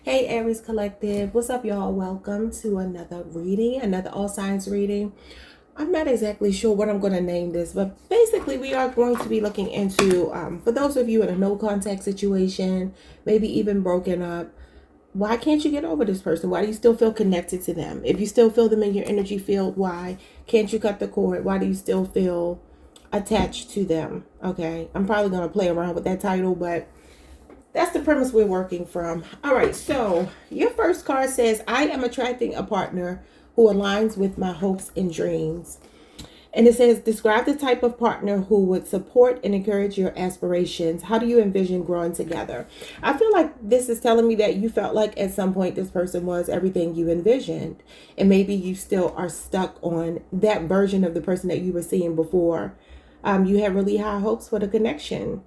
Hey Aries Collective, what's up y'all? Welcome to another reading, another all signs reading. I'm not exactly sure what I'm going to name this, but basically we are going to be looking into, for those of you in a no contact situation, maybe even broken up, why can't you get over this person? Why do you still feel connected to them? If you still feel them in your energy field, why can't you cut the cord? Why do you still feel attached to them? Okay, I'm probably going to play around with that title, but that's the premise we're working from. All right, so your first card says, I am attracting a partner who aligns with my hopes and dreams. And it says, describe the type of partner who would support and encourage your aspirations. How do you envision growing together? I feel like this is telling me that you felt like at some point this person was everything you envisioned. And maybe you still are stuck on that version of the person that you were seeing before. You had really high hopes for the connection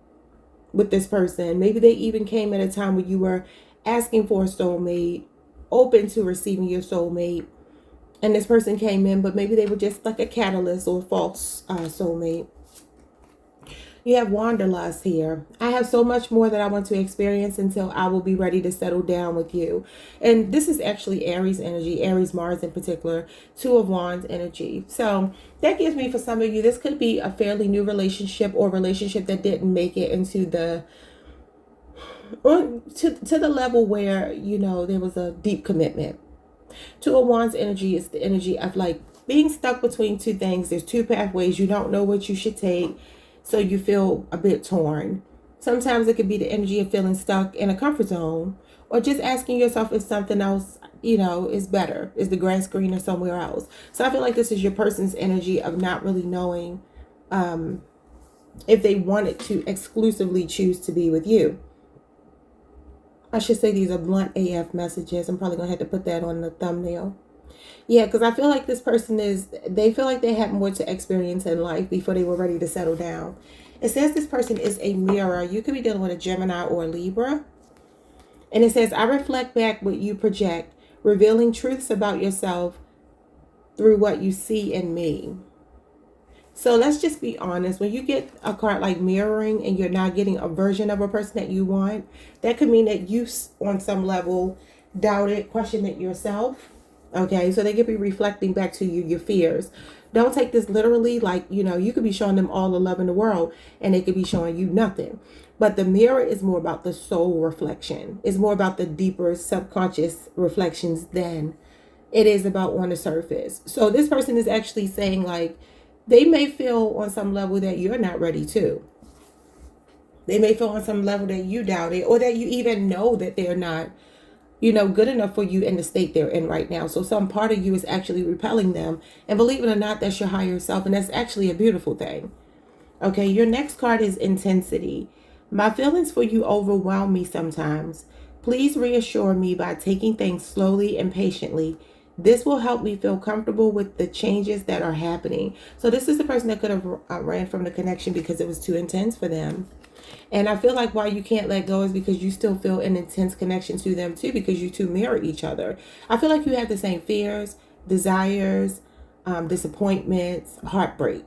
with this person. Maybe they even came at a time when you were asking for a soulmate, open to receiving your soulmate, and this person came in, but maybe they were just like a catalyst or a false soulmate. You have wanderlust here. I have so much more that I want to experience until I will be ready to settle down with you. And this is actually Aries energy, Aries Mars in particular, Two of Wands energy. So that gives me, for some of you, this could be a fairly new relationship or relationship that didn't make it into the to the level where, you know, there was a deep commitment. Two of Wands energy is the energy of like being stuck between two things. There's two pathways. You don't know what you should take, so you feel a bit torn. Sometimes it could be the energy of feeling stuck in a comfort zone, or just asking yourself if something else, you know, is better. Is the grass greener somewhere else? So I feel like this is your person's energy of not really knowing if they wanted to exclusively choose to be with you. I should say these are blunt AF messages. I'm probably going to have to put that on the thumbnail. Yeah, because I feel like this person they feel like they had more to experience in life before they were ready to settle down. It says this person is a mirror. You could be dealing with a Gemini or a Libra. And it says, I reflect back what you project, revealing truths about yourself through what you see in me. So let's just be honest. When you get a card like mirroring and you're not getting a version of a person that you want, that could mean that you, on some level, doubted, questioned it yourself. Okay, so they could be reflecting back to you your fears. Don't take this literally. Like, you know, you could be showing them all the love in the world and they could be showing you nothing. But the mirror is more about the soul reflection. It's more about the deeper subconscious reflections than it is about on the surface. So this person is actually saying, like, they may feel on some level that you're not ready to. They may feel on some level that you doubt it, or that you even know that they're not, you know, good enough for you in the state they're in right now. So some part of you is actually repelling them. And believe it or not, that's your higher self. And that's actually a beautiful thing. Okay, your next card is intensity. My feelings for you overwhelm me sometimes. Please reassure me by taking things slowly and patiently. This will help me feel comfortable with the changes that are happening. So this is the person that could have ran from the connection because it was too intense for them. And I feel like why you can't let go is because you still feel an intense connection to them too, because you two mirror each other. I feel like you have the same fears, desires, disappointments, heartbreak.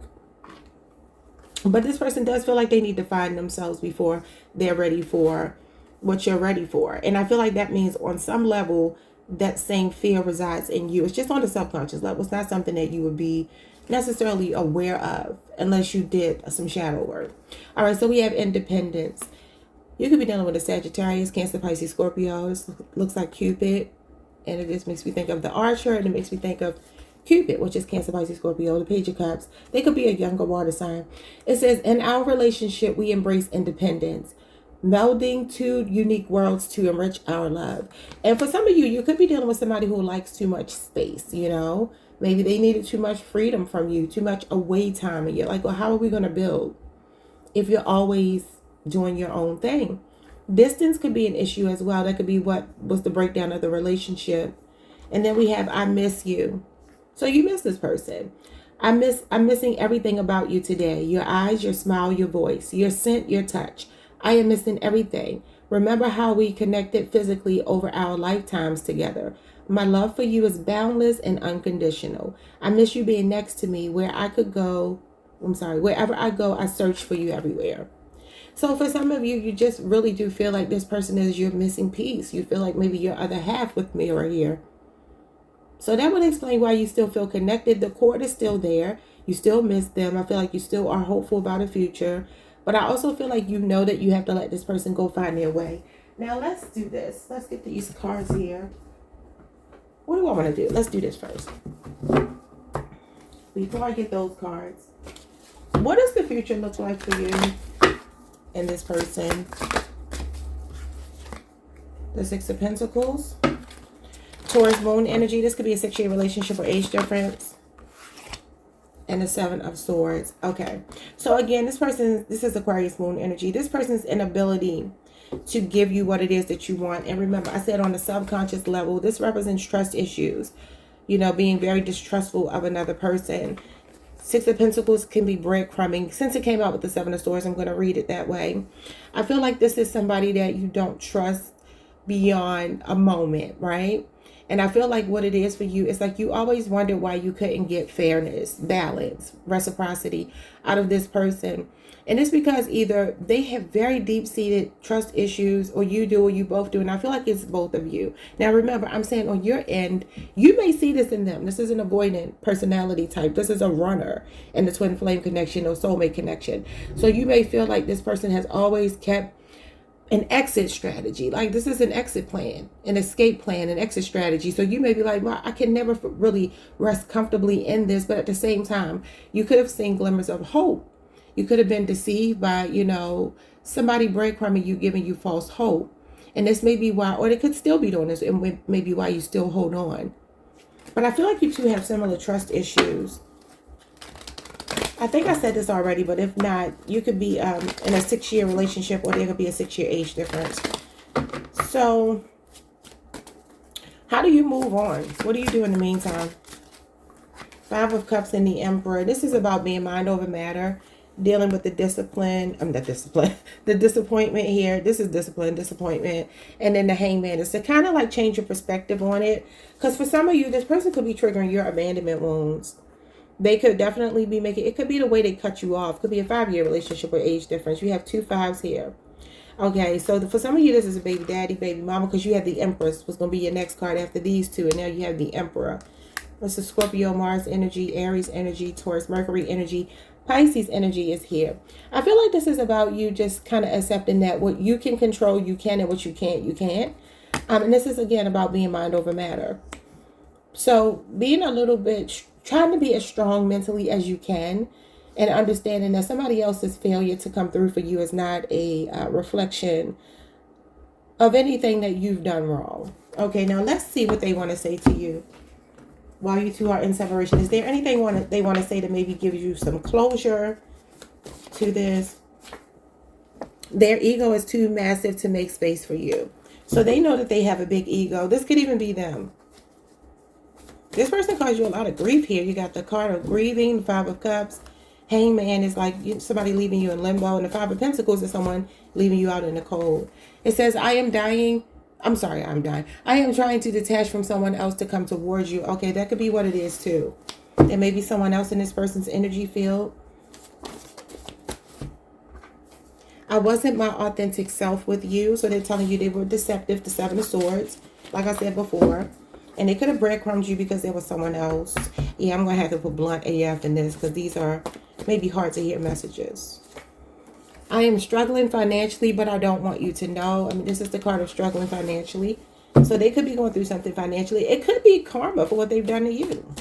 But this person does feel like they need to find themselves before they're ready for what you're ready for. And I feel like that means on some level, that same fear resides in you. It's just on the subconscious level. It's not something that you would be necessarily aware of unless you did some shadow work. All right, so we have independence. You could be dealing with a Sagittarius, Cancer, Pisces, Scorpio. This looks like Cupid. And it just makes me think of the Archer. And it makes me think of Cupid, which is Cancer, Pisces, Scorpio, the Page of Cups. They could be a younger water sign. It says, in our relationship, we embrace independence, melding two unique worlds to enrich our love. And for some of you, you could be dealing with somebody who likes too much space, you know. Maybe they needed too much freedom from you, too much away time. And you're like, well, how are we going to build if you're always doing your own thing? Distance could be an issue as well. That could be what was the breakdown of the relationship. And then we have, I miss you. So you miss this person. I'm missing everything about you today. Your eyes, your smile, your voice, your scent, your touch. I am missing everything. Remember how we connected physically over our lifetimes together. My love for you is boundless and unconditional. I miss you being next to me wherever I go, I search for you everywhere. So for some of you, you just really do feel like this person is your missing piece. You feel like maybe your other half with me right here. So that would explain why you still feel connected. The cord is still there. You still miss them. I feel like you still are hopeful about a future. But I also feel like you know that you have to let this person go find their way. Now let's do this. Let's get these cards here. What do I want to do? Let's do this first. Before I get those cards. What does the future look like for you and this person? The Six of Pentacles. Taurus moon energy. This could be a 6-year relationship or age difference. And the Seven of Swords. Okay. So again, this is Aquarius moon energy. This person's inability to give you what it is that you want. And remember, I said on the subconscious level, this represents trust issues. You know, being very distrustful of another person. Six of Pentacles can be breadcrumbing. Since it came out with the Seven of Swords, I'm going to read it that way. I feel like this is somebody that you don't trust beyond a moment, right? And I feel like what it is for you is like you always wondered why you couldn't get fairness, balance, reciprocity out of this person. And it's because either they have very deep-seated trust issues, or you do, or you both do. And I feel like it's both of you. Now, remember, I'm saying on your end, you may see this in them. This is an avoidant personality type. This is a runner in the twin flame connection or soulmate connection. So you may feel like this person has always kept an exit strategy. Like this is an exit plan, an escape plan, an exit strategy. So you may be like, well, I can never really rest comfortably in this. But at the same time, you could have seen glimmers of hope. You could have been deceived by, you know, somebody breadcrumbing you, giving you false hope. And this may be why, or they could still be doing this, and maybe why you still hold on. But I feel like you two have similar trust issues. I think I said this already, but if not, you could be in a 6-year relationship, or there could be a 6-year age difference. So how do you move on? What do you do in the meantime? Five of Cups and the Emperor. This is about being mind over matter, dealing with the the disappointment here. This is discipline, disappointment. And then the Hangman is to kind of like change your perspective on it. Because for some of you, this person could be triggering your abandonment wounds. They could definitely be making, it could be the way they cut you off. Could be a 5-year relationship or age difference. You have 2 5s here. Okay, so for some of you, this is a baby daddy, baby mama, because you have the Empress, was going to be your next card after these two. And now you have the Emperor. This is Scorpio, Mars energy, Aries energy, Taurus, Mercury energy, Pisces energy is here. I feel like this is about you just kind of accepting that what you can control, you can, and what you can't, you can't. And this is, again, about being mind over matter. So being a little bit, trying to be as strong mentally as you can, and understanding that somebody else's failure to come through for you is not a reflection of anything that you've done wrong. Okay, now let's see what they want to say to you while you two are in separation. Is there anything they want to say to maybe give you some closure to this? Their ego is too massive to make space for you. So they know that they have a big ego. This could even be them. This person caused you a lot of grief here. You got the card of grieving, the Five of Cups. Hangman is like somebody leaving you in limbo. And the Five of Pentacles is someone leaving you out in the cold. It says, I am dying. I'm sorry, I'm dying. I am trying to detach from someone else to come towards you. Okay, that could be what it is too. There may be someone else in this person's energy field. I wasn't my authentic self with you. So they're telling you they were deceptive, the Seven of Swords, like I said before. And they could have breadcrumbed you because there was someone else. Yeah, I'm going to have to put blunt AF in this because these are maybe hard to hear messages. I am struggling financially, but I don't want you to know. I mean, this is the card of struggling financially. So they could be going through something financially. It could be karma for what they've done to you.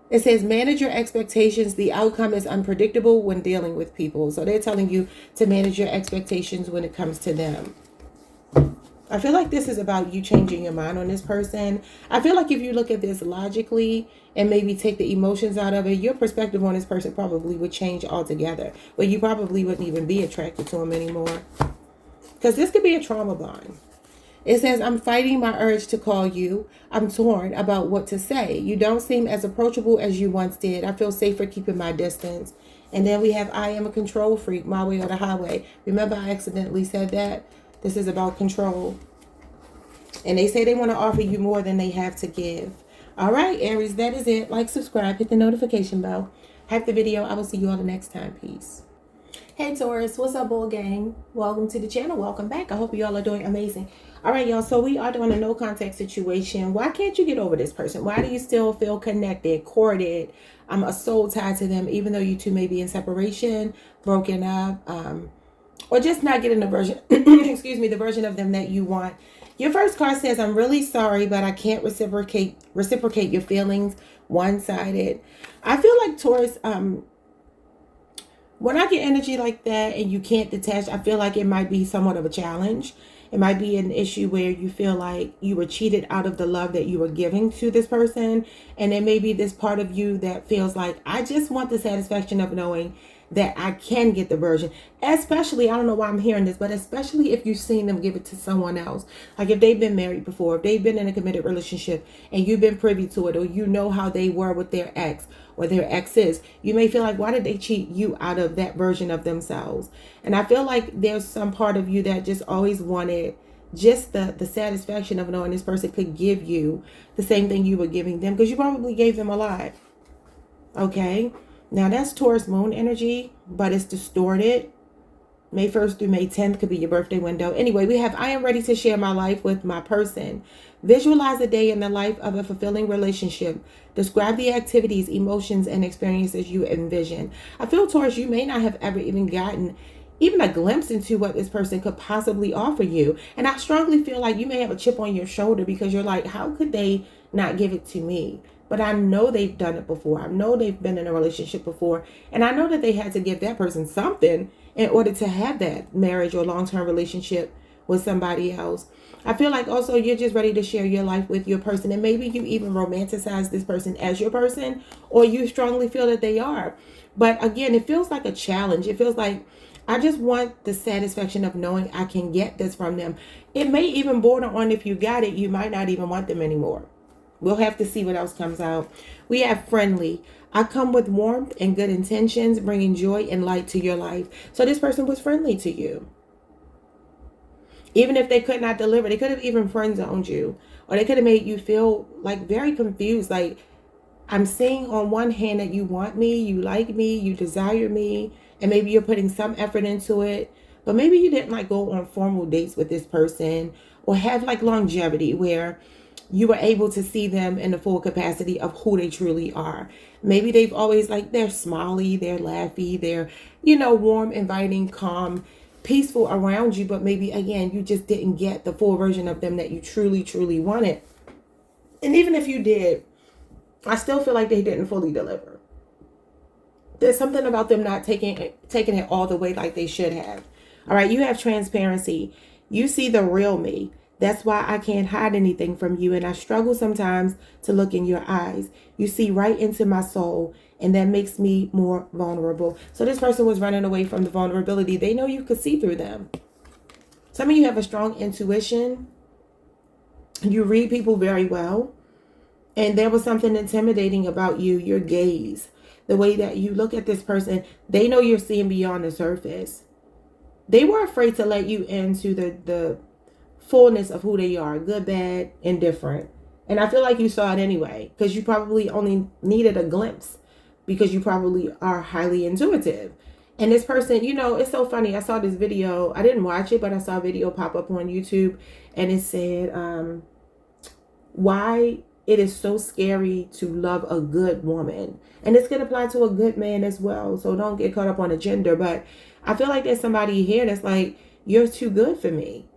It says, manage your expectations. The outcome is unpredictable when dealing with people. So they're telling you to manage your expectations when it comes to them. I feel like this is about you changing your mind on this person. I feel like if you look at this logically and maybe take the emotions out of it, your perspective on this person probably would change altogether. But you probably wouldn't even be attracted to him anymore. Because this could be a trauma bond. It says, I'm fighting my urge to call you. I'm torn about what to say. You don't seem as approachable as you once did. I feel safer keeping my distance. And then we have, I am a control freak, my way or the highway. Remember, I accidentally said that. This is about control. And they say they want to offer you more than they have to give. All right, Aries, that is it. Like, subscribe, hit the notification bell. Hype the video. I will see you all the next time. Peace. Hey Taurus, what's up, bull gang? Welcome to the channel. Welcome back. I hope you all are doing amazing. All right, y'all. So we are doing a no contact situation. Why can't you get over this person? Why do you still feel connected, courted, a soul tied to them, even though you two may be in separation, broken up, or just not getting the version, excuse me, the version of them that you want? Your first card says, "I'm really sorry, but I can't reciprocate your feelings. One-sided." I feel like Taurus, when I get energy like that and you can't detach, I feel like it might be somewhat of a challenge. It might be an issue where you feel like you were cheated out of the love that you were giving to this person. And there may be this part of you that feels like, I just want the satisfaction of knowing that I can get the version. Especially, I don't know why I'm hearing this, but especially if you've seen them give it to someone else. Like if they've been married before, if they've been in a committed relationship and you've been privy to it, or you know how they were with their ex or their exes, you may feel like, why did they cheat you out of that version of themselves? And I feel like there's some part of you that just always wanted just the satisfaction of knowing this person could give you the same thing you were giving them, because you probably gave them a lot. Okay, now that's Taurus moon energy, but it's distorted. May 1st through May 10th could be your birthday window. Anyway, we have, I am ready to share my life with my person. Visualize a day in the life of a fulfilling relationship. Describe the activities, emotions, and experiences you envision. I feel, Taurus, you may not have ever even gotten even a glimpse into what this person could possibly offer you. And I strongly feel like you may have a chip on your shoulder because you're like, how could they not give it to me? But I know they've done it before. I know they've been in a relationship before. And I know that they had to give that person something in order to have that marriage or long-term relationship with somebody else. I feel like also you're just ready to share your life with your person. And maybe you even romanticize this person as your person, or you strongly feel that they are. But again, it feels like a challenge. It feels like, I just want the satisfaction of knowing I can get this from them. It may even border on, if you got it, you might not even want them anymore. We'll have to see what else comes out. We have friendly. I come with warmth and good intentions, bringing joy and light to your life. So this person was friendly to you. Even if they could not deliver, they could have even friend zoned you. Or they could have made you feel like very confused. Like, I'm seeing on one hand that you want me, you like me, you desire me, and maybe you're putting some effort into it. But maybe you didn't like go on formal dates with this person, or have like longevity where you were able to see them in the full capacity of who they truly are. Maybe they've always like, they're smiley, they're laughy, they're, warm, inviting, calm, peaceful around you. But maybe, again, you just didn't get the full version of them that you truly, truly wanted. And even if you did, I still feel like they didn't fully deliver. There's something about them not taking it all the way like they should have. All right, you have transparency. You see the real me. That's why I can't hide anything from you, and I struggle sometimes to look in your eyes. You see right into my soul, and that makes me more vulnerable. So this person was running away from the vulnerability. They know you could see through them. Some of you have a strong intuition. You read people very well. And there was something intimidating about you, your gaze, the way that you look at this person. They know you're seeing beyond the surface. They were afraid to let you into the fullness of who they are, good, bad, indifferent. And I feel like you saw it anyway, because you probably only needed a glimpse, because you probably are highly intuitive. And this person, it's so funny. I saw this video. I didn't watch it, but I saw a video pop up on YouTube, and it said, why it is so scary to love a good woman. And this can apply to a good man as well. So don't get caught up on a gender. But I feel like there's somebody here that's like, you're too good for me.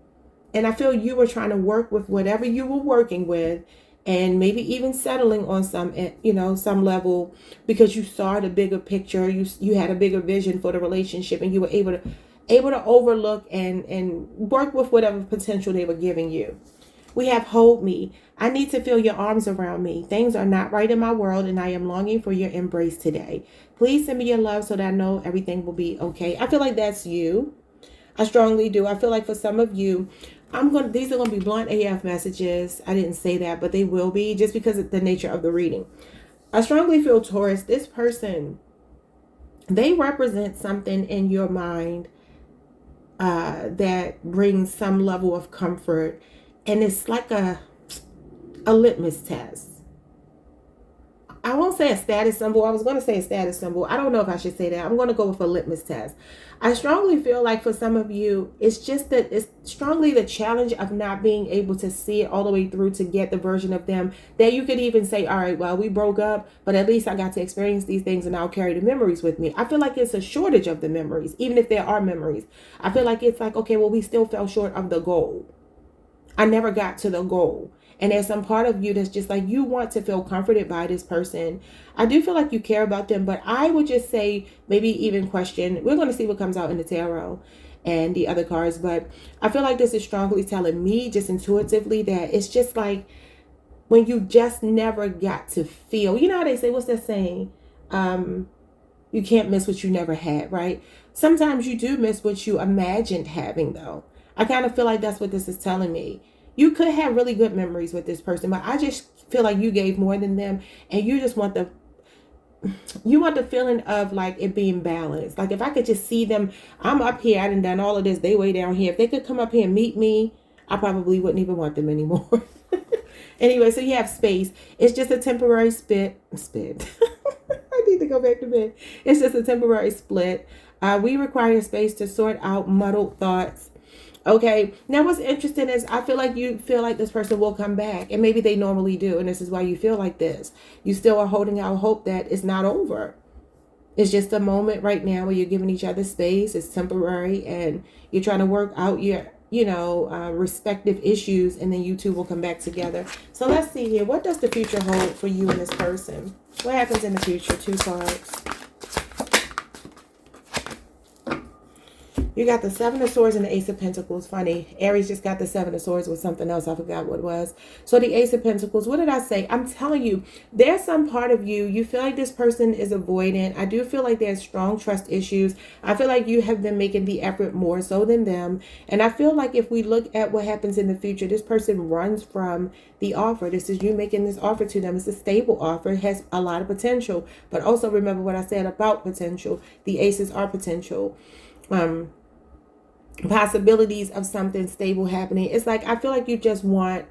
And I feel you were trying to work with whatever you were working with, and maybe even settling on some level, because you saw the bigger picture. You had a bigger vision for the relationship, and you were able to overlook and work with whatever potential they were giving you. We have hold me. I need to feel your arms around me. Things are not right in my world, and I am longing for your embrace today. Please send me your love so that I know everything will be okay. I feel like that's you. I strongly do. I feel like for some of you, these are going to be blunt AF messages. I didn't say that, but they will be, just because of the nature of the reading. I strongly feel, Taurus, this person, they represent something in your mind that brings some level of comfort. And it's like a litmus test. I won't say a status symbol. I was going to say a status symbol. I don't know if I should say that. I'm going to go with a litmus test. I strongly feel like for some of you, it's just that it's strongly the challenge of not being able to see it all the way through to get the version of them that you could even say, all right, well, we broke up, but at least I got to experience these things and I'll carry the memories with me. I feel like it's a shortage of the memories, even if there are memories. I feel like it's like, okay, well, we still fell short of the goal. I never got to the goal. And there's some part of you that's just like, you want to feel comforted by this person. I do feel like you care about them, but I would just say, maybe even question, we're going to see what comes out in the tarot and the other cards, but I feel like this is strongly telling me just intuitively that it's just like when you just never got to feel, you know how they say, what's that saying? You can't miss what you never had, right? Sometimes you do miss what you imagined having, though. I kind of feel like that's what this is telling me. You could have really good memories with this person, but I just feel like you gave more than them, and you just want the feeling of like it being balanced. Like if I could just see them, I'm up here, I done all of this, they way down here. If they could come up here and meet me, I probably wouldn't even want them anymore. Anyway, so you have space. It's just a temporary split. I need to go back to bed. It's just a temporary split. We require space to sort out muddled thoughts. Okay, now what's interesting is I feel like you feel like this person will come back, and maybe they normally do, and this is why you feel like this. You still are holding out hope that it's not over. It's just a moment right now where you're giving each other space. It's temporary, and you're trying to work out your, respective issues, and then you two will come back together. So let's see here. What does the future hold for you and this person? What happens in the future? 2 cards. You got the 7 of Swords and the Ace of Pentacles. Funny, Aries just got the 7 of Swords with something else. I forgot what it was. So the Ace of Pentacles, what did I say? I'm telling you, there's some part of you, you feel like this person is avoidant. I do feel like there's strong trust issues. I feel like you have been making the effort more so than them. And I feel like if we look at what happens in the future, this person runs from the offer. This is you making this offer to them. It's a stable offer. It has a lot of potential. But also remember what I said about potential. The aces are potential. Possibilities of something stable happening. It's like I feel like you just want,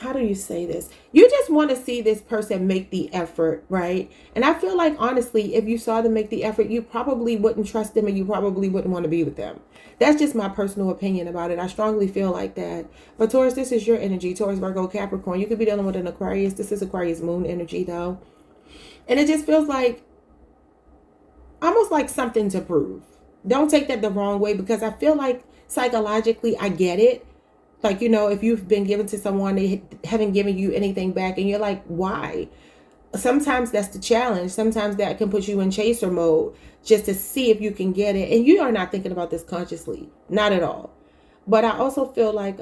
how do you say this? You just want to see this person make the effort, right? And I feel like honestly, if you saw them make the effort, you probably wouldn't trust them, and you probably wouldn't want to be with them. That's just my personal opinion about it. I strongly feel like that. But Taurus, this is your energy. Taurus, Virgo, Capricorn. You could be dealing with an Aquarius. This is Aquarius moon energy though. And it just feels like almost like something to prove. Don't take that the wrong way, because I feel like psychologically I get it. Like, if you've been given to someone, they haven't given you anything back, and you're like, why? Sometimes that's the challenge. Sometimes that can put you in chaser mode just to see if you can get it. And you are not thinking about this consciously. Not at all. But I also feel like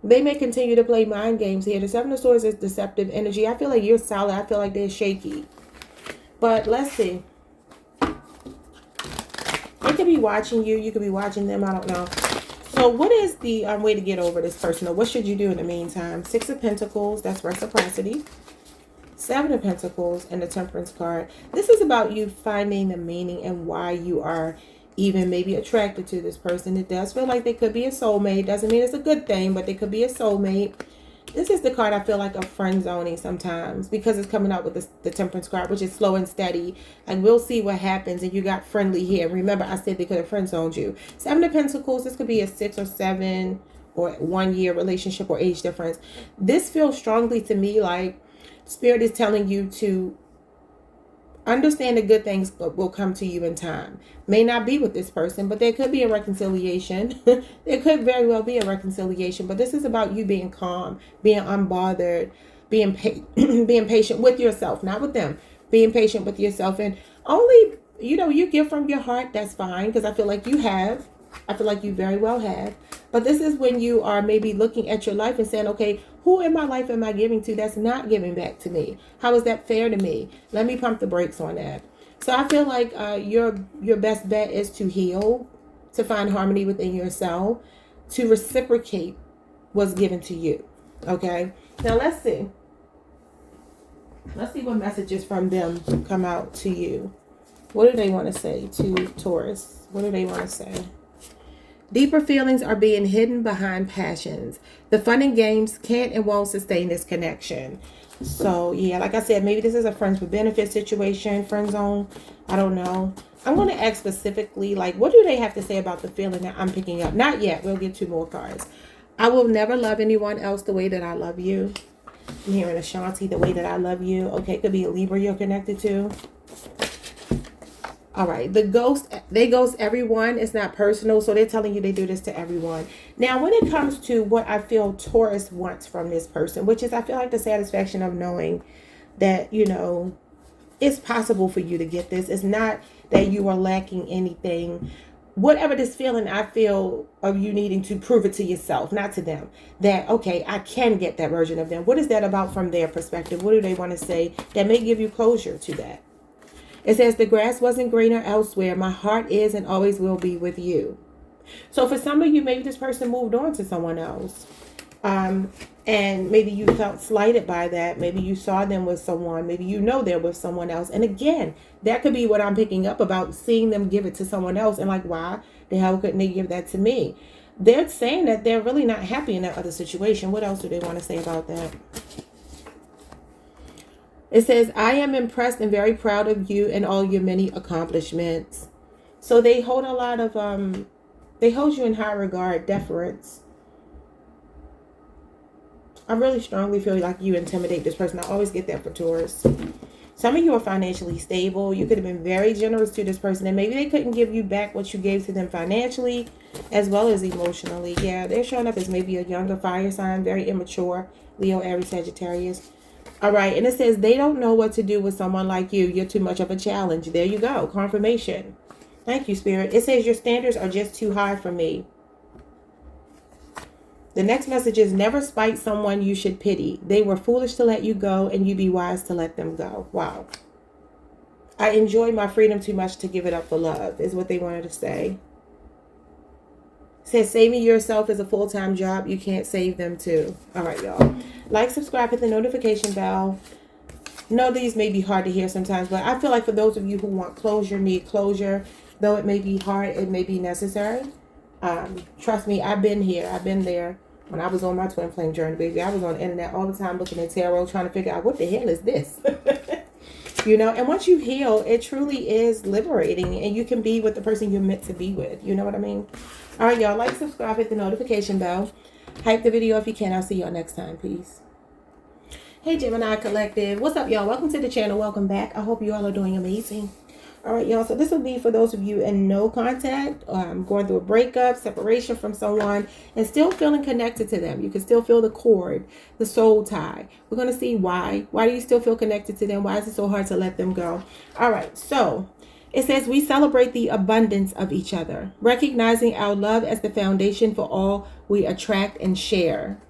they may continue to play mind games here. The 7 of Swords is deceptive energy. I feel like you're solid. I feel like they're shaky. But let's see. They could be watching you. You could be watching them. I don't know. So what is the way to get over this person? Or what should you do in the meantime? 6 of Pentacles. That's reciprocity. 7 of Pentacles and the Temperance card. This is about you finding the meaning and why you are even maybe attracted to this person. It does feel like they could be a soulmate. Doesn't mean it's a good thing, but they could be a soulmate. This is the card I feel like of friend zoning sometimes, because it's coming out with the Temperance card, which is slow and steady. And we'll see what happens. And you got friendly here. Remember, I said they could have friend zoned you. 7 of Pentacles. This could be a 6 or 7 or 1 year relationship or age difference. This feels strongly to me like Spirit is telling you to understand the good things will come to you in time. May not be with this person, but there could be a reconciliation. There could very well be a reconciliation. But this is about you being calm, being unbothered, being patient with yourself, not with them. Being patient with yourself, and only, you give from your heart. That's fine, because I feel like you have. I feel like you very well have. But this is when you are maybe looking at your life and saying, okay, who in my life am I giving to that's not giving back to me? How is that fair to me? Let me pump the brakes on that. So I feel like your best bet is to heal, to find harmony within yourself, to reciprocate what's given to you. Okay? Now let's see. Let's see what messages from them come out to you. What do they want to say to Taurus? What do they want to say? Deeper feelings are being hidden behind passions. The fun and games can't and won't sustain this connection. So, yeah, like I said, maybe this is a friends with benefit situation, friend zone. I don't know. I'm going to ask specifically, like, what do they have to say about the feeling that I'm picking up? Not yet. We'll get 2 more cards. I will never love anyone else the way that I love you. I'm hearing Ashanti, the way that I love you. Okay, it could be a Libra you're connected to. All right, the ghost, they ghost everyone. It's not personal, so they're telling you they do this to everyone. Now, when it comes to what I feel Taurus wants from this person, which is I feel like the satisfaction of knowing that, you know, it's possible for you to get this. It's not that you are lacking anything. Whatever this feeling I feel of you needing to prove it to yourself, not to them, that, okay, I can get that version of them. What is that about from their perspective? What do they want to say that may give you closure to that? It says, the grass wasn't greener elsewhere. My heart is and always will be with you. So for some of you, maybe this person moved on to someone else. And maybe you felt slighted by that. Maybe you saw them with someone. Maybe you know they're with someone else. And again, that could be what I'm picking up about, seeing them give it to someone else. And like, why the hell couldn't they give that to me? They're saying that they're really not happy in that other situation. What else do they want to say about that? It says, I am impressed and very proud of you and all your many accomplishments. So they hold a lot of, they hold you in high regard, deference. I really strongly feel like you intimidate this person. I always get that for Taurus. Some of you are financially stable. You could have been very generous to this person, and maybe they couldn't give you back what you gave to them financially as well as emotionally. Yeah, they're showing up as maybe a younger fire sign, very immature, Leo, Aries, Sagittarius. All right, and it says they don't know what to do with someone like you. You're too much of a challenge. There you go, confirmation. Thank you, Spirit. It says your standards are just too high for me. The next message is, never spite someone you should pity. They were foolish to let you go, and you be wise to let them go. Wow. I enjoy my freedom too much to give it up for love, is what they wanted to say. It says, saving yourself is a full-time job. You can't save them too. All right, y'all. Like, subscribe, hit the notification bell. No, these may be hard to hear sometimes, but I feel like for those of you who want closure, need closure, though it may be hard, it may be necessary. Trust me, I've been here. I've been there. When I was on my twin flame journey, baby, I was on the internet all the time looking at tarot, trying to figure out what the hell is this? You know, and once you heal, it truly is liberating, and you can be with the person you're meant to be with. You know what I mean? All right, y'all. Like, subscribe, hit the notification bell. Hype the video if you can. I'll see y'all next time. Peace. Hey, Gemini Collective. What's up, y'all? Welcome to the channel. Welcome back. I hope you all are doing amazing. All right, y'all. So this will be for those of you in no contact, going through a breakup, separation from someone, and still feeling connected to them. You can still feel the cord, the soul tie. We're going to see why. Why do you still feel connected to them? Why is it so hard to let them go? All right. So it says, we celebrate the abundance of each other, recognizing our love as the foundation for all we attract and share.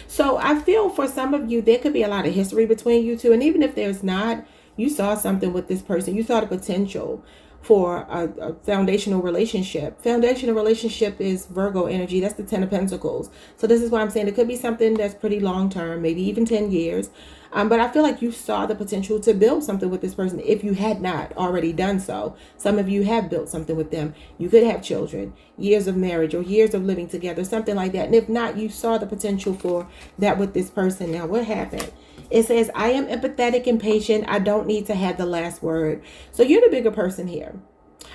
So I feel for some of you, there could be a lot of history between you two. And even if there's not, you saw something with this person. You saw the potential for a foundational relationship. Foundational relationship is Virgo energy. That's the 10 of Pentacles. So this is why I'm saying it could be something that's pretty long term, maybe even 10 years. But I feel like you saw the potential to build something with this person if you had not already done so. Some of you have built something with them. You could have children, years of marriage or years of living together, something like that. And if not, you saw the potential for that with this person. Now, what happened? It says, I am empathetic and patient. I don't need to have the last word. So you're the bigger person here.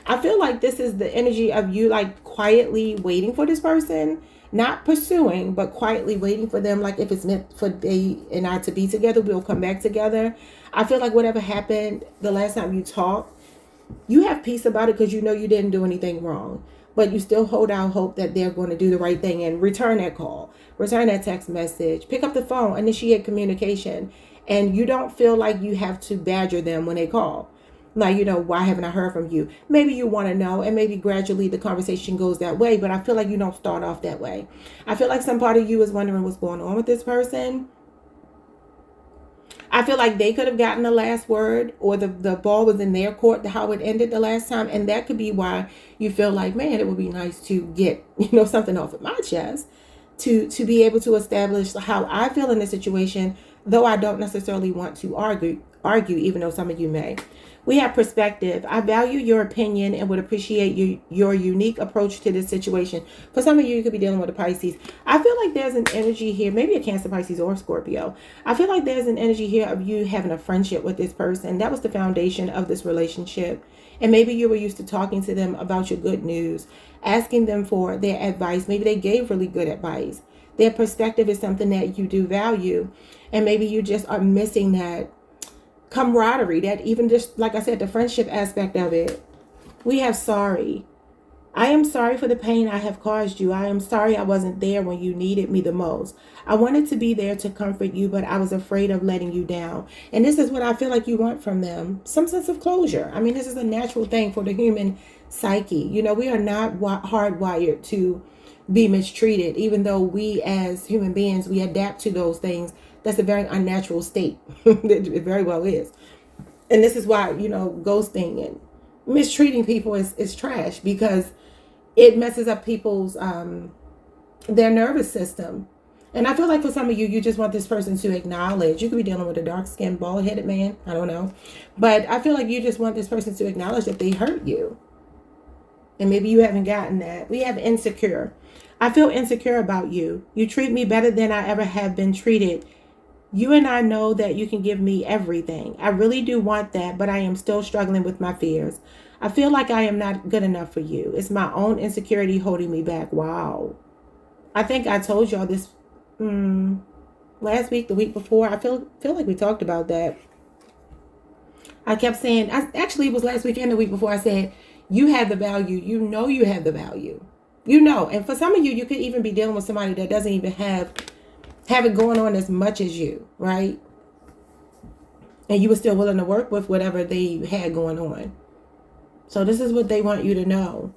I feel like this is the energy of you, like, quietly waiting for this person, not pursuing, but quietly waiting for them. Like, if it's meant for they and I to be together, we'll come back together. I feel like whatever happened the last time you talked, you have peace about it because you know you didn't do anything wrong. But you still hold out hope that they're going to do the right thing and return that call, return that text message, pick up the phone, initiate communication. And you don't feel like you have to badger them when they call. Like, you know, why haven't I heard from you? Maybe you want to know, and maybe gradually the conversation goes that way. But I feel like you don't start off that way. I feel like some part of you is wondering what's going on with this person. I feel like they could have gotten the last word, or the ball was in their court, how it ended the last time. And that could be why you feel like, man, it would be nice to get, you know, something off of my chest to be able to establish how I feel in this situation, though I don't necessarily want to argue argue, even though some of you may. We have perspective. I value your opinion and would appreciate your unique approach to this situation. For some of you, you could be dealing with a Pisces. I feel like there's an energy here, maybe a Cancer, Pisces, or Scorpio. I feel like there's an energy here of you having a friendship with this person. That was the foundation of this relationship. And maybe you were used to talking to them about your good news, asking them for their advice. Maybe they gave really good advice. Their perspective is something that you do value. And maybe you just are missing that camaraderie, that even just, like I said, the friendship aspect of it. We have sorry. I am sorry for the pain I have caused you. I am sorry I wasn't there when you needed me the most. I wanted to be there to comfort you, but I was afraid of letting you down. And this is what I feel like you want from them. Some sense of closure. I mean, this is a natural thing for the human psyche. You know, we are not hardwired to be mistreated, even though we as human beings, we adapt to those things. That's a very unnatural state. It very well is. And this is why, you know, ghosting and mistreating people is trash, because it messes up people's, their nervous system. And I feel like for some of you, you just want this person to acknowledge. You could be dealing with a dark-skinned, bald-headed man. I don't know. But I feel like you just want this person to acknowledge that they hurt you. And maybe you haven't gotten that. We have insecure. I feel insecure about you. You treat me better than I ever have been treated. You and I know that you can give me everything. I really do want that, but I am still struggling with my fears. I feel like I am not good enough for you. It's my own insecurity holding me back. Wow. I think I told y'all this last week, the week before. I feel like we talked about that. I kept saying, actually it was last week and the week before, I said, you have the value. You know you have the value. You know. And for some of you, you could even be dealing with somebody that doesn't even have it going on as much as you, right? And you were still willing to work with whatever they had going on. So this is what they want you to know.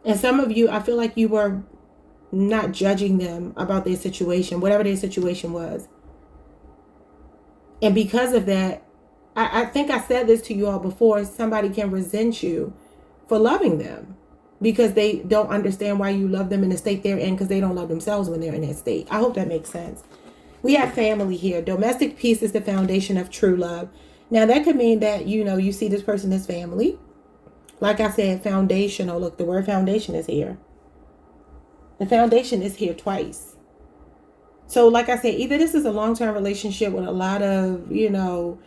And some of you, I feel like you were not judging them about their situation, whatever their situation was. And because of that, I think I said this to you all before, somebody can resent you for loving them because they don't understand why you love them in the state they're in, because they don't love themselves when they're in that state. I hope that makes sense. We have family here. Domestic peace is the foundation of true love. Now, that could mean that, you know, you see this person as family. Like I said, foundational. Look, the word foundation is here. The foundation is here twice. So, like I said, either this is a long-term relationship with a lot of, you know,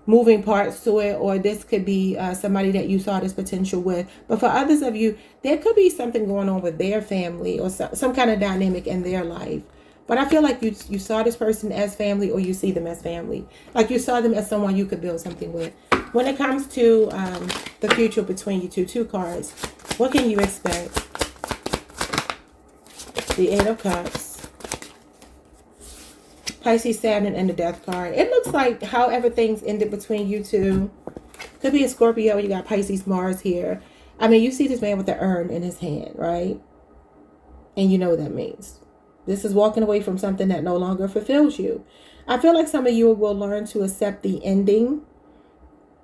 moving parts to it, or this could be somebody that you saw this potential with. But for others of you, there could be something going on with their family or some kind of dynamic in their life. But I feel like you saw this person as family, or you see them as family. Like you saw them as someone you could build something with. When it comes to the future between you two cards, what can you expect? The Eight of Cups. Pisces, Saturn, and the Death card. It looks like however things ended between you two. Could be a Scorpio. You got Pisces, Mars here. I mean, you see this man with the urn in his hand, right? And you know what that means. This is walking away from something that no longer fulfills you. I feel like some of you will learn to accept the ending,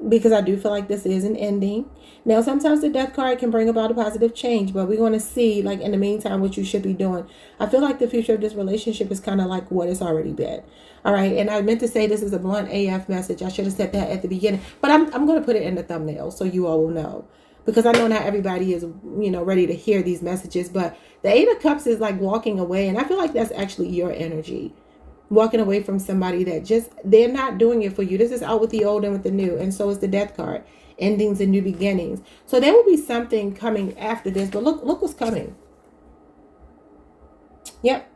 because I do feel like this is an ending. Now, sometimes the Death card can bring about a positive change, but we're going to see, like, in the meantime, what you should be doing. I feel like the future of this relationship is kind of like what it's already been. All right. And I meant to say this is a blunt AF message. I should have said that at the beginning, but I'm going to put it in the thumbnail so you all will know, because I know not everybody is, you know, ready to hear these messages. But the Eight of Cups is like walking away. And I feel like that's actually your energy. Walking away from somebody that just, they're not doing it for you. This is out with the old and with the new. And so is the Death card. Endings and new beginnings. So there will be something coming after this. But look what's coming. Yep.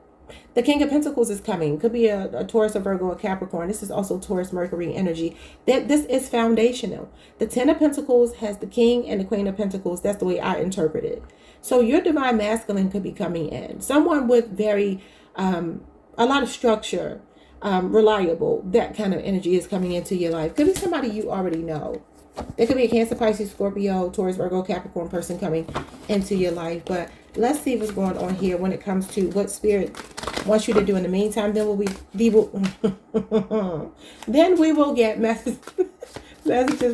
The King of Pentacles is coming. Could be a Taurus, a Virgo, a Capricorn. This is also Taurus, Mercury energy. This is foundational. The Ten of Pentacles has the King and the Queen of Pentacles. That's the way I interpret it. So your divine masculine could be coming in. Someone with very, a lot of structure, reliable, that kind of energy is coming into your life. Could be somebody you already know. There could be a Cancer, Pisces, Scorpio, Taurus, Virgo, Capricorn person coming into your life. But let's see what's going on here when it comes to what Spirit wants you to do in the meantime. Then we will get messages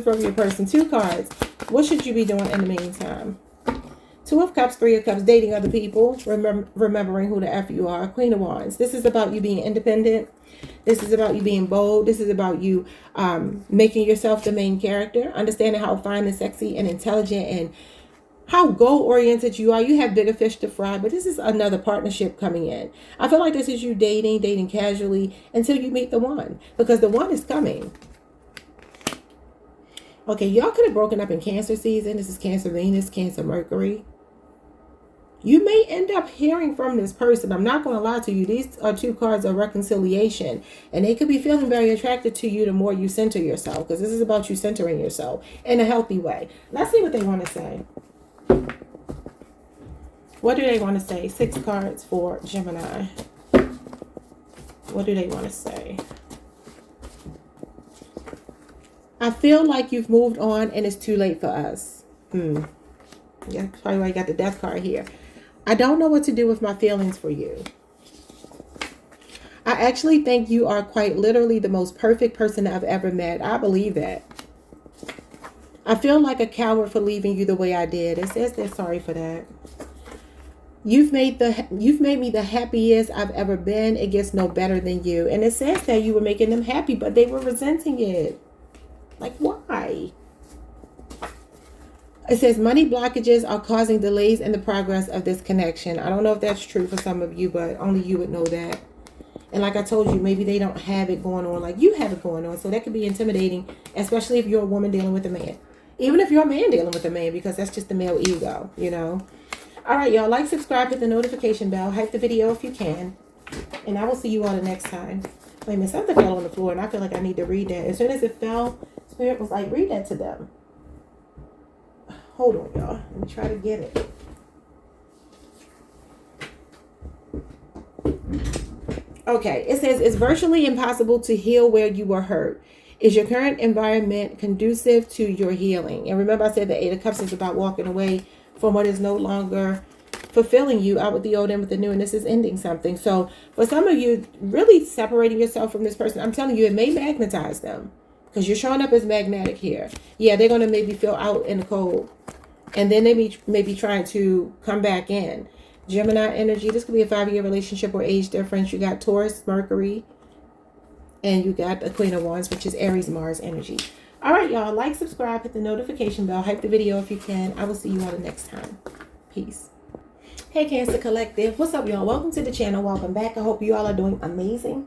from your person. 2 cards. What should you be doing in the meantime? Two of Cups, Three of Cups, dating other people, remembering who the F you are. Queen of Wands. This is about you being independent. This is about you being bold. This is about you making yourself the main character, understanding how fine and sexy and intelligent and how goal-oriented you are. You have bigger fish to fry, but this is another partnership coming in. I feel like this is you dating casually until you meet the one, because the one is coming. Okay, y'all could have broken up in Cancer season. This is Cancer Venus, Cancer Mercury. You may end up hearing from this person. I'm not going to lie to you. These are two cards of reconciliation. And they could be feeling very attracted to you the more you center yourself. Because this is about you centering yourself in a healthy way. Let's see what they want to say. What do they want to say? 6 cards for Gemini. What do they want to say? I feel like you've moved on and it's too late for us. Yeah, that's probably why I got the Death card here. I don't know what to do with my feelings for you. I actually think you are quite literally the most perfect person I've ever met. I believe that. I feel like a coward for leaving you the way I did. It says they're sorry for that. You've made me the happiest I've ever been. It gets no better than you. And it says that you were making them happy, but they were resenting it. Like, why? It says money blockages are causing delays in the progress of this connection. I don't know if that's true for some of you, but only you would know that. And like I told you, maybe they don't have it going on like you have it going on. So that could be intimidating, especially if you're a woman dealing with a man. Even if you're a man dealing with a man, because that's just the male ego, you know. All right, y'all. Like, subscribe, hit the notification bell. Hype the video if you can. And I will see you all the next time. Wait a minute, something fell on the floor, and I feel like I need to read that. As soon as it fell, Spirit was like, read that to them. Hold on, y'all. Let me try to get it. Okay, it says, it's virtually impossible to heal where you were hurt. Is your current environment conducive to your healing? And remember, I said the 8 of Cups is about walking away from what is no longer fulfilling you, out with the old, in with the new, and this is ending something. So for some of you, really separating yourself from this person, I'm telling you, it may magnetize them, because you're showing up as magnetic here. Yeah, they're going to maybe feel out in the cold, and then they may be trying to come back in. Gemini energy, this could be a 5-year relationship or age difference. You got Taurus, Mercury, and you got the Queen of Wands, which is Aries, Mars energy. All right, y'all. Like, subscribe, hit the notification bell. Hype the video if you can. I will see you all the next time. Peace. Hey, Cancer Collective. What's up, y'all? Welcome to the channel. Welcome back. I hope you all are doing amazing.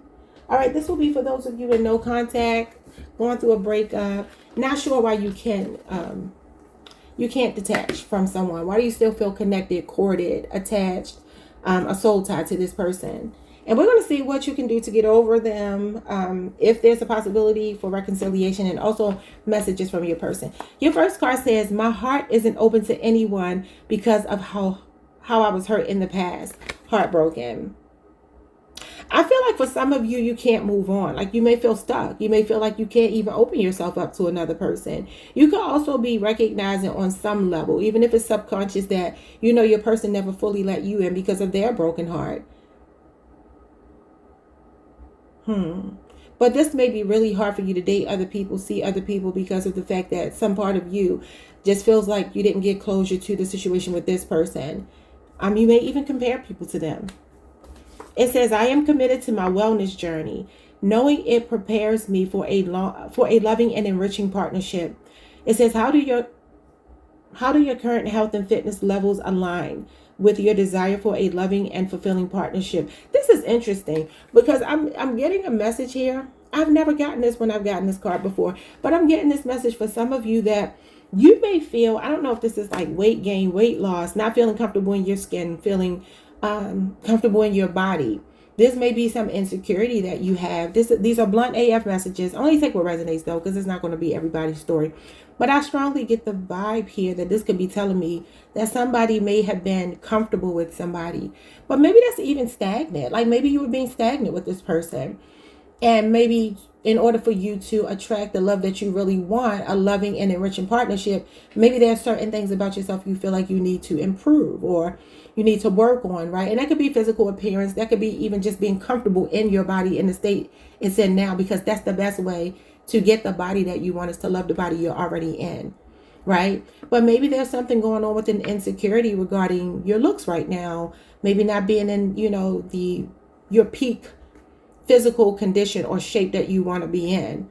All right, this will be for those of you in no contact, going through a breakup, not sure why you can't detach from someone. Why do you still feel connected, courted, attached, a soul tie to this person? And we're going to see what you can do to get over them, if there's a possibility for reconciliation, and also messages from your person. Your first card says, my heart isn't open to anyone because of how I was hurt in the past. Heartbroken. I feel like for some of you, you can't move on. Like, you may feel stuck. You may feel like you can't even open yourself up to another person. You could also be recognizing on some level, even if it's subconscious, that you know your person never fully let you in because of their broken heart. But this may be really hard for you to date other people, see other people, because of the fact that some part of you just feels like you didn't get closure to the situation with this person. You may even compare people to them. It says, I am committed to my wellness journey, knowing it prepares me for a loving and enriching partnership. It says, how do your current health and fitness levels align with your desire for a loving and fulfilling partnership? This is interesting, because I'm getting a message here. I've never gotten this when I've gotten this card before, but I'm getting this message for some of you that you may feel, I don't know if this is like weight gain, weight loss, not feeling comfortable in your skin, feeling comfortable in your body. This may be some insecurity that you have. These are blunt AF messages. Only take what resonates, though, because it's not going to be everybody's story. But I strongly get the vibe here that this could be telling me that somebody may have been comfortable with somebody, but maybe that's even stagnant. Like, maybe you were being stagnant with this person, and maybe in order for you to attract the love that you really want, a loving and enriching partnership, maybe there are certain things about yourself you feel like you need to improve or you need to work on, right? And that could be physical appearance. That could be even just being comfortable in your body in the state it's in now, because that's the best way to get the body that you want, is to love the body you're already in, right? But maybe there's something going on with an insecurity regarding your looks right now. Maybe not being in, your peak physical condition or shape that you want to be in.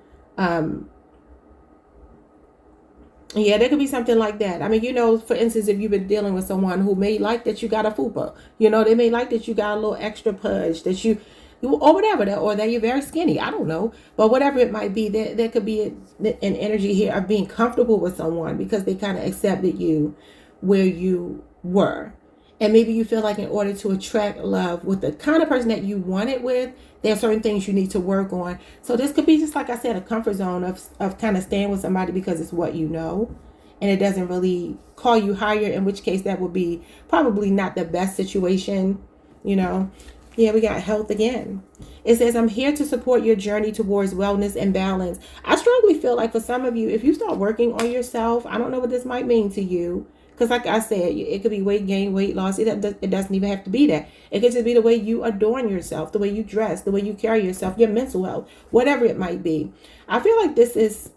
Yeah, there could be something like that. I mean, for instance, if you've been dealing with someone who may like that you got a fupa, they may like that you got a little extra pudge, that or whatever, or that you're very skinny. I don't know. But whatever it might be, there could be an energy here of being comfortable with someone because they kind of accepted you where you were. And maybe you feel like in order to attract love with the kind of person that you want it with, there are certain things you need to work on. So this could be just, like I said, a comfort zone of kind of staying with somebody because it's what you know. And it doesn't really call you higher, in which case that would be probably not the best situation, Yeah, we got health again. It says, I'm here to support your journey towards wellness and balance. I strongly feel like for some of you, if you start working on yourself, I don't know what this might mean to you. Because like I said, it could be weight gain, weight loss. It doesn't even have to be that. It could just be the way you adorn yourself, the way you dress, the way you carry yourself, your mental health, whatever it might be. I feel like this is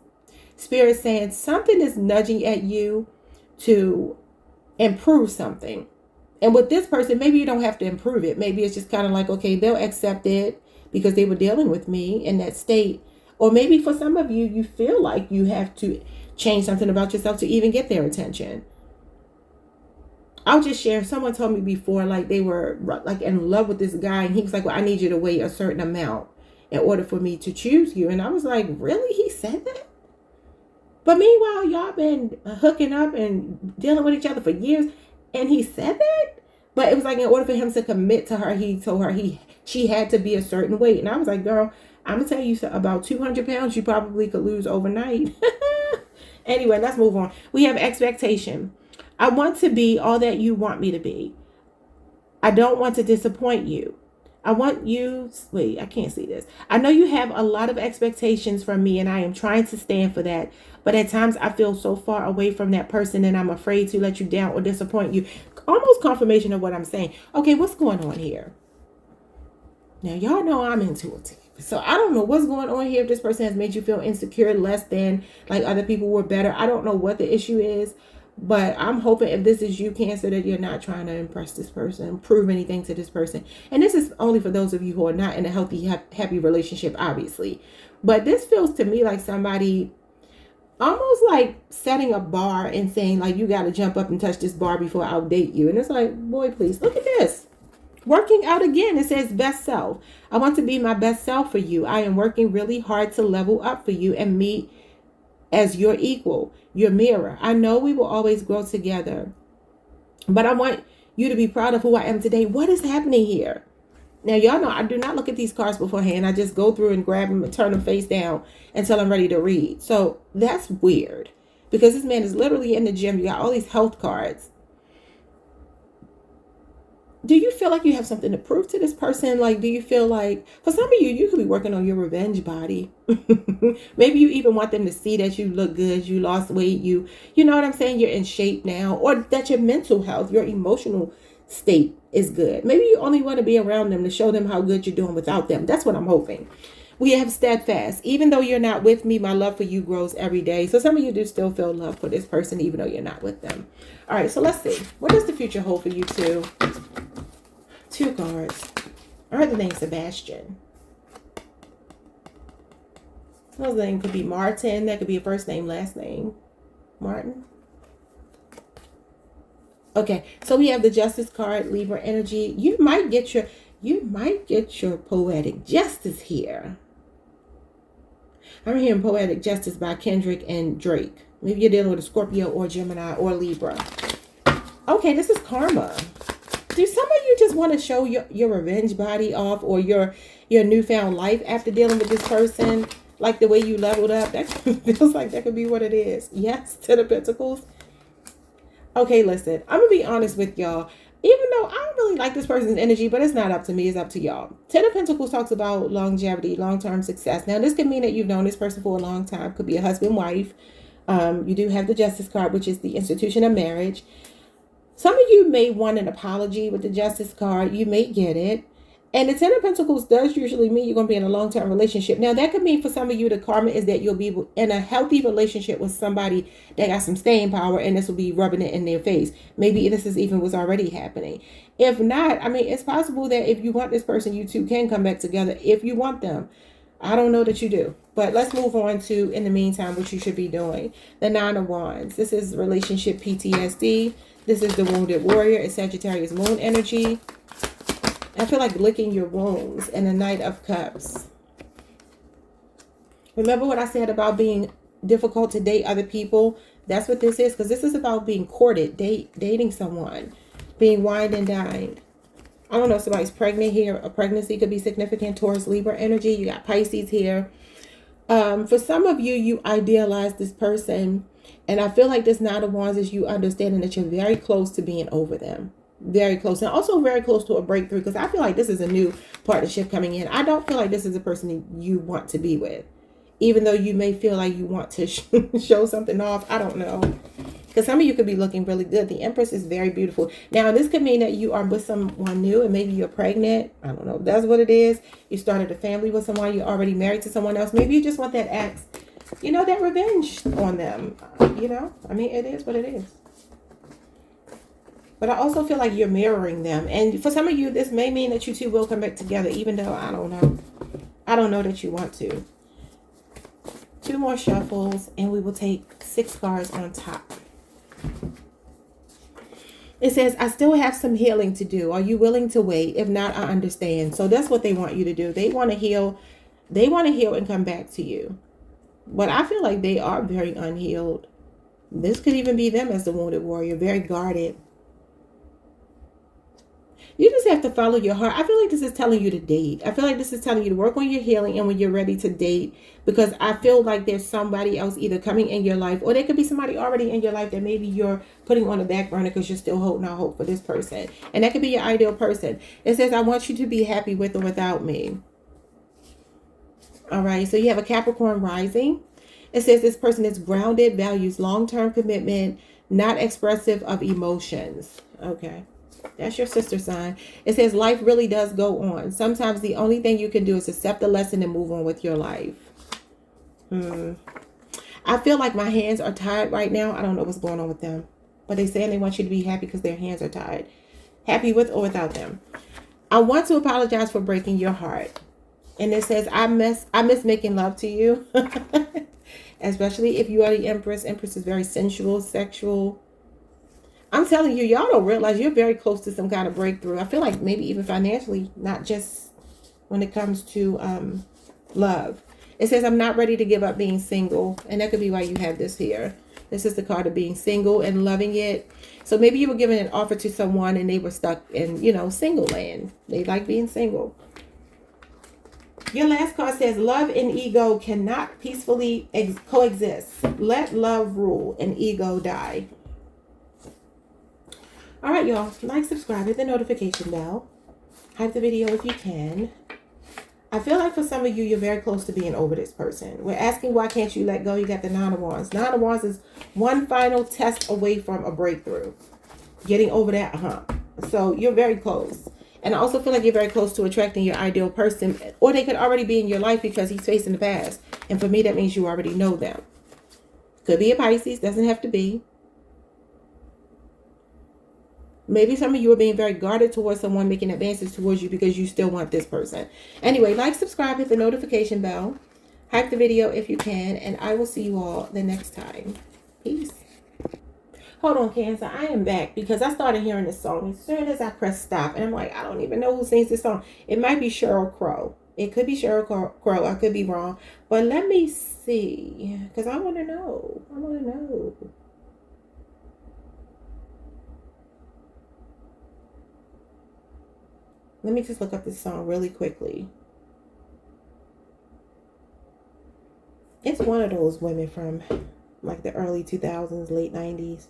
Spirit saying something is nudging at you to improve something. And with this person, maybe you don't have to improve it. Maybe it's just kind of like, okay, they'll accept it because they were dealing with me in that state. Or maybe for some of you, you feel like you have to change something about yourself to even get their attention. I'll just share. Someone told me before, like they were like in love with this guy, and he was like, well, I need you to weigh a certain amount in order for me to choose you. And I was like, really? He said that? But meanwhile, y'all been hooking up and dealing with each other for years, and he said that? But it was like in order for him to commit to her, he told her she had to be a certain weight. And I was like, girl, I'm going to tell you, about 200 pounds you probably could lose overnight. Anyway, let's move on. We have expectation. I want to be all that you want me to be. I don't want to disappoint you. I want you, wait, I can't see this. I know you have a lot of expectations from me, and I am trying to stand for that. But at times I feel so far away from that person, and I'm afraid to let you down or disappoint you. Almost confirmation of what I'm saying. Okay, what's going on here? Now, y'all know I'm intuitive. So I don't know what's going on here. If this person has made you feel insecure, less than, like other people were better. I don't know what the issue is. But I'm hoping if this is you, Cancer, that you're not trying to impress this person, prove anything to this person. And this is only for those of you who are not in a healthy, happy relationship, obviously. But this feels to me like somebody almost like setting a bar and saying, like, you got to jump up and touch this bar before I'll date you. And it's like, boy, please, look at this. Working out again. It says best self. I want to be my best self for you. I am working really hard to level up for you and meet as your equal, your mirror. I know we will always grow together, but I want you to be proud of who I am today. What is happening here? Now, y'all know I do not look at these cards beforehand. I just go through and grab them and turn them face down until I'm ready to read. So that's weird because this man is literally in the gym. You got all these health cards. Do you feel like you have something to prove to this person? Like, do you feel like, for some of you, you could be working on your revenge body. Maybe you even want them to see that you look good, you lost weight, you know what I'm saying? You're in shape now, or that your mental health, your emotional state is good. Maybe you only want to be around them to show them how good you're doing without them. That's what I'm hoping. We have steadfast. Even though you're not with me, my love for you grows every day. So some of you do still feel love for this person, even though you're not with them. All right, so let's see. What does the future hold for you two? Two cards. I heard the name Sebastian. His name could be Martin. That could be a first name, last name. Martin. Okay, so we have the Justice card, Libra energy. You might get your poetic justice here. I'm hearing poetic justice by Kendrick and Drake. Maybe you're dealing with a Scorpio or Gemini or Libra. Okay, this is karma. Do some of you just want to show your revenge body off, or your newfound life after dealing with this person? Like the way you leveled up? That feels like that could be what it is. Yes, to the Pentacles. Okay, listen. I'm going to be honest with y'all. Even though I don't really like this person's energy, but it's not up to me. It's up to y'all. Ten of Pentacles talks about longevity, long-term success. Now, this could mean that you've known this person for a long time. Could be a husband, wife. You do have the Justice card, which is the institution of marriage. Some of you may want an apology with the Justice card. You may get it. And the Ten of Pentacles does usually mean you're going to be in a long-term relationship. Now, that could mean for some of you, the karma is that you'll be in a healthy relationship with somebody that got some staying power, and this will be rubbing it in their face. Maybe this is even what's already happening. If not, I mean, it's possible that if you want this person, you two can come back together if you want them. I don't know that you do. But let's move on to, in the meantime, what you should be doing. The Nine of Wands. This is relationship PTSD. This is the Wounded Warrior. It's Sagittarius moon energy. I feel like licking your wounds. And the Knight of Cups. Remember what I said about being difficult to date other people? That's what this is. Because this is about being courted, dating someone, being wined and dined. I don't know if somebody's pregnant here. A pregnancy could be significant. Taurus, Libra energy. You got Pisces here. For some of you, you idealize this person. And I feel like this Nine of Wands is you understanding that you're very close to being over them. Very close. And also very close to a breakthrough. Because I feel like this is a new partnership coming in. I don't feel like this is a person that you want to be with. Even though you may feel like you want to show something off. I don't know. Because some of you could be looking really good. The Empress is very beautiful. Now, this could mean that you are with someone new and maybe you're pregnant. I don't know if that's what it is. You started a family with someone. You're already married to someone else. Maybe you just want that ex, you know, that revenge on them. You know, I mean, it is what it is. But I also feel like you're mirroring them. And for some of you, this may mean that you two will come back together, even though I don't know. I don't know that you want to. 2 more shuffles and we will take 6 cards on top. It says, I still have some healing to do. Are you willing to wait? If not, I understand. So that's what they want you to do. They want to heal. They want to heal and come back to you. But I feel like they are very unhealed. This could even be them as the Wounded Warrior. Very guarded. You just have to follow your heart. I feel like this is telling you to date. I feel like this is telling you to work on your healing and when you're ready to date. Because I feel like there's somebody else either coming in your life or there could be somebody already in your life that maybe you're putting on the back burner because you're still holding out hope for this person. And that could be your ideal person. It says, I want you to be happy with or without me. All right. So you have a Capricorn rising. It says this person is grounded, values long-term commitment, not expressive of emotions. Okay. That's your sister sign. It says life really does go on. Sometimes the only thing you can do is accept the lesson and move on with your life. I feel like my hands are tied right now. I don't know what's going on with them. But they're saying they want you to be happy because their hands are tied. Happy with or without them. I want to apologize for breaking your heart. And it says, I miss making love to you. Especially if you are the Empress. Empress is very sensual, sexual. I'm telling you, y'all don't realize you're very close to some kind of breakthrough. I feel like maybe even financially, not just when it comes to love. It says, I'm not ready to give up being single. And that could be why you have this here. This is the card of being single and loving it. So maybe you were given an offer to someone and they were stuck in, you know, single land. They like being single. Your last card says, love and ego cannot peacefully coexist. Let love rule and ego die. All right, y'all. Like, subscribe, hit the notification bell. Hype the video if you can. I feel like for some of you, you're very close to being over this person. We're asking, why can't you let go? You got the Nine of Wands. Nine of Wands is one final test away from a breakthrough. Getting over that hump. So you're very close. And I also feel like you're very close to attracting your ideal person. Or they could already be in your life because he's facing the past. And for me, that means you already know them. Could be a Pisces. Doesn't have to be. Maybe some of you are being very guarded towards someone making advances towards you because you still want this person. Anyway, like, subscribe, hit the notification bell. Hype the video if you can. And I will see you all the next time. Peace. Hold on, Cancer. I am back because I started hearing this song as soon as I pressed stop. And I'm like, I don't even know who sings this song. It might be Sheryl Crow. It could be Sheryl Crow. I could be wrong. But let me see. Because I want to know. I want to know. Let me just look up this song really quickly. It's one of those women from like the early 2000s, late 90s.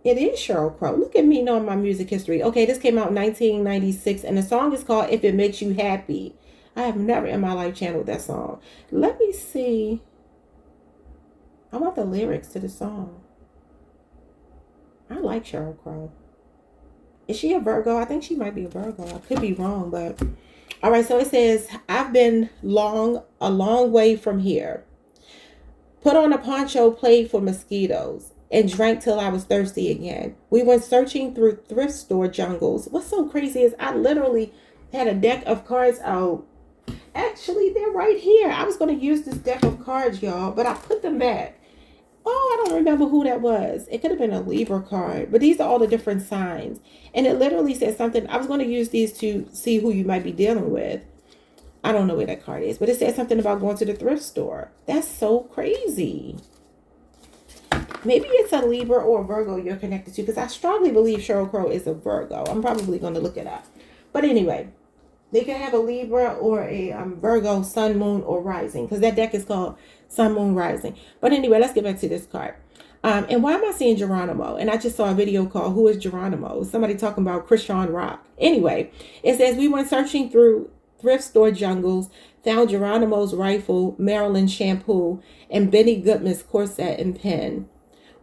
It is Sheryl Crow. Look at me knowing my music history. Okay, this came out in 1996, and the song is called If It Makes You Happy. I have never in my life channeled that song. Let me see. I want the lyrics to the song. I like Sheryl Crow. Is she a Virgo? I think she might be a Virgo. I could be wrong, but all right. So it says, I've been a long way from here. Put on a poncho, played for mosquitoes, and drank till I was thirsty again. We went searching through thrift store jungles. What's so crazy is I literally had a deck of cards out. Actually, they're right here. I was going to use this deck of cards, y'all, but I put them back. Oh, I don't remember who that was. It could have been a Libra card, but these are all the different signs. And it literally says something. I was going to use these to see who you might be dealing with. I don't know where that card is, but it says something about going to the thrift store. That's so crazy. Maybe it's a Libra or a Virgo you're connected to, because I strongly believe Sheryl Crow is a Virgo. I'm probably going to look it up. But anyway, they can have a Libra or a Virgo, sun, moon, or rising, because that deck is called Sun, Moon, Rising. But anyway, let's get back to this card. And why am I seeing Geronimo? And I just saw a video called Who is Geronimo? Somebody talking about Christian Rock. Anyway, it says, we went searching through thrift store jungles, found Geronimo's rifle, Maryland shampoo, and Benny Goodman's corset and pen.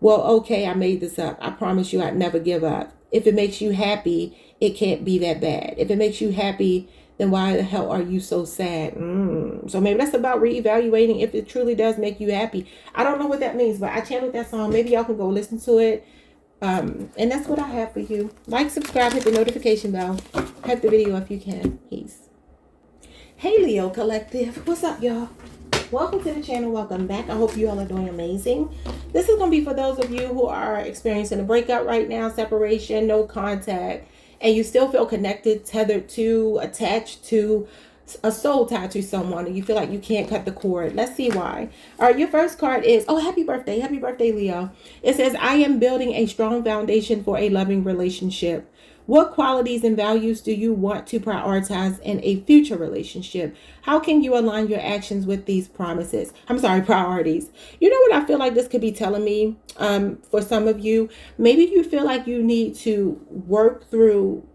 Well, okay, I made this up. I promise you I'd never give up. If it makes you happy, it can't be that bad. If it makes you happy, then why the hell are you so sad? So maybe that's about reevaluating if it truly does make you happy. I don't know what that means, but I channeled that song. Maybe y'all can go listen to it. And that's what I have for you. Like, subscribe, hit the notification bell. Hype the video if you can. Peace. Hey, Leo Collective. What's up, y'all? Welcome to the channel. Welcome back. I hope you all are doing amazing. This is going to be for those of you who are experiencing a breakup right now, separation, no contact, and you still feel connected, tethered to, attached to, a soul tie to someone, and you feel like you can't cut the cord. Let's see why. All right, your first card is, oh, happy birthday. Happy birthday, Leo. It says, I am building a strong foundation for a loving relationship. What qualities and values do you want to prioritize in a future relationship? How can you align your actions with these priorities? You know what I feel like this could be telling me for some of you? Maybe you feel like you need to work through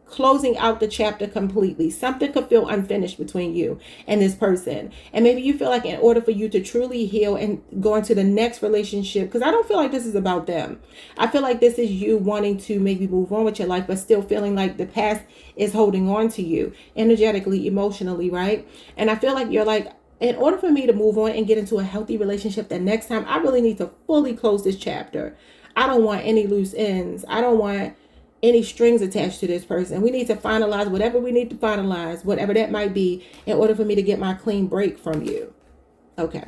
closing out the chapter completely. Something could feel unfinished between you and this person. And maybe you feel like in order for you to truly heal and go into the next relationship, because I don't feel like this is about them. I feel like this is you wanting to maybe move on with your life, but still feeling like the past is holding on to you energetically, emotionally, right? And I feel like you're like, in order for me to move on and get into a healthy relationship the next time, I really need to fully close this chapter. I don't want any loose ends. I don't want any strings attached to this person. We need to finalize whatever we need to finalize, whatever that might be, in order for me to get my clean break from you. Okay.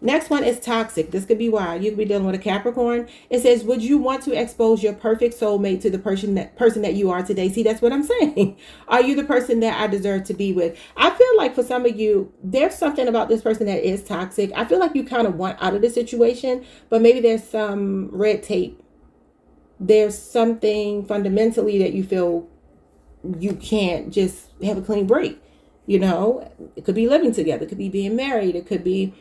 Next one is toxic. This could be why. You could be dealing with a Capricorn. It says, would you want to expose your perfect soulmate to the person that you are today? See, that's what I'm saying. Are you the person that I deserve to be with? I feel like for some of you, there's something about this person that is toxic. I feel like you kind of want out of the situation, but maybe there's some red tape. There's something fundamentally that you feel you can't just have a clean break. You know, it could be living together. It could be being married. It could be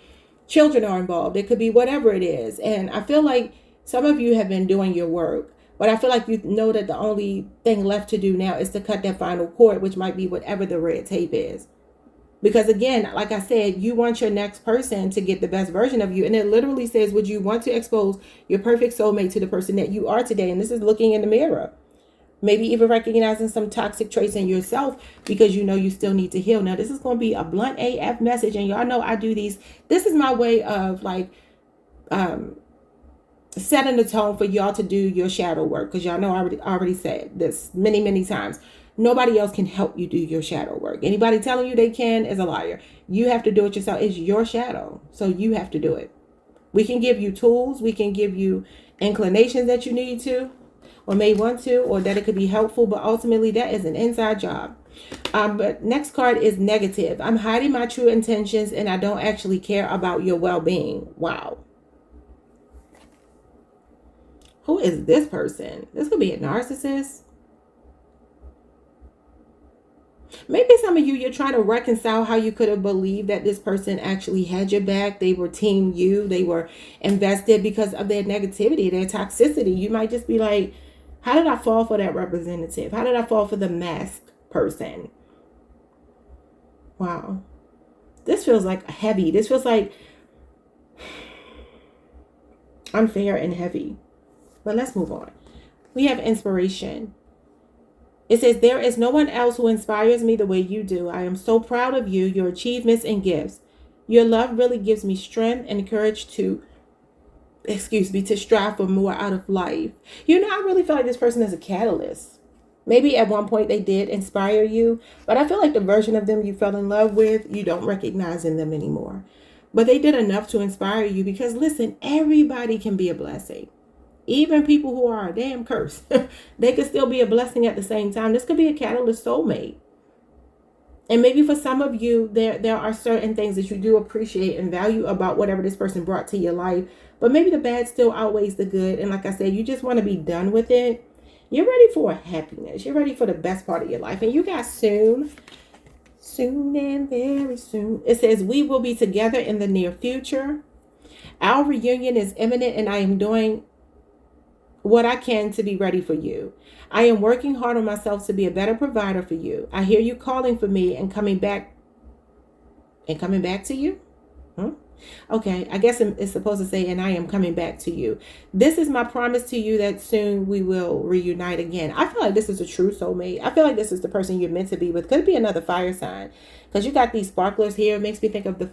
children are involved. It could be whatever it is. And I feel like some of you have been doing your work, but I feel like you know that the only thing left to do now is to cut that final cord, which might be whatever the red tape is. Because again, like I said, you want your next person to get the best version of you. And it literally says, would you want to expose your perfect soulmate to the person that you are today? And this is looking in the mirror. Maybe even recognizing some toxic traits in yourself because you know you still need to heal. Now, this is going to be a blunt AF message. And y'all know I do these. This is my way of like setting the tone for y'all to do your shadow work. Because y'all know I already said this many, many times. Nobody else can help you do your shadow work. Anybody telling you they can is a liar. You have to do it yourself. It's your shadow. So you have to do it. We can give you tools. We can give you inclinations that you need to or may want to, or that it could be helpful. But ultimately, that is an inside job. But next card is negative. I'm hiding my true intentions and I don't actually care about your well-being. Wow. Who is this person? This could be a narcissist. Maybe some of you, you're trying to reconcile how you could have believed that this person actually had your back. They were team you. They were invested because of their negativity, their toxicity. You might just be like, how did I fall for that representative? How did I fall for the masked person? Wow. This feels like heavy. This feels like unfair and heavy. But let's move on. We have inspiration. It says, there is no one else who inspires me the way you do. I am so proud of you, your achievements and gifts. Your love really gives me strength and courage to, to strive for more out of life. You know, I really feel like this person is a catalyst. Maybe at one point they did inspire you, but I feel like the version of them you fell in love with, you don't recognize in them anymore. But they did enough to inspire you because, listen, everybody can be a blessing. Even people who are a damn curse, they could still be a blessing at the same time. This could be a catalyst soulmate. And maybe for some of you, there are certain things that you do appreciate and value about whatever this person brought to your life. But maybe the bad still outweighs the good. And like I said, you just want to be done with it. You're ready for happiness. You're ready for the best part of your life. And you got soon. Soon and very soon. It says, we will be together in the near future. Our reunion is imminent and I am doing what I can to be ready for you. I am working hard on myself to be a better provider for you. I hear you calling for me and coming back to you. Okay, I guess it's supposed to say, and I am coming back to you. This is my promise to you that soon we will reunite again. I feel like this is a true soulmate. I feel like this is the person you're meant to be with. Could be another fire sign because you got these sparklers here. It makes me think of the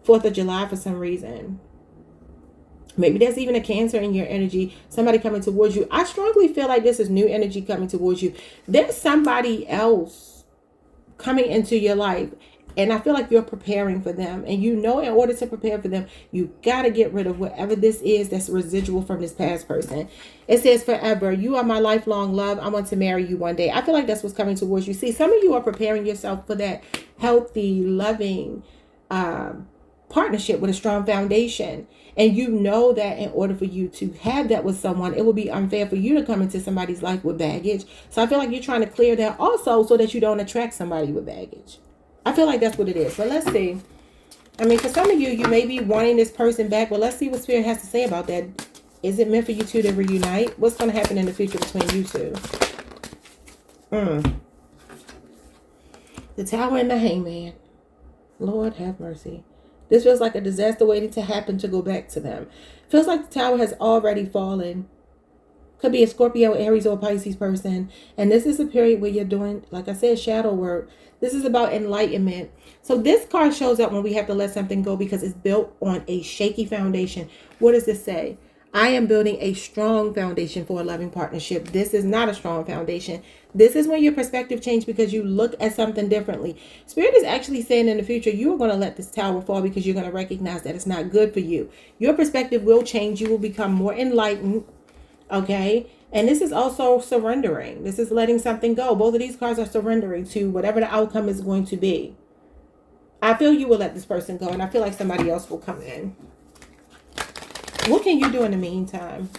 4th of July for some reason. Maybe there's even a Cancer in your energy, somebody coming towards you. I strongly feel like this is new energy coming towards you. There's somebody else coming into your life, and I feel like you're preparing for them. And you know, in order to prepare for them, you got to get rid of whatever this is that's residual from this past person. It says, forever, you are my lifelong love. I want to marry you one day. I feel like that's what's coming towards you. See, some of you are preparing yourself for that healthy, loving partnership with a strong foundation. And you know that in order for you to have that with someone, it would be unfair for you to come into somebody's life with baggage. So I feel like you're trying to clear that also so that you don't attract somebody with baggage. I feel like that's what it is. But let's see. I mean, for some of you, you may be wanting this person back. But let's see what Spirit has to say about that. Is it meant for you two to reunite? What's going to happen in the future between you two? The Tower and the Hangman. Lord have mercy. This feels like a disaster waiting to happen to go back to them. Feels like the Tower has already fallen. Could be a Scorpio, Aries, or Pisces person. And this is a period where you're doing, like I said, shadow work. This is about enlightenment. So this card shows up when we have to let something go because it's built on a shaky foundation. What does this say? I am building a strong foundation for a loving partnership. This is not a strong foundation. This is when your perspective changes because you look at something differently. Spirit is actually saying in the future, you are going to let this tower fall because you're going to recognize that it's not good for you. Your perspective will change. You will become more enlightened. Okay. And this is also surrendering. This is letting something go. Both of these cards are surrendering to whatever the outcome is going to be. I feel you will let this person go, and I feel like somebody else will come in. What can you do in the meantime?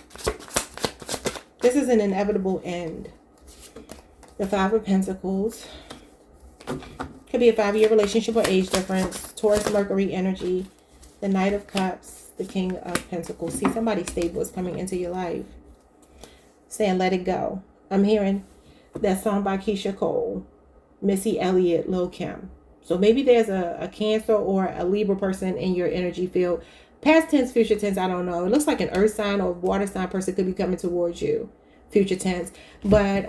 This is an inevitable end. The Five of Pentacles. Could be a 5-year relationship or age difference. Taurus, Mercury energy. The Knight of Cups. The King of Pentacles. See, somebody stable is coming into your life. Saying, let it go. I'm hearing that song by Keisha Cole, Missy Elliott, Lil Kim. So maybe there's a Cancer or a Libra person in your energy field. Past tense, future tense, I don't know. It looks like an earth sign or water sign person could be coming towards you. Future tense. But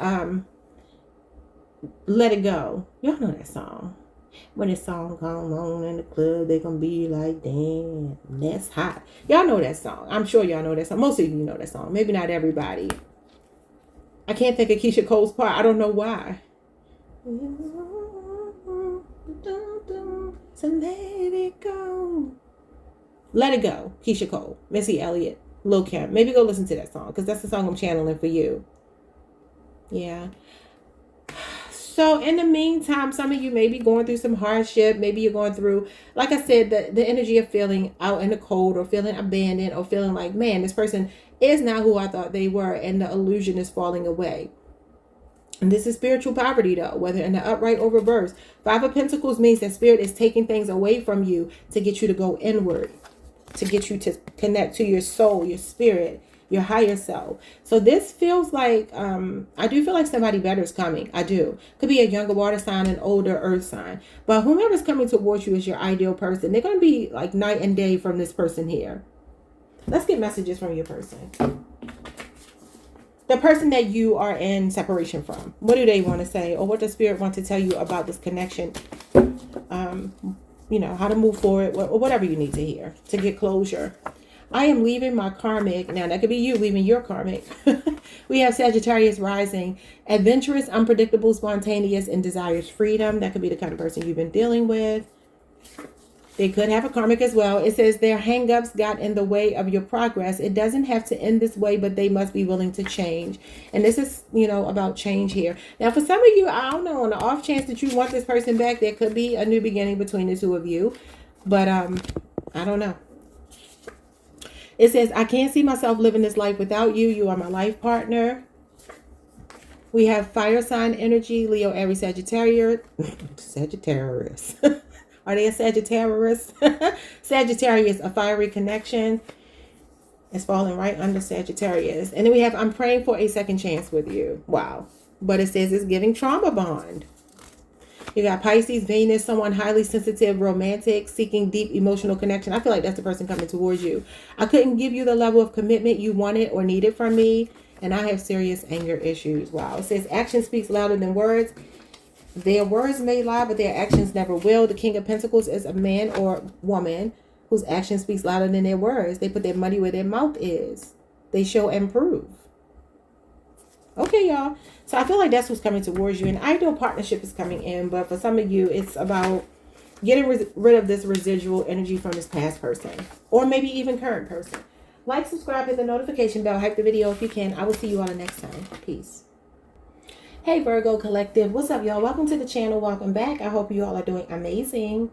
let it go. Y'all know that song. When this song comes on in the club, they gonna be like, damn, that's hot. Y'all know that song. I'm sure y'all know that song. Most of you know that song. Maybe not everybody. I can't think of Keisha Cole's part. I don't know why. So let it go. Let it go. Keisha Cole, Missy Elliott, Lil Kim. Maybe go listen to that song because that's the song I'm channeling for you. Yeah. So in the meantime, some of you may be going through some hardship. Maybe you're going through, like I said, the energy of feeling out in the cold or feeling abandoned or feeling like, man, this person is not who I thought they were and the illusion is falling away. And this is spiritual poverty though, whether in the upright or reverse. 5 of Pentacles means that Spirit is taking things away from you to get you to go inward, to get you to connect to your soul, your spirit, your higher self. So this feels like, I do feel like somebody better is coming. I do. Could be a younger water sign, an older earth sign. But whomever's coming towards you is your ideal person. They're going to be like night and day from this person here. Let's get messages from your person. the person that you are in separation from. What do they want to say, or what does spirit want to tell you about this connection? You know, how to move forward, or whatever you need to hear to get closure. I am leaving my karmic. Now, that could be you leaving your karmic. We have Sagittarius rising. Adventurous, unpredictable, spontaneous, and desires freedom. That could be the kind of person you've been dealing with. They could have a karmic as well. It says their hangups got in the way of your progress. It doesn't have to end this way, but they must be willing to change. And this is, you know, about change here. Now, for some of you, I don't know, on the off chance that you want this person back, there could be a new beginning between the two of you. But I don't know. It says, I can't see myself living this life without you. You are my life partner. We have fire sign energy, Leo, Aries, Sagittarius. Sagittarius. Are they a Sagittarius? Sagittarius, a fiery connection. It's falling right under Sagittarius. And then we have, I'm praying for a second chance with you. Wow. But it says it's giving trauma bond. You got Pisces, Venus, someone highly sensitive, romantic, seeking deep emotional connection. I feel like that's the person coming towards you. I couldn't give you the level of commitment you wanted or needed from me. And I have serious anger issues. Wow. It says action speaks louder than words. Their words may lie, but their actions never will. The King of Pentacles is a man or woman whose action speaks louder than their words. They put their money where their mouth is. They show and prove. Okay, y'all. So I feel like that's what's coming towards you. And ideal partnership is coming in. But for some of you, it's about getting rid of this residual energy from this past person. Or maybe even current person. Like, subscribe, hit the notification bell. Hype the video if you can. I will see you all the next time. Peace. Hey, Virgo Collective. What's up, y'all? Welcome to the channel. Welcome back. I hope you all are doing amazing.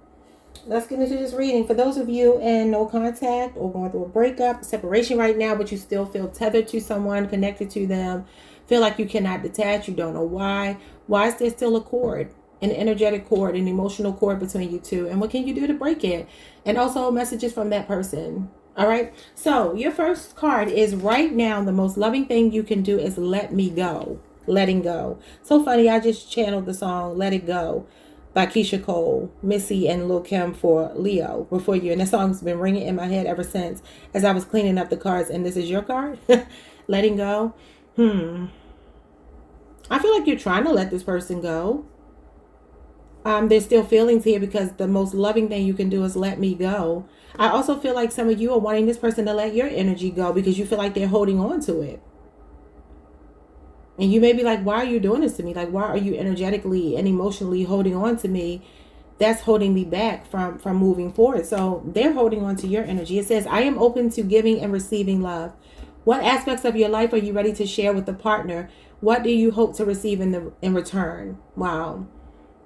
Let's get into this reading. For those of you in no contact or going through a breakup, separation right now, but you still feel tethered to someone, connected to them, feel like you cannot detach, you don't know why. Why is there still a cord, an energetic cord, an emotional cord between you two? And what can you do to break it? And also messages from that person. All right. So your first card is right now, the most loving thing you can do is let me go. Letting go. So funny, I just channeled the song Let It Go by Keisha Cole, Missy, and Lil Kim for Leo before you. And that song's been ringing in my head ever since as I was cleaning up the cards. And this is your card. Letting go. I feel like you're trying to let this person go. There's still feelings here because the most loving thing you can do is let me go. I also feel like some of you are wanting this person to let your energy go because you feel like they're holding on to it. And you may be like, why are you doing this to me? Like, why are you energetically and emotionally holding on to me? That's holding me back from moving forward. So they're holding on to your energy. It says, I am open to giving and receiving love. What aspects of your life are you ready to share with the partner? What do you hope to receive in return? Wow.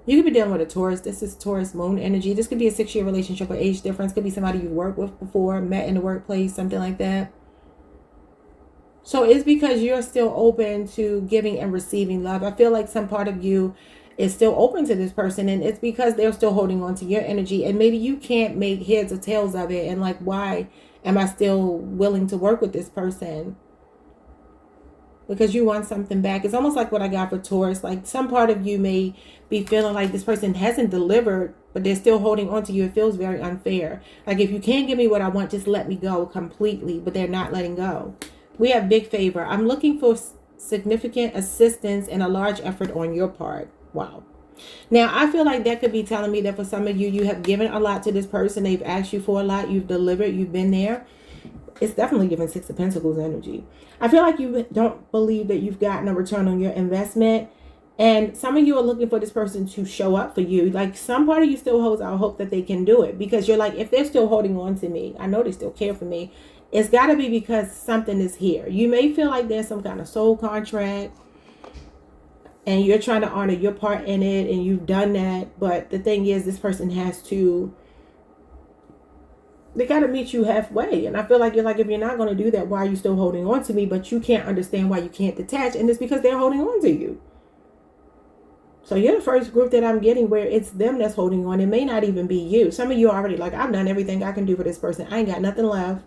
You could be dealing with a Taurus. This is Taurus moon energy. This could be a 6-year relationship or age difference. Could be somebody you've worked with before, met in the workplace, something like that. So it's because you're still open to giving and receiving love. I feel like some part of you is still open to this person, and it's because they're still holding on to your energy, and maybe you can't make heads or tails of it. And like, why am I still willing to work with this person? Because you want something back. It's almost like what I got for Taurus. Like, some part of you may be feeling like this person hasn't delivered, but they're still holding on to you. It feels very unfair. Like, if you can't give me what I want, just let me go completely. But they're not letting go. We have big favor. I'm looking for significant assistance and a large effort on your part. Wow. Now, I feel like that could be telling me that for some of you, you have given a lot to this person. They've asked you for a lot. You've delivered. You've been there. It's definitely giving 6 of Pentacles energy. I feel like you don't believe that you've gotten a return on your investment. And some of you are looking for this person to show up for you. Like, some part of you still holds out hope that they can do it. Because you're like, if they're still holding on to me, I know they still care for me. It's got to be because something is here. You may feel like there's some kind of soul contract and you're trying to honor your part in it, and you've done that. But the thing is, this person has to, they got to meet you halfway. And I feel like you're like, if you're not going to do that, why are you still holding on to me? But you can't understand why you can't detach. And it's because they're holding on to you. So you're the first group that I'm getting where it's them that's holding on. It may not even be you. Some of you are already like, I've done everything I can do for this person. I ain't got nothing left.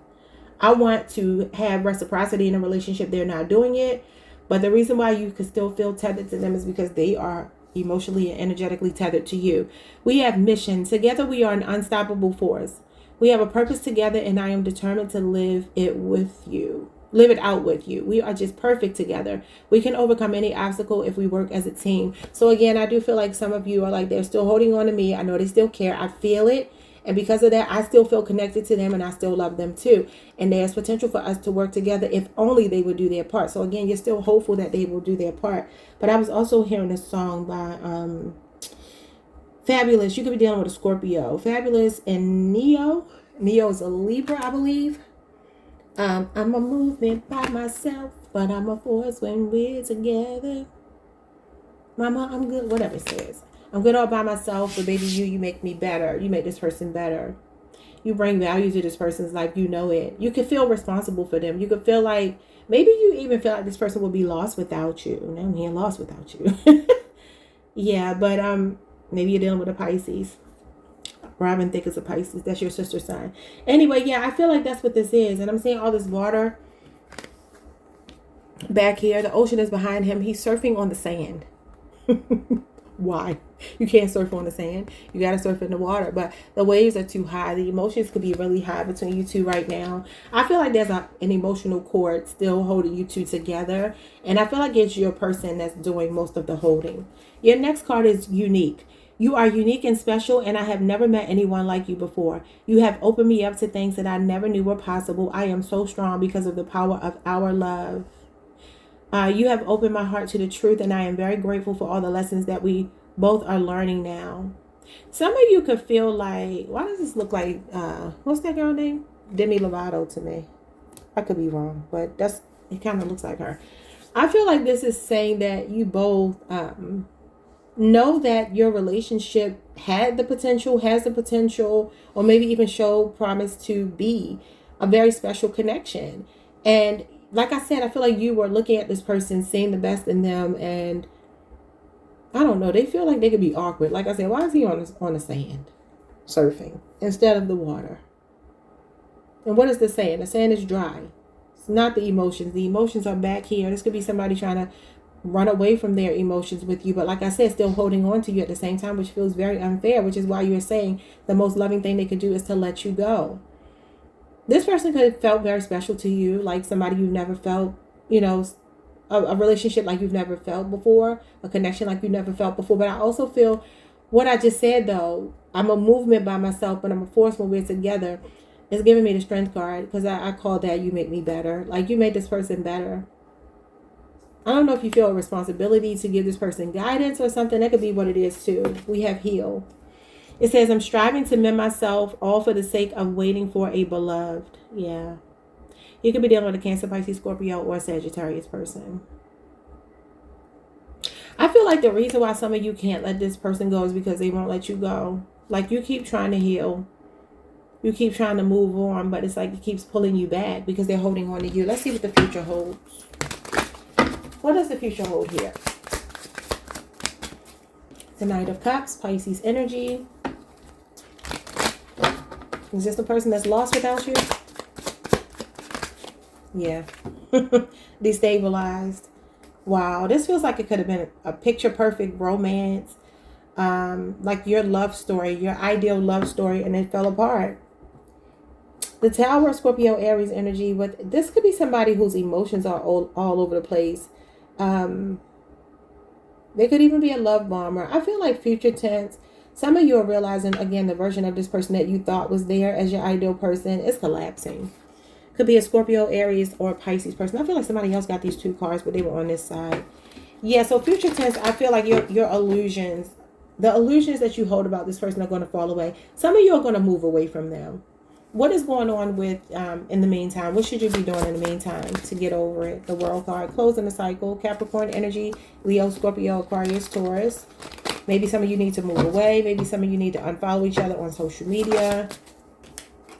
I want to have reciprocity in a relationship. They're not doing it. But the reason why you can still feel tethered to them is because they are emotionally and energetically tethered to you. We have mission. Together we are an unstoppable force. We have a purpose together, and I am determined to live it with you. live it out with you. We are just perfect together. We can overcome any obstacle if we work as a team. So again, I do feel like some of you are like, they're still holding on to me. I know they still care. I feel it. And because of that, I still feel connected to them, and I still love them too. And there's potential for us to work together if only they would do their part. So again, you're still hopeful that they will do their part. But I was also hearing a song by Fabulous. You could be dealing with a Scorpio. Fabulous and Neo. Neo is a Libra, I believe. I'm a movement by myself, but I'm a force when we're together. Mama, I'm good. Whatever it says. I'm good all by myself, but baby, you make me better. You make this person better. You bring value to this person's life. You know it. You can feel responsible for them. You could feel like, maybe you even feel like this person will be lost without you. Now he ain't lost without you. Yeah, but maybe you're dealing with a Pisces. Robin Thicke is a Pisces. That's your sister sign. Anyway, yeah, I feel like that's what this is. And I'm seeing all this water back here. The ocean is behind him. He's surfing on the sand. Why? You can't surf on the sand. You got to surf in the water. But the waves are too high. The emotions could be really high between you two right now. I feel like there's an emotional cord still holding you two together. And I feel like it's your person that's doing most of the holding. Your next card is unique. You are unique and special, and I have never met anyone like you before. You have opened me up to things that I never knew were possible. I am so strong because of the power of our love. You have opened my heart to the truth, and I am very grateful for all the lessons that we both are learning now. Some of you could feel like, why does this look like, what's that girl name? Demi Lovato to me. I could be wrong, but it kind of looks like her. I feel like this is saying that you both know that your relationship has the potential, or maybe even show promise to be a very special connection. And like I said, I feel like you were looking at this person, seeing the best in them, and I don't know, they feel like they could be awkward. Like I said, why is he on the sand surfing instead of the water? And what is the sand? The sand is dry. It's not the emotions. The emotions are back here. This could be somebody trying to run away from their emotions with you, but like I said, still holding on to you at the same time, which feels very unfair, which is why you're saying the most loving thing they could do is to let you go. This person could have felt very special to you, like somebody you've never felt, a relationship like you've never felt before, a connection like you've never felt before. But I also feel what I just said, though, I'm a movement by myself, but I'm a force when we're together. It's giving me the strength card, because I call that you make me better. Like, you made this person better. I don't know if you feel a responsibility to give this person guidance or something. That could be what it is too. We have heal. It says, I'm striving to mend myself, all for the sake of waiting for a beloved. Yeah. You could be dealing with a Cancer, Pisces, Scorpio, or Sagittarius person. I feel like the reason why some of you can't let this person go is because they won't let you go. Like, you keep trying to heal. You keep trying to move on, but it's like it keeps pulling you back because they're holding on to you. Let's see what the future holds. What does the future hold here? The Knight of Cups, Pisces energy. Is this the person that's lost without you? Yeah. Destabilized. Wow. This feels like it could have been a picture perfect romance. Like your love story, your ideal love story, and it fell apart. The Tower, Scorpio, Aries energy. This could be somebody whose emotions are all over the place. They could even be a love bomber. I feel like future tense. Some of you are realizing, again, the version of this person that you thought was there as your ideal person is collapsing. Could be a Scorpio, Aries, or a Pisces person. I feel like somebody else got these two cards, but they were on this side. Yeah, so future tense, I feel like your illusions, the illusions that you hold about this person are going to fall away. Some of you are going to move away from them. What is going on with, in the meantime? What should you be doing in the meantime to get over it? The World card, closing the cycle, Capricorn energy, Leo, Scorpio, Aquarius, Taurus. Maybe some of you need to move away. Maybe some of you need to unfollow each other on social media.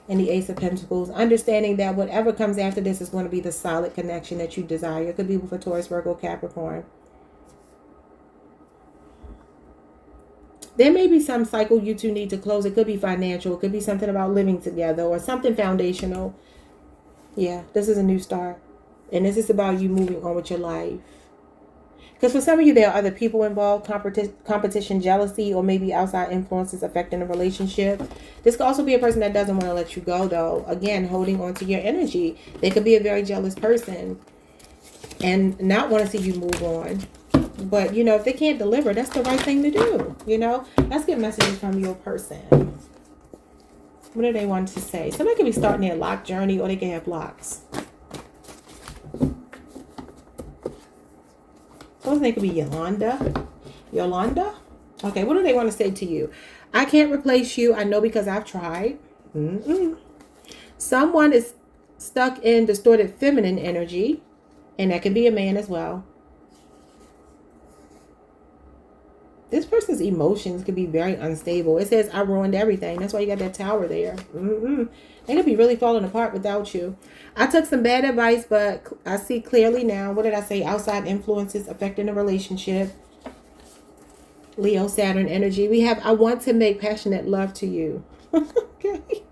And the Ace of Pentacles. Understanding that whatever comes after this is going to be the solid connection that you desire. It could be for Taurus, Virgo, Capricorn. There may be some cycle you two need to close. It could be financial. It could be something about living together or something foundational. Yeah, this is a new start. And this is about you moving on with your life. Because for some of you, there are other people involved, competition, jealousy, or maybe outside influences affecting the relationship. This could also be a person that doesn't want to let you go, though. Again, holding on to your energy. They could be a very jealous person and not want to see you move on. But, you know, if they can't deliver, that's the right thing to do. You know, let's get messages from your person. What do they want to say? Somebody could be starting their lock journey, or they can have blocks. Someone's name could be Yolanda. Yolanda? Okay, what do they want to say to you? I can't replace you. I know because I've tried. Someone is stuck in distorted feminine energy. And that can be a man as well. This person's emotions could be very unstable. It says, I ruined everything. That's why you got that tower there. They could be really falling apart without you. I took some bad advice, but I see clearly now. What did I say? Outside influences affecting the relationship. Leo, Saturn energy. We have, I want to make passionate love to you. Okay.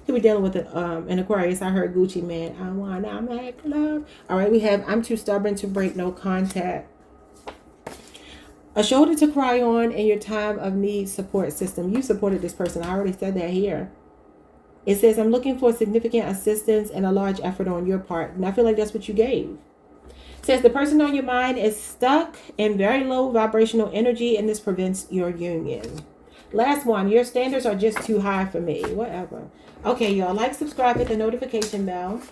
Could be dealing with an Aquarius. I heard Gucci Man. I want to make love. All right, we have, I'm too stubborn to break no contact. A shoulder to cry on in your time of need support system. You supported this person. I already said that here. It says, I'm looking for significant assistance and a large effort on your part. And I feel like that's what you gave. It says the person on your mind is stuck in very low vibrational energy, and this prevents your union. Last one, your standards are just too high for me. Whatever. Okay, y'all, like, subscribe, hit the notification bell.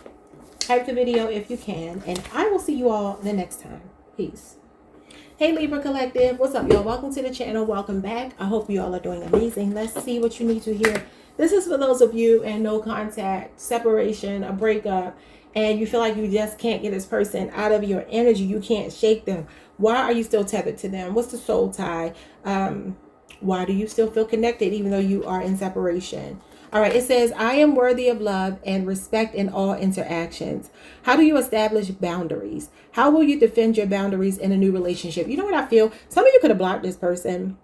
Type the video if you can. And I will see you all the next time. Peace. Hey Libra Collective, what's up y'all? Welcome to the channel. Welcome back. I hope you all are doing amazing. Let's see what you need to hear. This is for those of you in no contact, separation, a breakup, and you feel like you just can't get this person out of your energy. You can't shake them. Why are you still tethered to them? What's the soul tie? Why do you still feel connected even though you are in separation? All right, it says, I am worthy of love and respect in all interactions. How do you establish boundaries? How will you defend your boundaries in a new relationship? You know what I feel? Some of you could have blocked this person.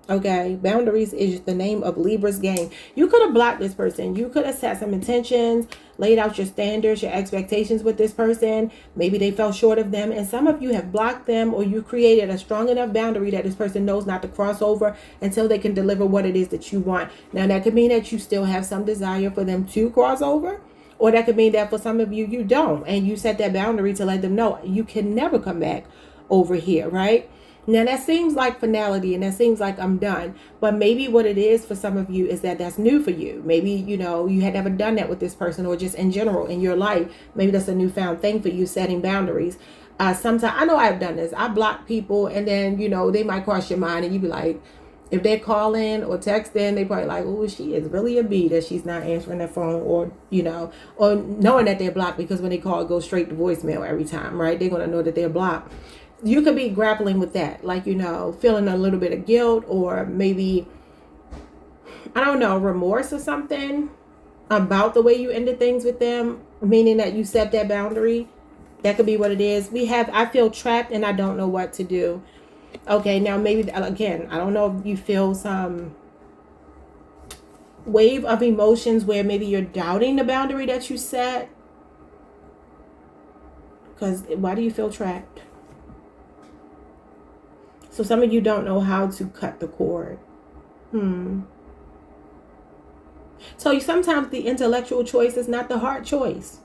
Okay, boundaries is the name of Libra's game. You could have blocked this person. You could have set some intentions, laid out your standards, your expectations with this person. Maybe they fell short of them. And some of you have blocked them, or you created a strong enough boundary that this person knows not to cross over until they can deliver what it is that you want. Now, that could mean that you still have some desire for them to cross over. Or that could mean that for some of you, you don't. And you set that boundary to let them know you can never come back over here, right? Now, that seems like finality, and that seems like I'm done. But maybe what it is for some of you is that that's new for you. Maybe, you know, you had never done that with this person, or just in general in your life. Maybe that's a newfound thing for you, setting boundaries. Sometimes, I know I've done this. I block people, and then, you know, they might cross your mind, and you be like, if they're calling or texting, they probably like, oh, she is really a bee that she's not answering their phone, or, you know, or knowing that they're blocked, because when they call, it goes straight to voicemail every time, right? They're going to know that they're blocked. You could be grappling with that, like, you know, feeling a little bit of guilt, or maybe, I don't know, remorse or something about the way you ended things with them, meaning that you set that boundary. That could be what it is. We have, I feel trapped and I don't know what to do. Okay, now maybe, again, I don't know if you feel some wave of emotions where maybe you're doubting the boundary that you set. Because why do you feel trapped? So some of you don't know how to cut the cord. So sometimes the intellectual choice is not the hard choice.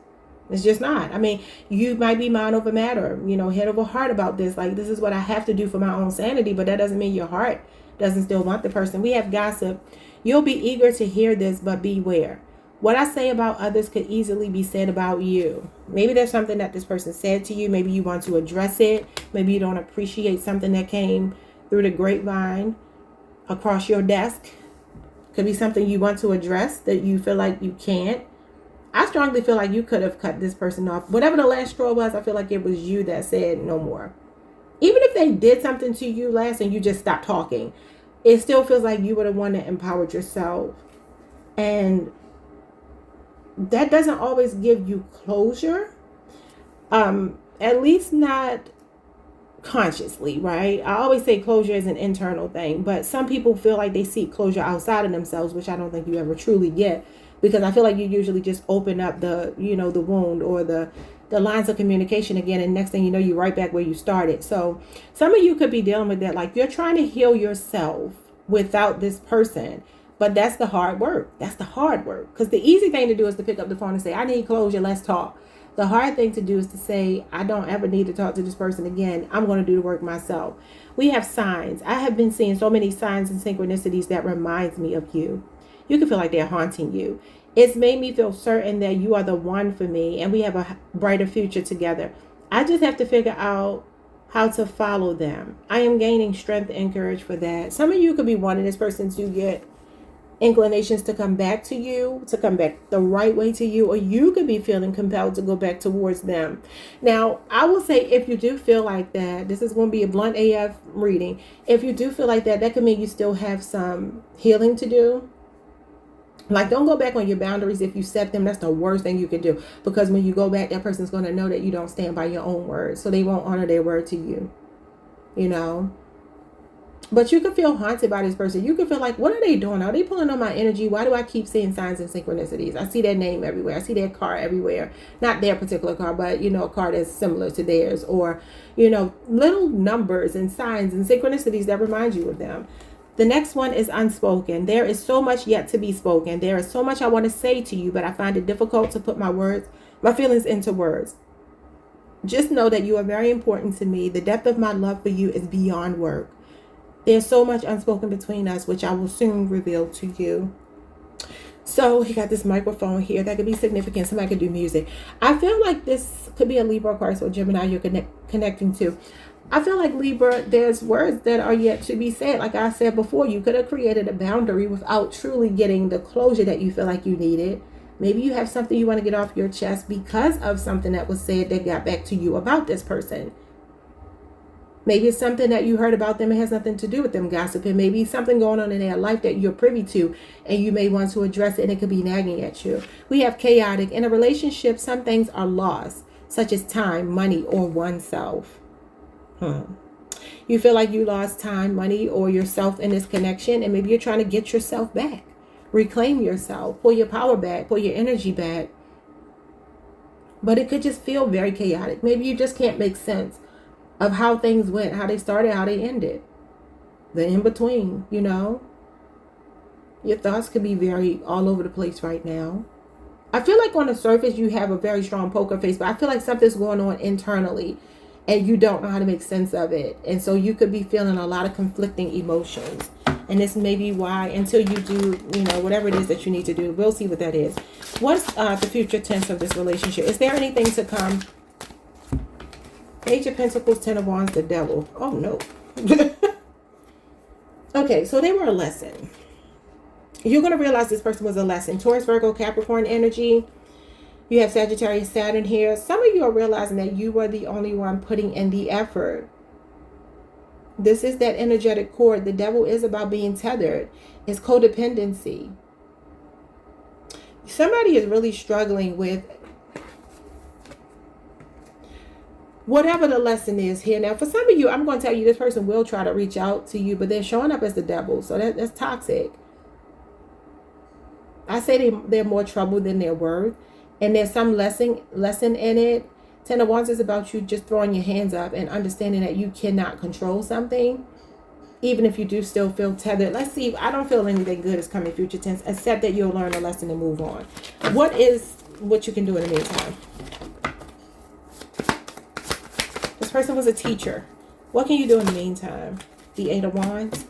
It's just not. I mean, you might be mind over matter, you know, head over heart about this. Like, this is what I have to do for my own sanity. But that doesn't mean your heart doesn't still want the person. We have gossip. You'll be eager to hear this, but beware. What I say about others could easily be said about you. Maybe there's something that this person said to you. Maybe you want to address it. Maybe you don't appreciate something that came through the grapevine across your desk. Could be something you want to address that you feel like you can't. I strongly feel like you could have cut this person off. Whatever the last straw was, I feel like it was you that said no more. Even if they did something to you last and you just stopped talking, it still feels like you were the one that empowered yourself. And that doesn't always give you closure. At least not consciously, right? I always say closure is an internal thing, but some people feel like they seek closure outside of themselves, which I don't think you ever truly get, because I feel like you usually just open up the, you know, the wound or the the lines of communication again, and next thing you know, you're right back where you started. So some of you could be dealing with that, like you're trying to heal yourself without this person. But that's the hard work. That's the hard work. Because the easy thing to do is to pick up the phone and say, I need closure, let's talk. The hard thing to do is to say, I don't ever need to talk to this person again. I'm going to do the work myself. We have signs. I have been seeing so many signs and synchronicities that reminds me of you. You can feel like they're haunting you. It's made me feel certain that you are the one for me and we have a brighter future together. I just have to figure out how to follow them. I am gaining strength and courage for that. Some of you could be wanting this person to get inclinations to come back to you, to come back the right way to you, or you could be feeling compelled to go back towards them. Now, I will say, if you do feel like that, this is going to be a blunt AF reading. If you do feel like that, that could mean you still have some healing to do. Like, don't go back on your boundaries. If you set them, that's the worst thing you could do, because when you go back, that person's going to know that you don't stand by your own words, so they won't honor their word to you, you know. But you could feel haunted by this person. You could feel like, what are they doing? Are they pulling on my energy? Why do I keep seeing signs and synchronicities? I see their name everywhere. I see their car everywhere. Not their particular car, but, you know, a car that's similar to theirs. Or, you know, little numbers and signs and synchronicities that remind you of them. The next one is unspoken. There is so much yet to be spoken. There is so much I want to say to you, but I find it difficult to put my feelings into words. Just know that you are very important to me. The depth of my love for you is beyond words. There's so much unspoken between us, which I will soon reveal to you. So he got this microphone here that could be significant. Somebody could do music. I feel like this could be a Libra, Aquarius, or Gemini you're connecting to. I feel like Libra, there's words that are yet to be said. Like I said before, you could have created a boundary without truly getting the closure that you feel like you needed. Maybe you have something you want to get off your chest because of something that was said that got back to you about this person. Maybe it's something that you heard about them and has nothing to do with them gossiping. Maybe something going on in their life that you're privy to and you may want to address it, and it could be nagging at you. We have chaotic. In a relationship, some things are lost, such as time, money, or oneself. You feel like you lost time, money, or yourself in this connection, and maybe you're trying to get yourself back. Reclaim yourself. Pull your power back. Pull your energy back. But it could just feel very chaotic. Maybe you just can't make sense of how things went, how they started, how they ended. The in-between, you know. Your thoughts could be very all over the place right now. I feel like on the surface you have a very strong poker face, but I feel like something's going on internally and you don't know how to make sense of it. And so you could be feeling a lot of conflicting emotions. And this may be why, until you do, you know, whatever it is that you need to do, we'll see what that is. What's the future tense of this relationship? Is there anything to come? Page of Pentacles, Ten of Wands, the Devil. Oh, no. Okay, so they were a lesson. You're going to realize this person was a lesson. Taurus, Virgo, Capricorn energy. You have Sagittarius, Saturn here. Some of you are realizing that you were the only one putting in the effort. This is that energetic cord. The Devil is about being tethered. It's codependency. Somebody is really struggling with whatever the lesson is here. Now, for some of you, I'm going to tell you this person will try to reach out to you, but they're showing up as the devil. So that's toxic. I say they're more trouble than they're worth. And there's some lesson in it. Ten of Wands is about you just throwing your hands up and understanding that you cannot control something, even if you do still feel tethered. Let's see. I don't feel anything good is coming future tense, except that you'll learn a lesson and move on. What you can do in the meantime? This person was a teacher. What can you do in the meantime? The Eight of Wands.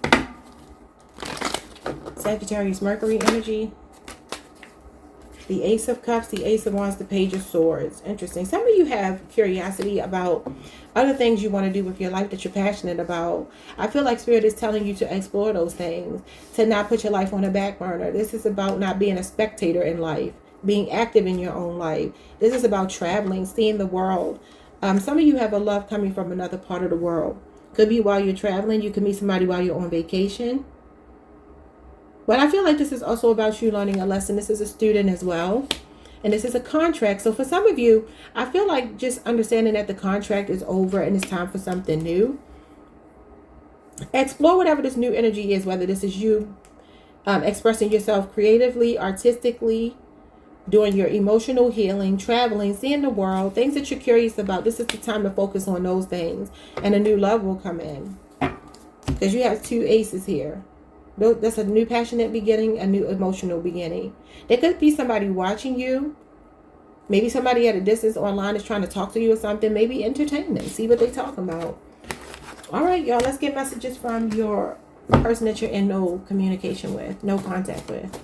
Sagittarius, Mercury energy. The Ace of Cups, the Ace of Wands, the Page of Swords. Interesting. Some of you have curiosity about other things you want to do with your life that you're passionate about. I feel like Spirit is telling you to explore those things, to not put your life on a back burner. This is about not being a spectator in life, being active in your own life. This is about traveling, seeing the world. Some of you have a love coming from another part of the world. Could be while you're traveling. You could meet somebody while you're on vacation. But I feel like this is also about you learning a lesson. This is a student as well. And this is a contract. So for some of you, I feel like just understanding that the contract is over and it's time for something new. Explore whatever this new energy is, whether this is you expressing yourself creatively, artistically, doing your emotional healing, traveling, seeing the world, things that you're curious about. This is the time to focus on those things, and a new love will come in, because you have 2 aces here. That's a new passionate beginning, a new emotional beginning. There could be somebody watching you. Maybe somebody at a distance online is trying to talk to you or something. Maybe entertain them. See what they're talking about. All right, y'all. Let's get messages from your person that you're in no communication with, no contact with.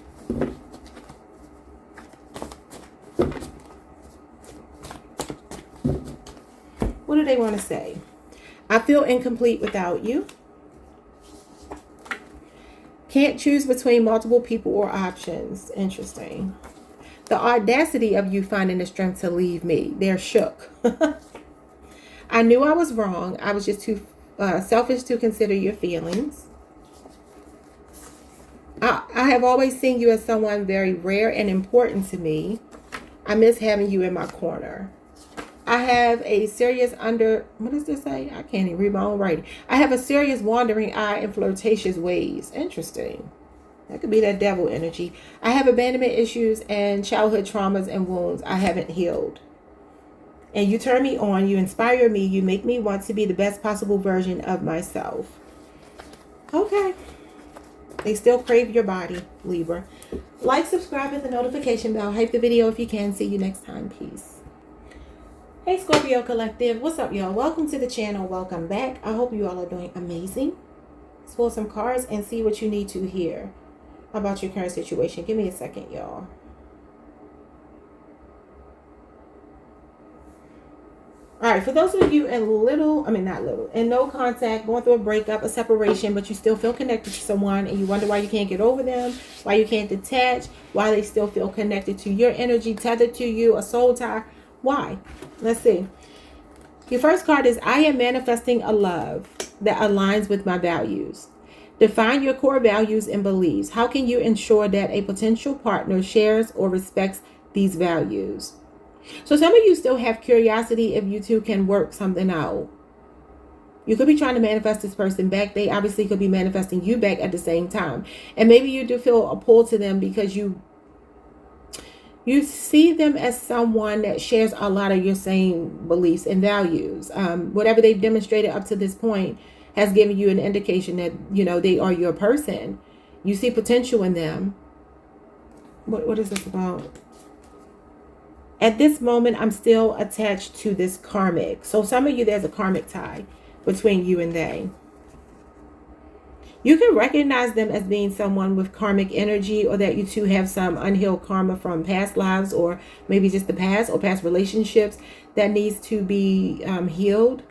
What do they want to say? I feel incomplete without you. Can't choose between multiple people or options. Interesting. The audacity of you finding the strength to leave me. They're shook. I knew I was wrong. I was just too selfish to consider your feelings. I have always seen you as someone very rare and important to me. I miss having you in my corner. I have a serious what does this say? I can't even read my own writing. I have a serious wandering eye and flirtatious ways. Interesting. That could be that devil energy. I have abandonment issues and childhood traumas and wounds I haven't healed. And you turn me on. You inspire me. You make me want to be the best possible version of myself. Okay. They still crave your body, Libra. Like, subscribe, hit the notification bell. Hype the video if you can. See you next time. Peace. Hey, Scorpio Collective. What's up, y'all? Welcome to the channel. Welcome back. I hope you all are doing amazing. Let's pull some cards and see what you need to hear about your current situation. Give me a second, y'all. All right, for those of you in in no contact, going through a breakup, a separation, but you still feel connected to someone and you wonder why you can't get over them, why you can't detach, why they still feel connected to your energy, tethered to you, a soul tie. Why? Let's see. Your first card is, I am manifesting a love that aligns with my values. Define your core values and beliefs. How can you ensure that a potential partner shares or respects these values? So some of you still have curiosity if you two can work something out. You could be trying to manifest this person back. They obviously could be manifesting you back at the same time. And maybe you do feel a pull to them because you see them as someone that shares a lot of your same beliefs and values. Whatever they've demonstrated up to this point has given you an indication that, you know, they are your person. You see potential in them. What is this about? At this moment, I'm still attached to this karmic. So some of you, there's a karmic tie between you and they. You can recognize them as being someone with karmic energy, or that you two have some unhealed karma from past lives, or maybe just the past or past relationships that needs to be healed.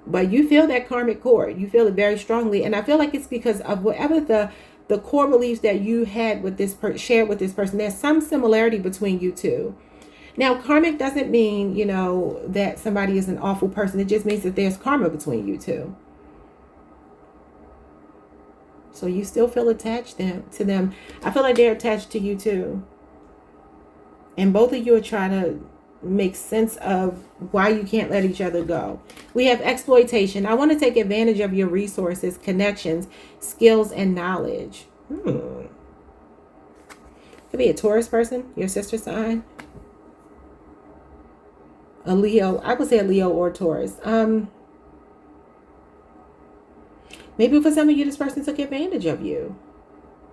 But you feel that karmic cord. You feel it very strongly. And I feel like it's because of whatever the core beliefs that you had with this shared with this person. There's some similarity between you two. Now, karmic doesn't mean, you know, that somebody is an awful person. It just means that there's karma between you two. So you still feel attached to them. I feel like they're attached to you too. And both of you are trying to make sense of why you can't let each other go. We have exploitation. I want to take advantage of your resources, connections, skills, and knowledge. Could be a Taurus person, your sister sign. A Leo. I would say a Leo or Taurus. Maybe for some of you, this person took advantage of you.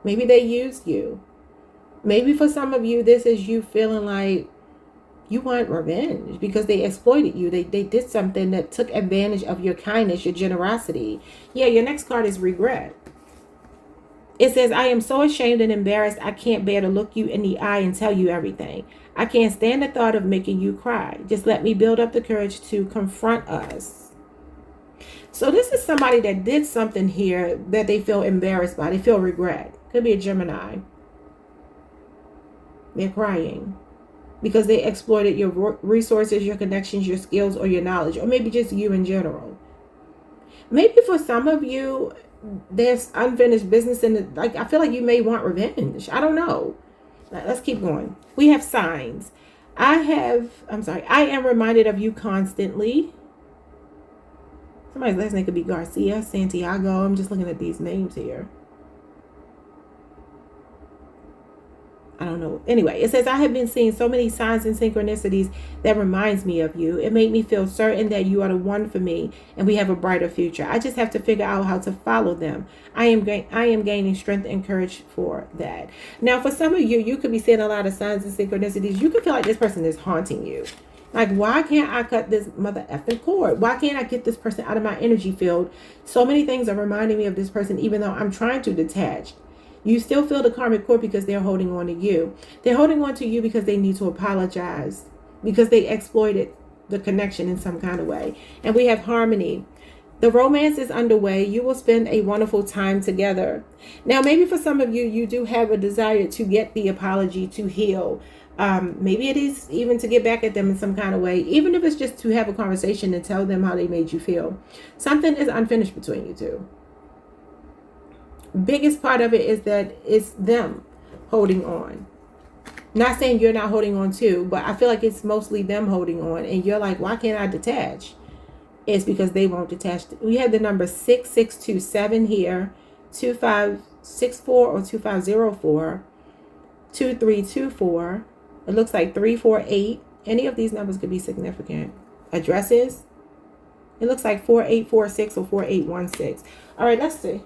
Maybe they used you. Maybe for some of you, this is you feeling like you want revenge because they exploited you. They did something that took advantage of your kindness, your generosity. Yeah, your next card is regret. It says, I am so ashamed and embarrassed. I can't bear to look you in the eye and tell you everything. I can't stand the thought of making you cry. Just let me build up the courage to confront us. So this is somebody that did something here that they feel embarrassed by. They feel regret. Could be a Gemini. They're crying because they exploited your resources, your connections, your skills, or your knowledge, or maybe just you in general. Maybe for some of you, there's unfinished business in it. Like, I feel like you may want revenge. I don't know. Let's keep going. We have signs. I am reminded of you constantly. Somebody's last name could be Garcia, Santiago. I'm just looking at these names here. I don't know. Anyway, it says, I have been seeing so many signs and synchronicities that reminds me of you. It made me feel certain that you are the one for me and we have a brighter future. I just have to figure out how to follow them. I am gaining strength and courage for that. Now, for some of you, you could be seeing a lot of signs and synchronicities. You could feel like this person is haunting you. Like, why can't I cut this mother effing cord? Why can't I get this person out of my energy field? So many things are reminding me of this person, even though I'm trying to detach. You still feel the karmic cord because they're holding on to you. They're holding on to you because they need to apologize, because they exploited the connection in some kind of way. And we have harmony. The romance is underway. You will spend a wonderful time together. Now, maybe for some of you, you do have a desire to get the apology, to heal. Maybe it is even to get back at them in some kind of way, even if it's just to have a conversation and tell them how they made you feel. Something is unfinished between you two. Biggest part of it is that it's them holding on. Not saying you're not holding on too, but I feel like it's mostly them holding on. And you're like, why can't I detach? It's because they won't detach. We have the number 6627 here, 2564 or 2504, 2324. It looks like 348. Any of these numbers could be significant. Addresses. It looks like 4846 or 4816. All right, let's see.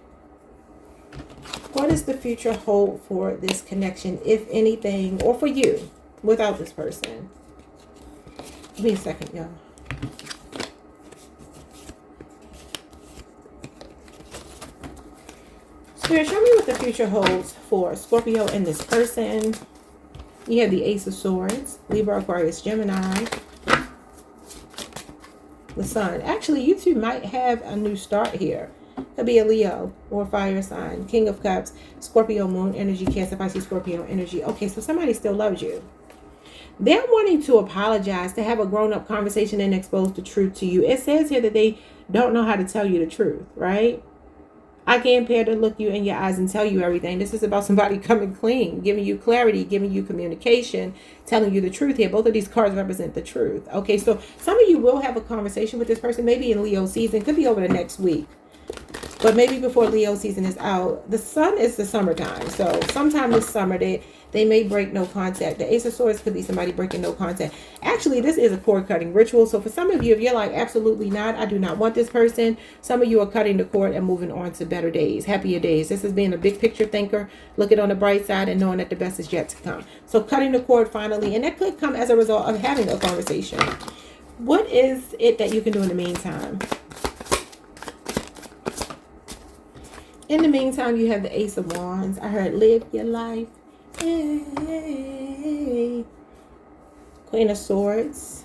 What does the future hold for this connection, if anything, or for you without this person? Give me a second, y'all. Spirit, show me what the future holds for Scorpio and this person. You have the Ace of Swords, Libra, Aquarius, Gemini, the Sun. Actually, you two might have a new start here. Could be a Leo or fire sign. King of Cups, Scorpio, Moon energy, Cancer, Pisces, Scorpio energy. Okay, so somebody still loves you. They're wanting to apologize, to have a grown-up conversation and expose the truth to you. It says here that they don't know how to tell you the truth, right? I can't bear to look you in your eyes and tell you everything. This is about somebody coming clean, giving you clarity, giving you communication, telling you the truth here. Both of these cards represent the truth. Okay, so some of you will have a conversation with this person, maybe in Leo season. Could be over the next week. But maybe before Leo season is out. The sun is the summertime. So sometime this summer, they may break no contact. The Ace of Swords could be somebody breaking no contact. Actually, this is a cord cutting ritual. So for some of you, if you're like, absolutely not, I do not want this person. Some of you are cutting the cord and moving on to better days, happier days. This is being a big picture thinker, looking on the bright side and knowing that the best is yet to come. So cutting the cord finally, and that could come as a result of having a conversation. What is it that you can do in the meantime? In the meantime, you have the Ace of Wands. I heard live your life. Hey. Queen of Swords.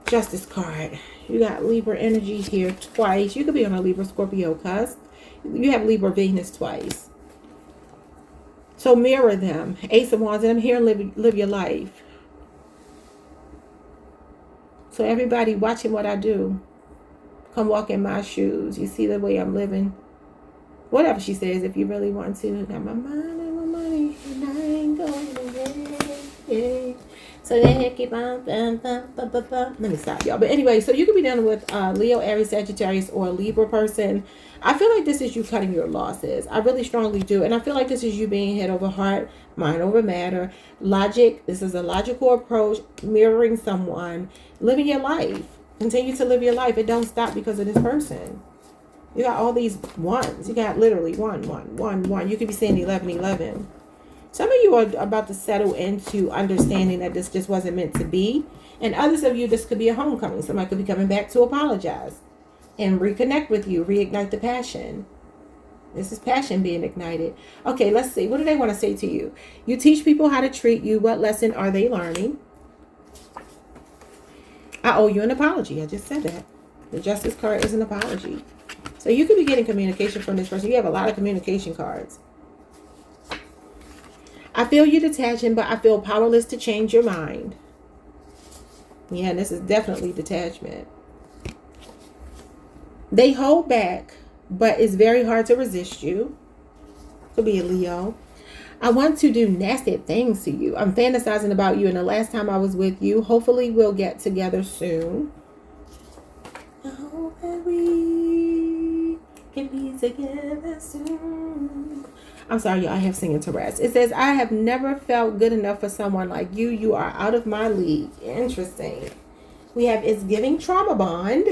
Justice card. You got Libra energy here twice. You could be on a Libra Scorpio cusp. You have Libra Venus twice. So mirror them. Ace of Wands. And I'm here, live your life. So everybody watching what I do, come walk in my shoes. You see the way I'm living. Whatever she says, if you really want to. Got my mind and my money, and I ain't going away. So they keep on. Let me stop, y'all. But anyway, so you could be dealing with Leo, Aries, Sagittarius, or a Libra person. I feel like this is you cutting your losses. I really strongly do. And I feel like this is you being head over heart, mind over matter. Logic. This is a logical approach. Mirroring someone. Living your life. Continue to live your life. It don't stop because of this person. You got all these ones. You got literally 1, 1, 1, 1. You could be saying 11, 11. Some of you are about to settle into understanding that this just wasn't meant to be. And others of you, this could be a homecoming. Somebody could be coming back to apologize and reconnect with you. Reignite the passion. This is passion being ignited. Okay, let's see. What do they want to say to you? You teach people how to treat you. What lesson are they learning? I owe you an apology. I just said that. The Justice card is an apology. So you could be getting communication from this person. You have a lot of communication cards. I feel you detaching, but I feel powerless to change your mind. Yeah, this is definitely detachment. They hold back, but it's very hard to resist you. Could be a Leo. I want to do nasty things to you. I'm fantasizing about you and the last time I was with you. Hopefully we'll get together soon. I hope that we Can be together soon. I'm sorry, y'all. I have singing Tourette's. It says, I have never felt good enough for someone like you. You are out of my league. Interesting. We have It's Giving Trauma Bond.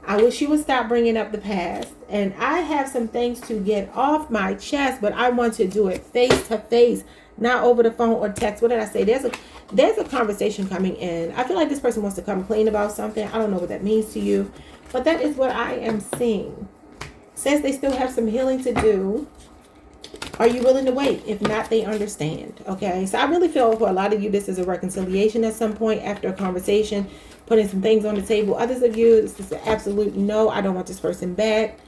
I wish you would stop bringing up the past. And I have some things to get off my chest, but I want to do it face to face, not over the phone or text. What did I say? There's a conversation coming in. I feel like this person wants to come clean about something. I don't know what that means to you, but that is what I am seeing. Says they still have some healing to do. Are you willing to wait? If not, they understand. Okay. So I really feel for a lot of you, this is a reconciliation at some point after a conversation, putting some things on the table. Others of you, this is an absolute no. I don't want this person back.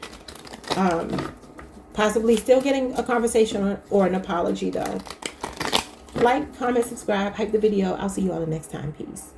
Possibly still getting a conversation or an apology though. Like, comment, subscribe, hype the video. I'll see you all the next time. Peace.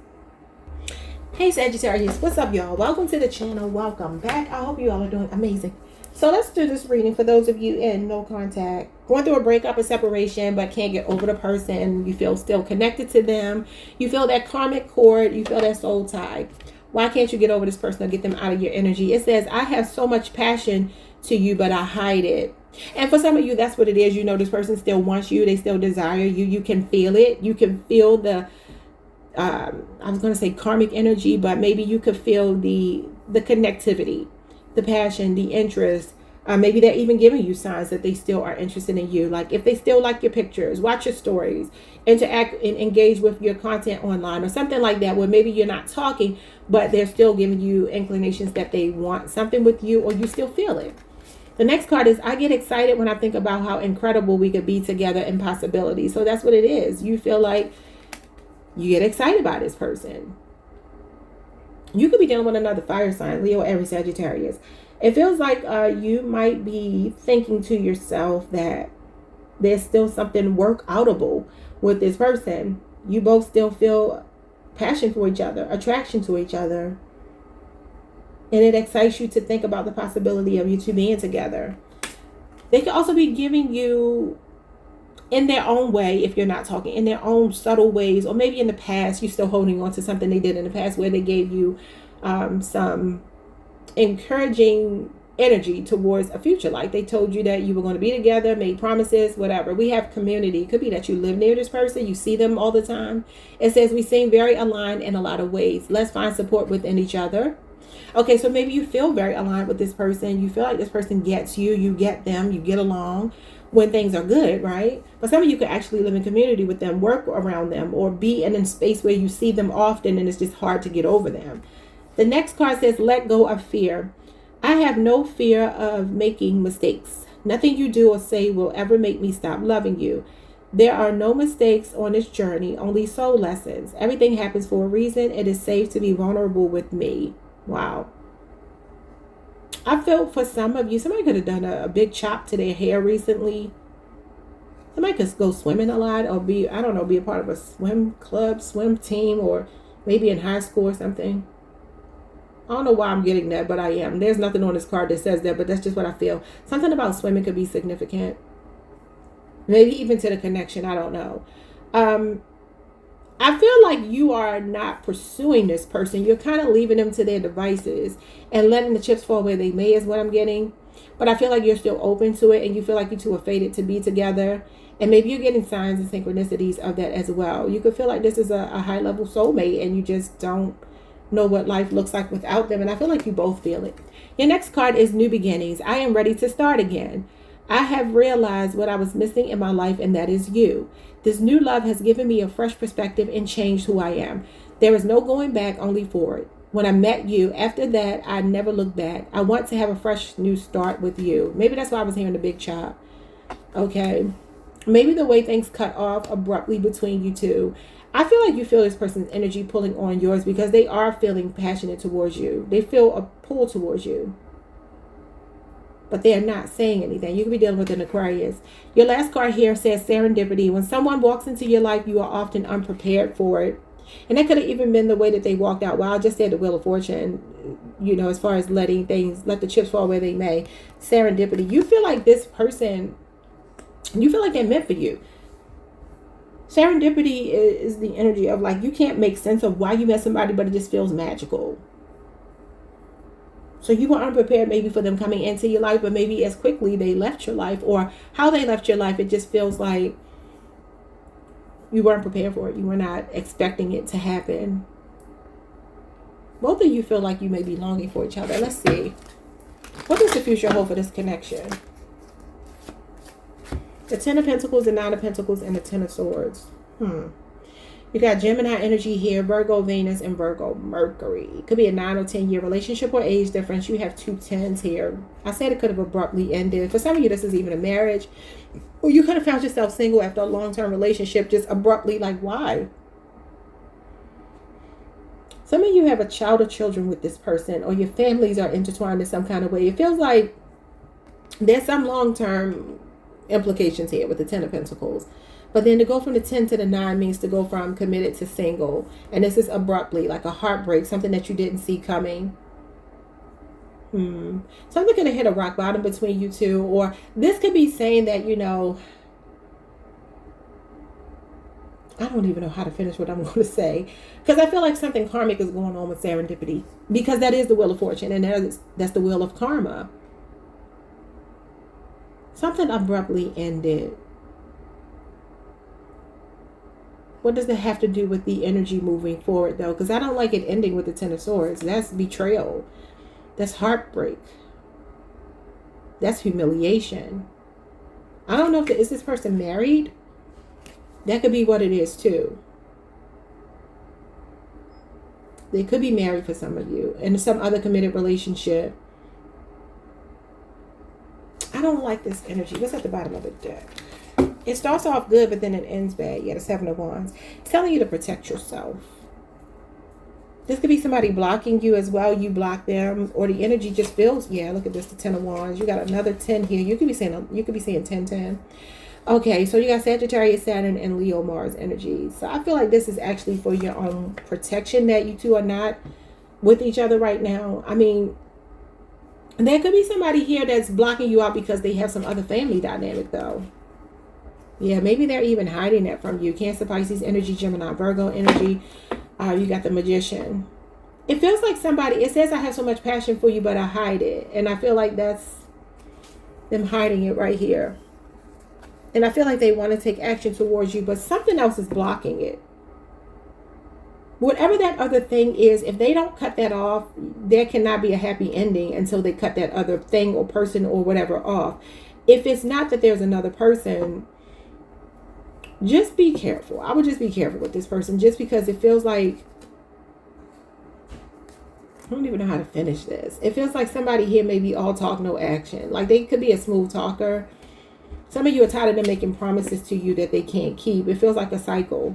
Hey Sagittarius, what's up y'all? Welcome to the channel. Welcome back. I hope you all are doing amazing. So let's do this reading for those of you in no contact, going through a breakup or separation, but can't get over the person. You feel still connected to them. You feel that karmic cord. You feel that soul tie. Why can't you get over this person or get them out of your energy? It says, I have so much passion to you, but I hide it. And for some of you, that's what it is. You know, this person still wants you. They still desire you. You can feel it. You can feel the, I was going to say karmic energy, but maybe you could feel the connectivity, the passion, the interest. Maybe they're even giving you signs that they still are interested in you. Like if they still like your pictures, watch your stories, interact and engage with your content online or something like that, where maybe you're not talking, but they're still giving you inclinations that they want something with you, or you still feel it. The next card is, I get excited when I think about how incredible we could be together in possibility. So that's what it is. You feel like you get excited by this person. You could be dealing with another fire sign, Leo, Aries, Sagittarius. It feels like you might be thinking to yourself that there's still something work-outable with this person. You both still feel passion for each other, attraction to each other. And it excites you to think about the possibility of you two being together. They could also be giving you, in their own way, if you're not talking, in their own subtle ways, or maybe in the past, you're still holding on to something they did in the past where they gave you some encouraging energy towards a future. Like they told you that you were going to be together, made promises, whatever. We have community. It could be that you live near this person. You see them all the time. It says we seem very aligned in a lot of ways. Let's find support within each other. Okay, so maybe you feel very aligned with this person. You feel like this person gets you. You get them. You get along when things are good, right? But some of you could actually live in community with them, work around them, or be in a space where you see them often and it's just hard to get over them. The next card says, let go of fear. I have no fear of making mistakes. Nothing you do or say will ever make me stop loving you. There are no mistakes on this journey, only soul lessons. Everything happens for a reason. It is safe to be vulnerable with me. Wow. I felt for some of you, somebody could have done a big chop to their hair recently. Somebody could go swimming a lot, or be a part of a swim club, swim team, or maybe in high school or something. I don't know why I'm getting that, but I am. There's nothing on this card that says that, but that's just what I feel. Something about swimming could be significant. Maybe even to the connection. I don't know. I feel like you are not pursuing this person. You're kind of leaving them to their devices and letting the chips fall where they may is what I'm getting. But I feel like you're still open to it, and you feel like you two are fated to be together. And maybe you're getting signs and synchronicities of that as well. You could feel like this is a high-level soulmate, and you just don't know what life looks like without them. And I feel like you both feel it. Your next card is New Beginnings. I am ready to start again. I have realized what I was missing in my life, and that is you. This new love has given me a fresh perspective and changed who I am. There is no going back, only forward. When I met you, after that, I never looked back. I want to have a fresh new start with you. Maybe that's why I was hearing the big chop. Okay. Maybe the way things cut off abruptly between you two. I feel like you feel this person's energy pulling on yours because they are feeling passionate towards you. They feel a pull towards you, but they are not saying anything. You could be dealing with an Aquarius. Your last card here says serendipity. When someone walks into your life, you are often unprepared for it. And that could have even been the way that they walked out. Well, I just said the Wheel of Fortune, you know, as far as let the chips fall where they may. Serendipity. You feel like this person, you feel like they're meant for you. Serendipity is the energy of like, you can't make sense of why you met somebody, but it just feels magical. So you were unprepared maybe for them coming into your life, but maybe as quickly they left your life, or how they left your life, it just feels like you weren't prepared for it. You were not expecting it to happen. Both of you feel like you may be longing for each other. Let's see. What does the future hold for this connection? The Ten of Pentacles, the Nine of Pentacles, and the Ten of Swords. You got Gemini energy here, Virgo Venus, and Virgo Mercury. It could be a 9 or 10 year relationship or age difference. You have two tens here. I said it could have abruptly ended. For some of you, this is even a marriage. Or you could have found yourself single after a long-term relationship, just abruptly, like, why? Some of you have a child or children with this person, or your families are intertwined in some kind of way. It feels like there's some long-term implications here with the Ten of Pentacles. But then to go from the 10 to the 9 means to go from committed to single. And this is abruptly, like a heartbreak, something that you didn't see coming. Something could have hit a rock bottom between you two. Or this could be saying that, you know, I don't even know how to finish what I'm going to say. Because I feel like something karmic is going on with serendipity. Because that is the wheel of fortune. And that's the wheel of karma. Something abruptly ended. What does that have to do with the energy moving forward, though? Because I don't like it ending with the Ten of Swords. That's betrayal. That's heartbreak. That's humiliation. I don't know if is this person married? That could be what it is, too. They could be married for some of you. In some other committed relationship. I don't like this energy. What's at the bottom of the deck? It starts off good, but then it ends bad. Yeah, the Seven of Wands. It's telling you to protect yourself. This could be somebody blocking you as well. You block them, or the energy just feels. Yeah, look at this, the Ten of Wands. You got another 10 here. You could be saying 10, 10. Okay, so you got Sagittarius, Saturn, and Leo, Mars energy. So I feel like this is actually for your own protection, that you two are not with each other right now. I mean, there could be somebody here that's blocking you out because they have some other family dynamic, though. Yeah, maybe they're even hiding that from you. Cancer, Pisces energy, Gemini, Virgo energy. You got the Magician. It feels like somebody, it says I have so much passion for you, but I hide it. And I feel like that's them hiding it right here. And I feel like they want to take action towards you, but something else is blocking it. Whatever that other thing is, if they don't cut that off, there cannot be a happy ending until they cut that other thing or person or whatever off. If it's not that there's another person, just be careful. I would just be careful with this person, just because it feels like, I don't even know how to finish this. It feels like somebody here may be all talk, no action. Like they could be a smooth talker. Some of you are tired of them making promises to you that they can't keep. It feels like a cycle.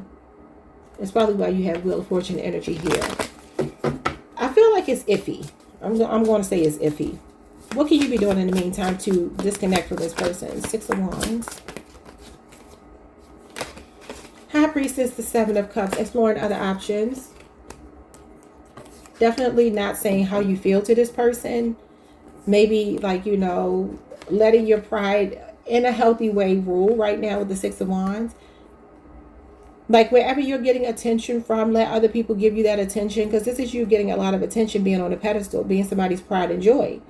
It's probably why you have Wheel of Fortune energy here. I feel like it's iffy. I'm going to say it's iffy. What can you be doing in the meantime to disconnect from this person? Six of Wands. High Priestess, the Seven of Cups, exploring other options. Definitely not saying how you feel to this person. Maybe, like, you know, letting your pride in a healthy way rule right now with the Six of Wands. Like, wherever you're getting attention from, let other people give you that attention. Because this is you getting a lot of attention, being on a pedestal, being somebody's pride and joy.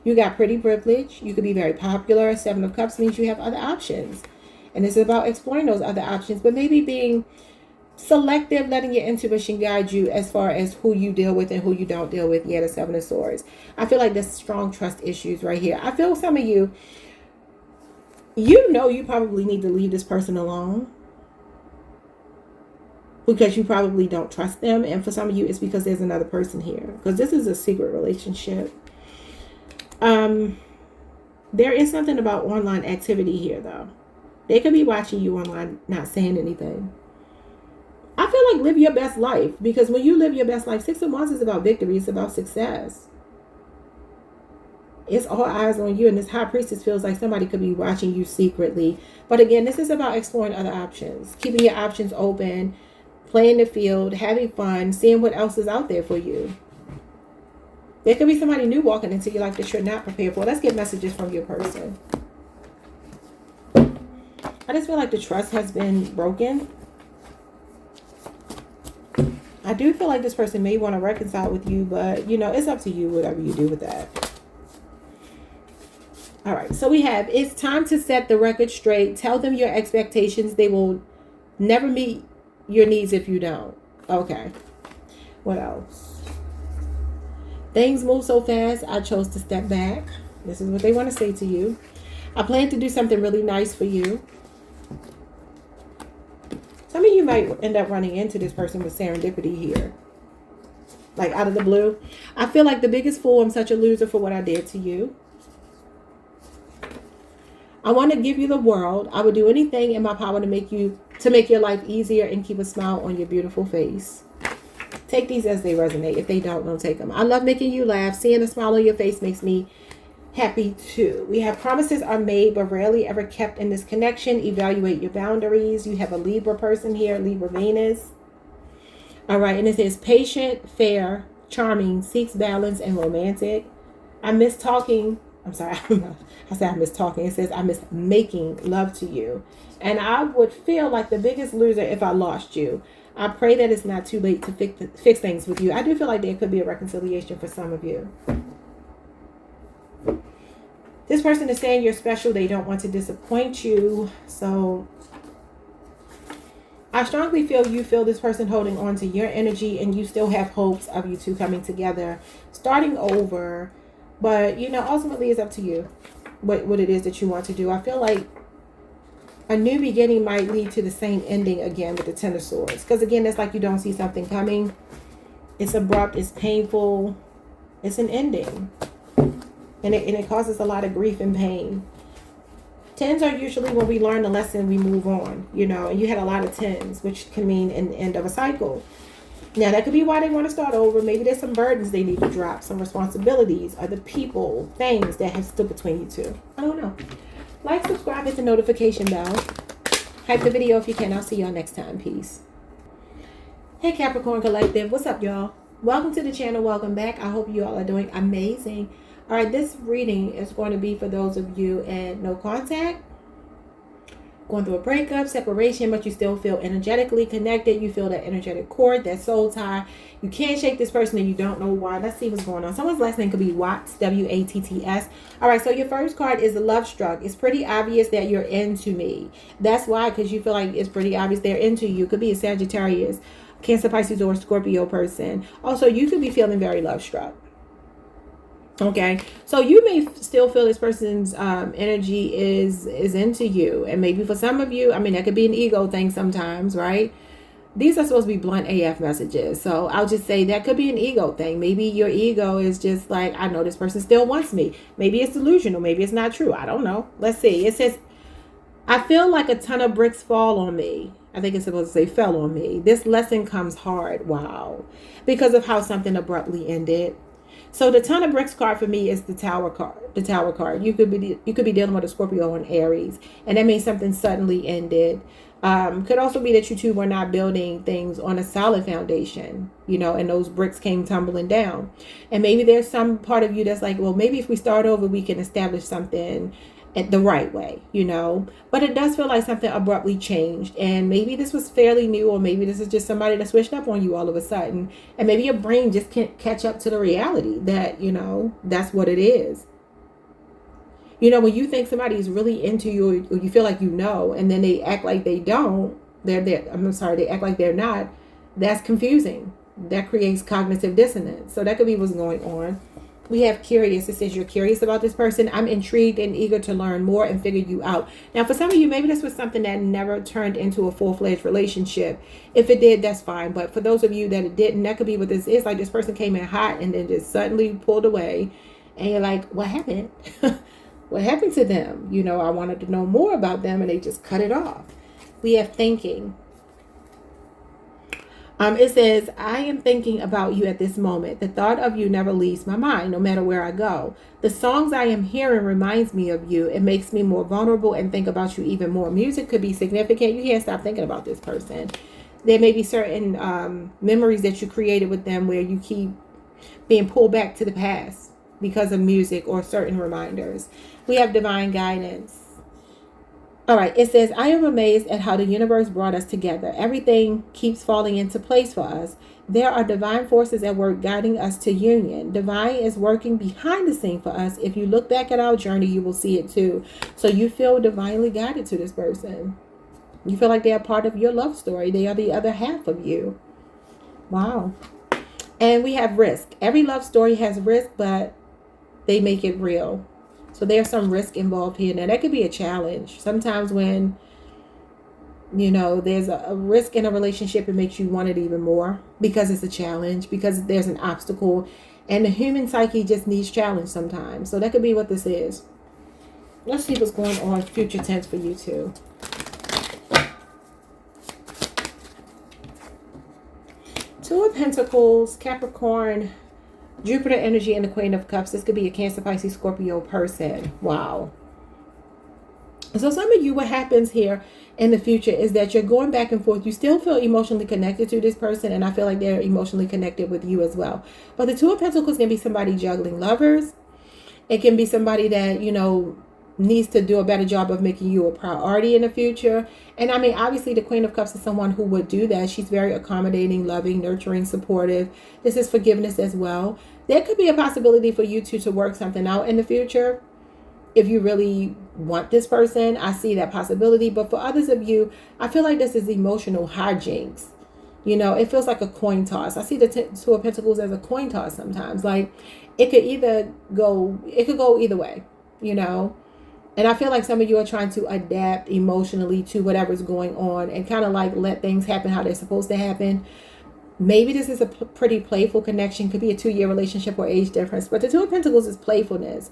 You got pretty privilege. You could be very popular. Seven of Cups means you have other options. And it's about exploring those other options, but maybe being selective, letting your intuition guide you as far as who you deal with and who you don't deal with. Yeah, the Seven of Swords. I feel like there's strong trust issues right here. I feel some of you, you know, you probably need to leave this person alone because you probably don't trust them. And for some of you, it's because there's another person here, because this is a secret relationship. There is something about online activity here, though. They could be watching you online, not saying anything. I feel like live your best life, because when you live your best life, Six of Wands is about victory. It's about success. It's all eyes on you, and this High Priestess feels like somebody could be watching you secretly. But again, this is about exploring other options, keeping your options open, playing the field, having fun, seeing what else is out there for you. There could be somebody new walking into your life that you're not prepared for. Let's get messages from your person. I just feel like the trust has been broken. I I do feel like this person may want to reconcile with you, but, you know, it's up to you, whatever you do with that. All right, so we have, it's time to set the record straight. Tell them your expectations. They will never meet your needs if you don't. Okay. What else? Things move so fast, I chose to step back. This is what they want to say to you. I plan to do something really nice for you. Some of you might end up running into this person with serendipity here. Like out of the blue. I feel like the biggest fool. I'm such a loser for what I did to you. I want to give you the world. I would do anything in my power to make your life easier and keep a smile on your beautiful face. Take these as they resonate. If they don't take them. I love making you laugh. Seeing a smile on your face makes me happy too. We have promises are made but rarely ever kept in this connection. Evaluate your boundaries. You have a Libra person here, Libra Venus. All right, and it says patient, fair, charming, seeks balance, and romantic. I miss talking. I'm sorry, I said I miss talking. It says I miss making love to you. And I would feel like the biggest loser if I lost you. I pray that it's not too late to fix things with you. I do feel like there could be a reconciliation for some of you. This person is saying you're special. They don't want to disappoint you. So I strongly feel you feel this person holding on to your energy and you still have hopes of you two coming together, starting over. But, you know, ultimately it's up to you what it is that you want to do. I feel like a new beginning might lead to the same ending again with the Ten of Swords. Because, again, it's like you don't see something coming. It's abrupt. It's painful. It's an ending. And it causes a lot of grief and pain. Tens are usually when we learn the lesson, we move on, you know. And you had a lot of tens, which can mean an end of a cycle. Now, that could be why they want to start over. Maybe there's some burdens they need to drop, some responsibilities, or the people, things that have stood between you two. I don't know. Like, subscribe, hit the notification bell. Hype the video if you can. I'll see y'all next time. Peace. Hey, Capricorn Collective. What's up, y'all? Welcome to the channel. Welcome back. I hope you all are doing amazing. All right, this reading is going to be for those of you in no contact. Going through a breakup, separation, but you still feel energetically connected. You feel that energetic cord, that soul tie. You can't shake this person and you don't know why. Let's see what's going on. Someone's last name could be Watts, W-A-T-T-S. All right, so your first card is the love struck. It's pretty obvious that you're into me. That's why, because you feel like it's pretty obvious they're into you. Could be a Sagittarius, Cancer, Pisces, or Scorpio person. Also, you could be feeling very love struck. Okay, so you may still feel this person's energy is into you. And maybe for some of you, I mean, that could be an ego thing sometimes, right? These are supposed to be blunt AF messages. So I'll just say that could be an ego thing. Maybe your ego is just like, I know this person still wants me. Maybe it's delusional. Maybe it's not true. I don't know. Let's see. It says, I feel like a ton of bricks fall on me. I think it's supposed to say fell on me. This lesson comes hard. Wow. Because of how something abruptly ended. So the ton of bricks card for me is the Tower card. The Tower card. You could be dealing with a Scorpio and Aries, and that means something suddenly ended. Could also be that you two were not building things on a solid foundation, you know, and those bricks came tumbling down. And maybe there's some part of you that's like, well, maybe if we start over, we can establish something the right way, you know. But it does feel like something abruptly changed, and maybe this was fairly new, or maybe this is just somebody that switched up on you all of a sudden, and maybe your brain just can't catch up to the reality that, you know, that's what it is. You know, when you think somebody is really into you, or you feel like you know, and then they act like they don't, they act like they're not, that's confusing. That creates cognitive dissonance. So that could be what's going on. We have curious. It says you're curious about this person. I'm intrigued and eager to learn more and figure you out. Now, for some of you, maybe this was something that never turned into a full-fledged relationship. If it did, that's fine. But for those of you that it didn't, that could be what this is. Like, this person came in hot and then just suddenly pulled away. And you're like, what happened? What happened to them? You know, I wanted to know more about them and they just cut it off. We have thinking. It says, I am thinking about you at this moment. The thought of you never leaves my mind, no matter where I go. The songs I am hearing reminds me of you. It makes me more vulnerable and think about you even more. Music could be significant. You can't stop thinking about this person. There may be certain memories that you created with them where you keep being pulled back to the past because of music or certain reminders. We have divine guidance. All right, it says, I am amazed at how the universe brought us together. Everything keeps falling into place for us. There are divine forces at work guiding us to union. Divine is working behind the scene for us. If you look back at our journey, you will see it too. So you feel divinely guided to this person. You feel like they are part of your love story. They are the other half of you. Wow. And we have risk. Every love story has risk, but they make it real. So there's some risk involved here. Now, that could be a challenge. Sometimes when, there's a risk in a relationship, it makes you want it even more because it's a challenge, because there's an obstacle. And the human psyche just needs challenge sometimes. So that could be what this is. Let's see what's going on future tense for you too. Two of Pentacles, Capricorn, Jupiter energy, and the Queen of Cups. This could be a Cancer, Pisces, Scorpio person. Wow. So some of you, what happens here in the future is that you're going back and forth. You still feel emotionally connected to this person, and I feel like they're emotionally connected with you as well. But the Two of Pentacles can be somebody juggling lovers. It can be somebody that, needs to do a better job of making you a priority in the future. And I mean, obviously the Queen of Cups is someone who would do that. She's very accommodating, loving, nurturing, supportive. This is forgiveness as well. There could be a possibility for you two to work something out in the future. If you really want this person, I see that possibility. But for others of you, I feel like this is emotional hijinks. It feels like a coin toss. I see the Two of Pentacles as a coin toss sometimes. Like it could go either way, And I feel like some of you are trying to adapt emotionally to whatever's going on and kind of like let things happen how they're supposed to happen. Maybe this is a pretty playful connection. Could be a 2-year relationship or age difference. But the Two of Pentacles is playfulness.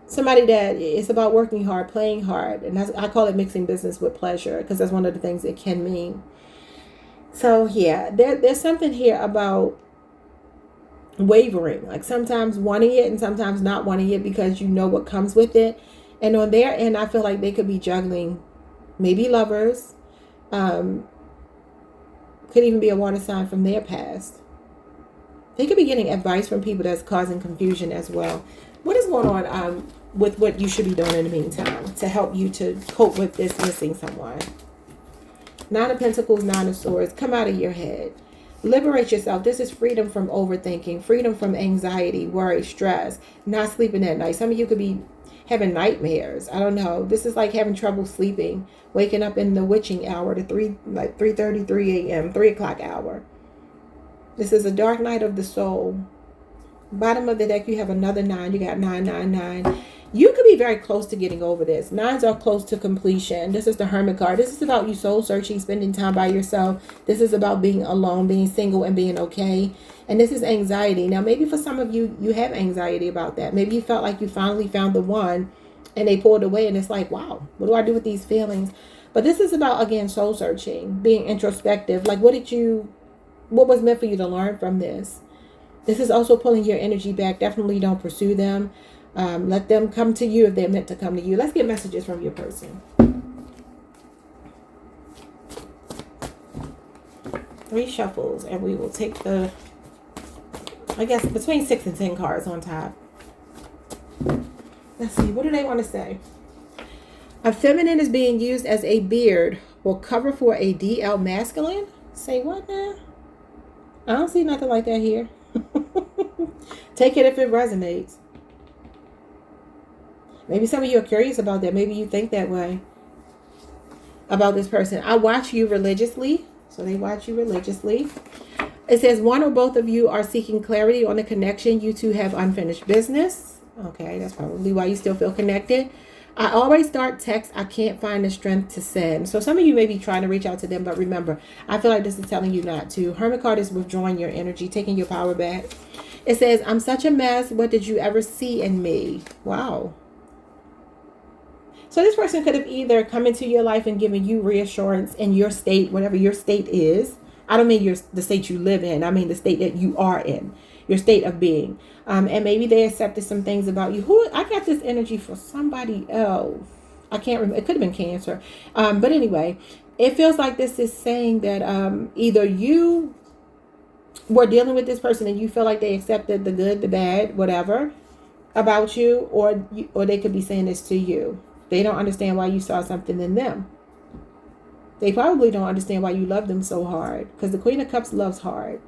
Somebody that it's about working hard, playing hard. And I call it mixing business with pleasure, because that's one of the things it can mean. So yeah, there's something here about wavering, like sometimes wanting it and sometimes not wanting it because you know what comes with it. And on their end, I feel like they could be juggling maybe lovers, could even be a water sign from their past. They could be getting advice from people that's causing confusion as well. What is going on with what you should be doing in the meantime to help you to cope with this missing someone? Nine of Pentacles, Nine of Swords. Come out of your head. Liberate yourself. This is freedom from overthinking, freedom from anxiety, worry, stress, not sleeping at night. Some of you could be having nightmares. I don't know. This is like having trouble sleeping, waking up in the witching hour, the 3:33 a.m., 3 o'clock hour. This is a dark night of the soul. Bottom of the deck, you have another 9. You got 999. You could be very close to getting over this. 9s are close to completion. This is the Hermit card. This is about you soul searching, spending time by yourself. This is about being alone, being single, and being okay. And this is anxiety. Now, maybe for some of you, you have anxiety about that. Maybe you felt like you finally found the one and they pulled away and it's like, wow, what do I do with these feelings? But this is about, again, soul searching, being introspective. Like, what was meant for you to learn from this? This is also pulling your energy back. Definitely don't pursue them. Let them come to you if they're meant to come to you. Let's get messages from your person. 3 shuffles, and we will take the, I guess, between 6 and 10 cards on top. Let's see. What do they want to say? A feminine is being used as a beard or cover for a DL masculine. Say what now? I don't see nothing like that here. Take it if it resonates. Maybe some of you are curious about that. Maybe you think that way about this person. I watch you religiously. So they watch you religiously. It says one or both of you are seeking clarity on the connection. You two have unfinished business. Okay, that's probably why you still feel connected. I always start text. I can't find the strength to send. So some of you may be trying to reach out to them, but remember, I feel like this is telling you not to. Hermit card is withdrawing your energy, taking your power back. It says, I'm such a mess. What did you ever see in me? Wow. So this person could have either come into your life and given you reassurance in your state, whatever your state is. I don't mean the state you live in. I mean the state that you are in, your state of being. And maybe they accepted some things about you. I got this energy for somebody else. I can't remember. It could have been Cancer. But anyway, it feels like this is saying that either you were dealing with this person and you feel like they accepted the good, the bad, whatever about you, or they could be saying this to you. They don't understand why you saw something in them. They probably don't understand why you love them so hard, because the Queen of Cups loves hard.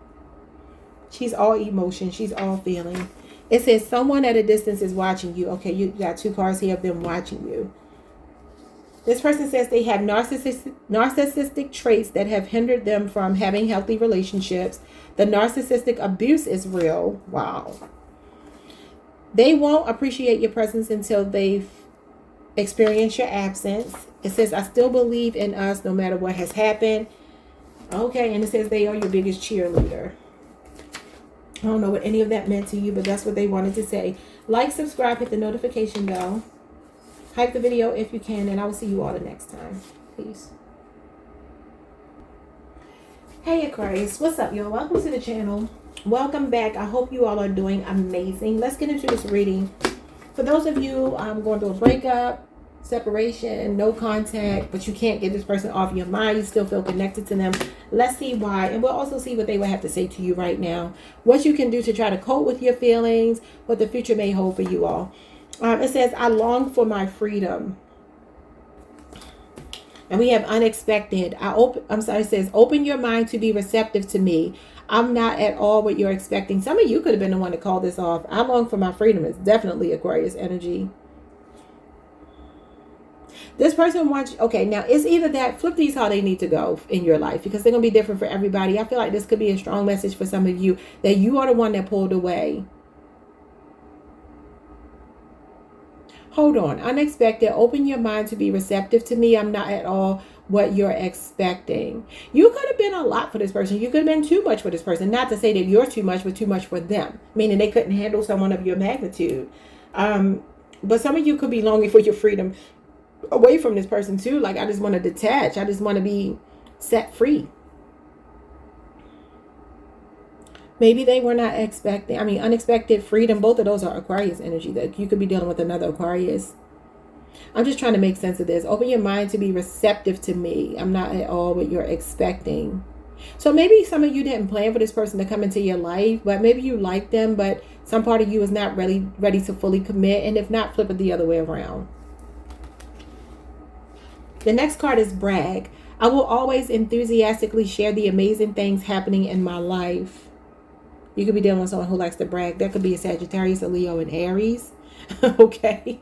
She's all emotion. She's all feeling. It says someone at a distance is watching you. Okay, you got 2 cards here of them watching you. This person says they have narcissistic traits that have hindered them from having healthy relationships. The narcissistic abuse is real. Wow. They won't appreciate your presence until they've experienced your absence. It says, I still believe in us no matter what has happened. Okay, and it says they are your biggest cheerleader. I don't know what any of that meant to you, but that's what they wanted to say. Like, subscribe, hit the notification bell. Hype the video if you can, and I will see you all the next time. Peace. Hey Aquarius, what's up, y'all? Welcome to the channel. Welcome back. I hope you all are doing amazing. Let's get into this reading. For those of you going through a breakup, separation, no contact, but you can't get this person off your mind, you still feel connected to them, let's see why, and we'll also see what they would have to say to you right now, what you can do to try to cope with your feelings, what the future may hold for you all. It says, I long for my freedom. And we have unexpected. It says, open your mind to be receptive to me. I'm not at all what you're expecting. Some of you could have been the one to call this off. I long for my freedom. It's definitely Aquarius energy. This person wants, okay, now it's either that, flip these how they need to go in your life, because they're going to be different for everybody. I feel like this could be a strong message for some of you, that you are the one that pulled away. Hold on. Unexpected. Open your mind to be receptive to me. I'm not at all what you're expecting. You could have been a lot for this person. You could have been too much for this person. Not to say that you're too much, but too much for them. Meaning they couldn't handle someone of your magnitude. But some of you could be longing for your freedom away from this person too. Like, I just want to detach. I just want to be set free. Maybe they were not expecting, unexpected freedom. Both of those are Aquarius energy. That you could be dealing with another Aquarius. I'm just trying to make sense of this. Open your mind to be receptive to me. I'm not at all what you're expecting. So maybe some of you didn't plan for this person to come into your life, but maybe you like them, but some part of you is not really ready to fully commit. And if not, flip it the other way around. The next card is brag. I will always enthusiastically share the amazing things happening in my life. You could be dealing with someone who likes to brag. That could be a Sagittarius, a Leo, and Aries. Okay.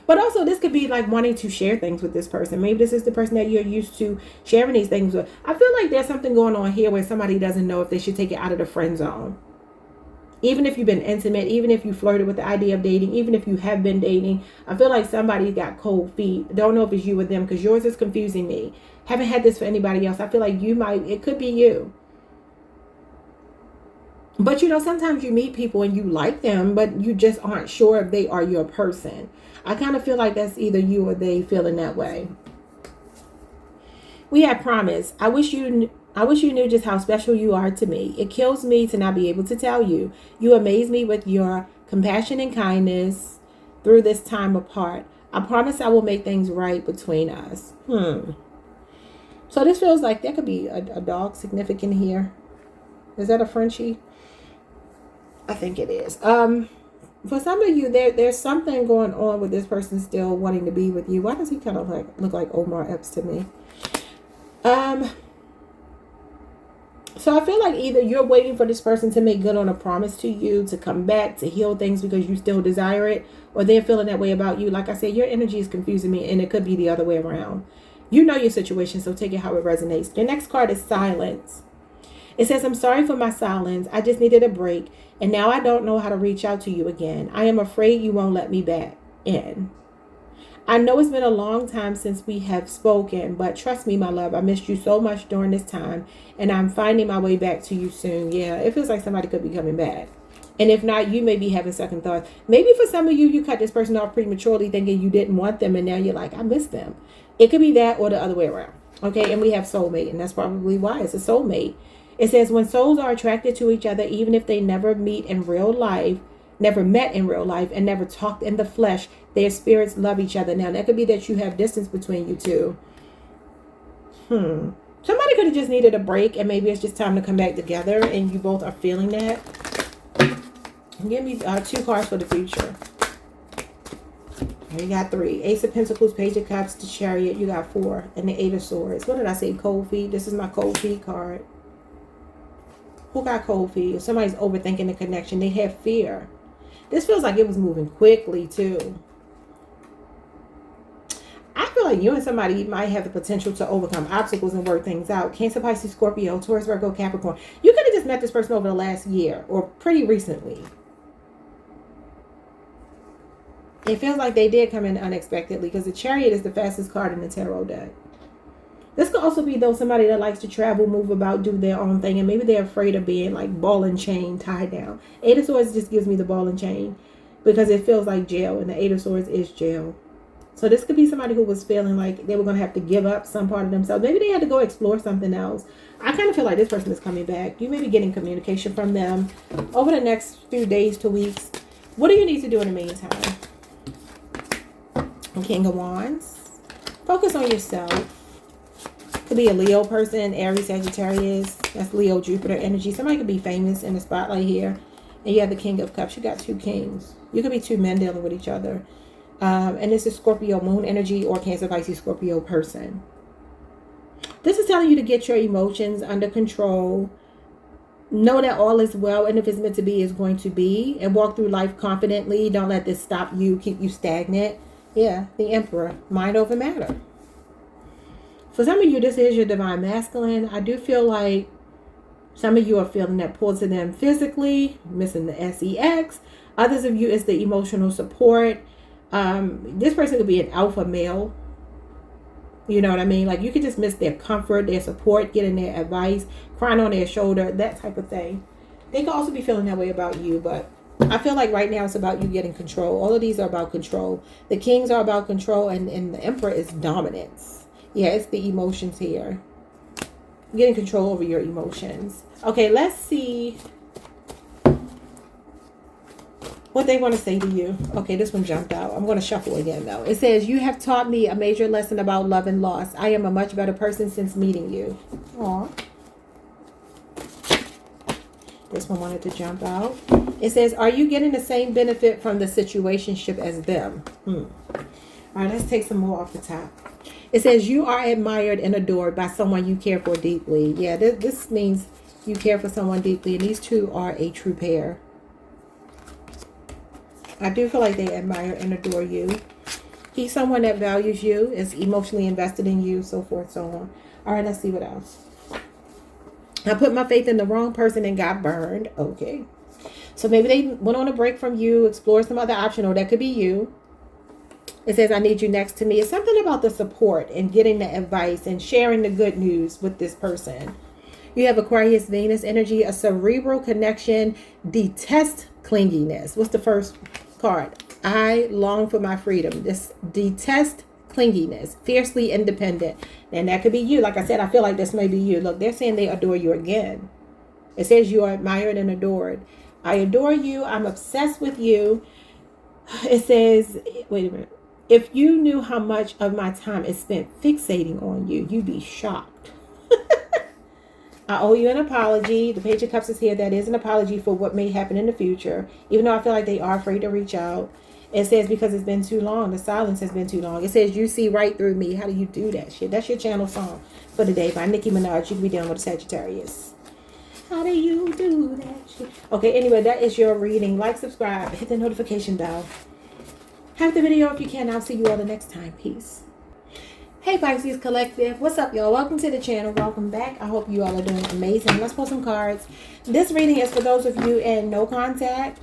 But also this could be like wanting to share things with this person. Maybe this is the person that you're used to sharing these things with. I feel like there's something going on here where somebody doesn't know if they should take it out of the friend zone. Even if you've been intimate, even if you flirted with the idea of dating, even if you have been dating, I feel like somebody got cold feet. Don't know if it's you or them, because yours is confusing me. Haven't had this for anybody else. I feel like it could be you. But you know, sometimes you meet people and you like them, but you just aren't sure if they are your person. I kind of feel like that's either you or they feeling that way. We have promise. I wish you knew just how special you are to me. It kills me to not be able to tell you. You amaze me with your compassion and kindness through this time apart. I promise I will make things right between us. So this feels like there could be a dog significant here. Is that a Frenchie? I think it is. For some of you, there's something going on with this person still wanting to be with you. Why does he kind of look like Omar Epps to me? So I feel like either you're waiting for this person to make good on a promise to you, to come back, to heal things because you still desire it, or they're feeling that way about you. Like I said, your energy is confusing me, and it could be the other way around. You know your situation, so take it how it resonates. The next card is silence. It says, I'm sorry for my silence. I just needed a break, and now I don't know how to reach out to you again. I am afraid you won't let me back in. I know it's been a long time since we have spoken, but trust me, my love, I missed you so much during this time, and I'm finding my way back to you soon. Yeah, it feels like somebody could be coming back. And if not, you may be having second thoughts. Maybe for some of you, you cut this person off prematurely thinking you didn't want them, and now you're like, I miss them. It could be that or the other way around. Okay, and we have soulmate, and that's probably why it's a soulmate. It says, when souls are attracted to each other, even if they never met in real life, and never talked in the flesh, their spirits love each other. Now, that could be that you have distance between you two. Somebody could have just needed a break, and maybe it's just time to come back together, and you both are feeling that. Give me 2 cards for the future. You got 3. Ace of Pentacles, Page of Cups, the Chariot. You got 4. And the 8 of Swords. What did I say? Cold feet. This is my cold feet card. Who got cold feet? If somebody's overthinking the connection, they have fear. This feels like it was moving quickly too. I feel like you and somebody might have the potential to overcome obstacles and work things out. Cancer, Pisces, Scorpio, Taurus, Virgo, Capricorn. You could have just met this person over the last year or pretty recently. It feels like they did come in unexpectedly because the Chariot is the fastest card in the tarot deck. This could also be, though, somebody that likes to travel, move about, do their own thing, and maybe they're afraid of being like ball and chain tied down. 8 of Swords just gives me the ball and chain because it feels like jail, and the 8 of Swords is jail. So this could be somebody who was feeling like they were going to have to give up some part of themselves. Maybe they had to go explore something else. I kind of feel like this person is coming back. You may be getting communication from them over the next few days to weeks. What do you need to do in the meantime? King of Wands. Focus on yourself. Could be a Leo person, Aries, Sagittarius. That's Leo, Jupiter energy. Somebody could be famous in the spotlight here. And you have the King of Cups. You got 2 kings. You could be 2 men dealing with each other. And this is Scorpio moon energy or Cancer, Pisces, Scorpio person. This is telling you to get your emotions under control. Know that all is well, and if it's meant to be, it's going to be. And walk through life confidently. Don't let this stop you, keep you stagnant. Yeah, the Emperor. Mind over matter. For some of you, this is your divine masculine. I do feel like some of you are feeling that pull to them physically, missing the sex. Others of you is the emotional support. This person could be an alpha male. You know what I mean? Like you could just miss their comfort, their support, getting their advice, crying on their shoulder, that type of thing. They could also be feeling that way about you, but I feel like right now it's about you getting control. All of these are about control. The kings are about control, and the Emperor is dominance. Yeah, it's the emotions here. Getting control over your emotions. Okay, let's see what they want to say to you. Okay, this one jumped out. I'm going to shuffle again, though. It says, you have taught me a major lesson about love and loss. I am a much better person since meeting you. Aw. This one wanted to jump out. It says, are you getting the same benefit from the situationship as them? All right, let's take some more off the top. It says, you are admired and adored by someone you care for deeply. Yeah, this means you care for someone deeply. And these two are a true pair. I do feel like they admire and adore you. He's someone that values you, is emotionally invested in you, so forth, so on. All right, let's see what else. I put my faith in the wrong person and got burned. Okay. So maybe they went on a break from you, explored some other option, or that could be you. It says, I need you next to me. It's something about the support and getting the advice and sharing the good news with this person. You have Aquarius, Venus energy, a cerebral connection, detest clinginess. What's the first card? I long for my freedom. This detest clinginess, fiercely independent. And that could be you. Like I said, I feel like this may be you. Look, they're saying they adore you again. It says you are admired and adored. I adore you. I'm obsessed with you. It says, wait a minute. If you knew how much of my time is spent fixating on you, you'd be shocked. I owe you an apology. The Page of Cups is here. That is an apology for what may happen in the future. Even though I feel like they are afraid to reach out. It says because it's been too long. The silence has been too long. It says you see right through me. How do you do that shit? That's your channel song for the day by Nicki Minaj. You can be dealing with a Sagittarius. How do you do that shit? Okay, anyway, that is your reading. Like, subscribe, hit the notification bell. Have the video if you can. I'll see you all the next time. Peace. Hey Pisces Collective, what's up y'all? Welcome to the channel. Welcome back. I hope you all are doing amazing. Let's pull some cards. This reading is for those of you in no contact,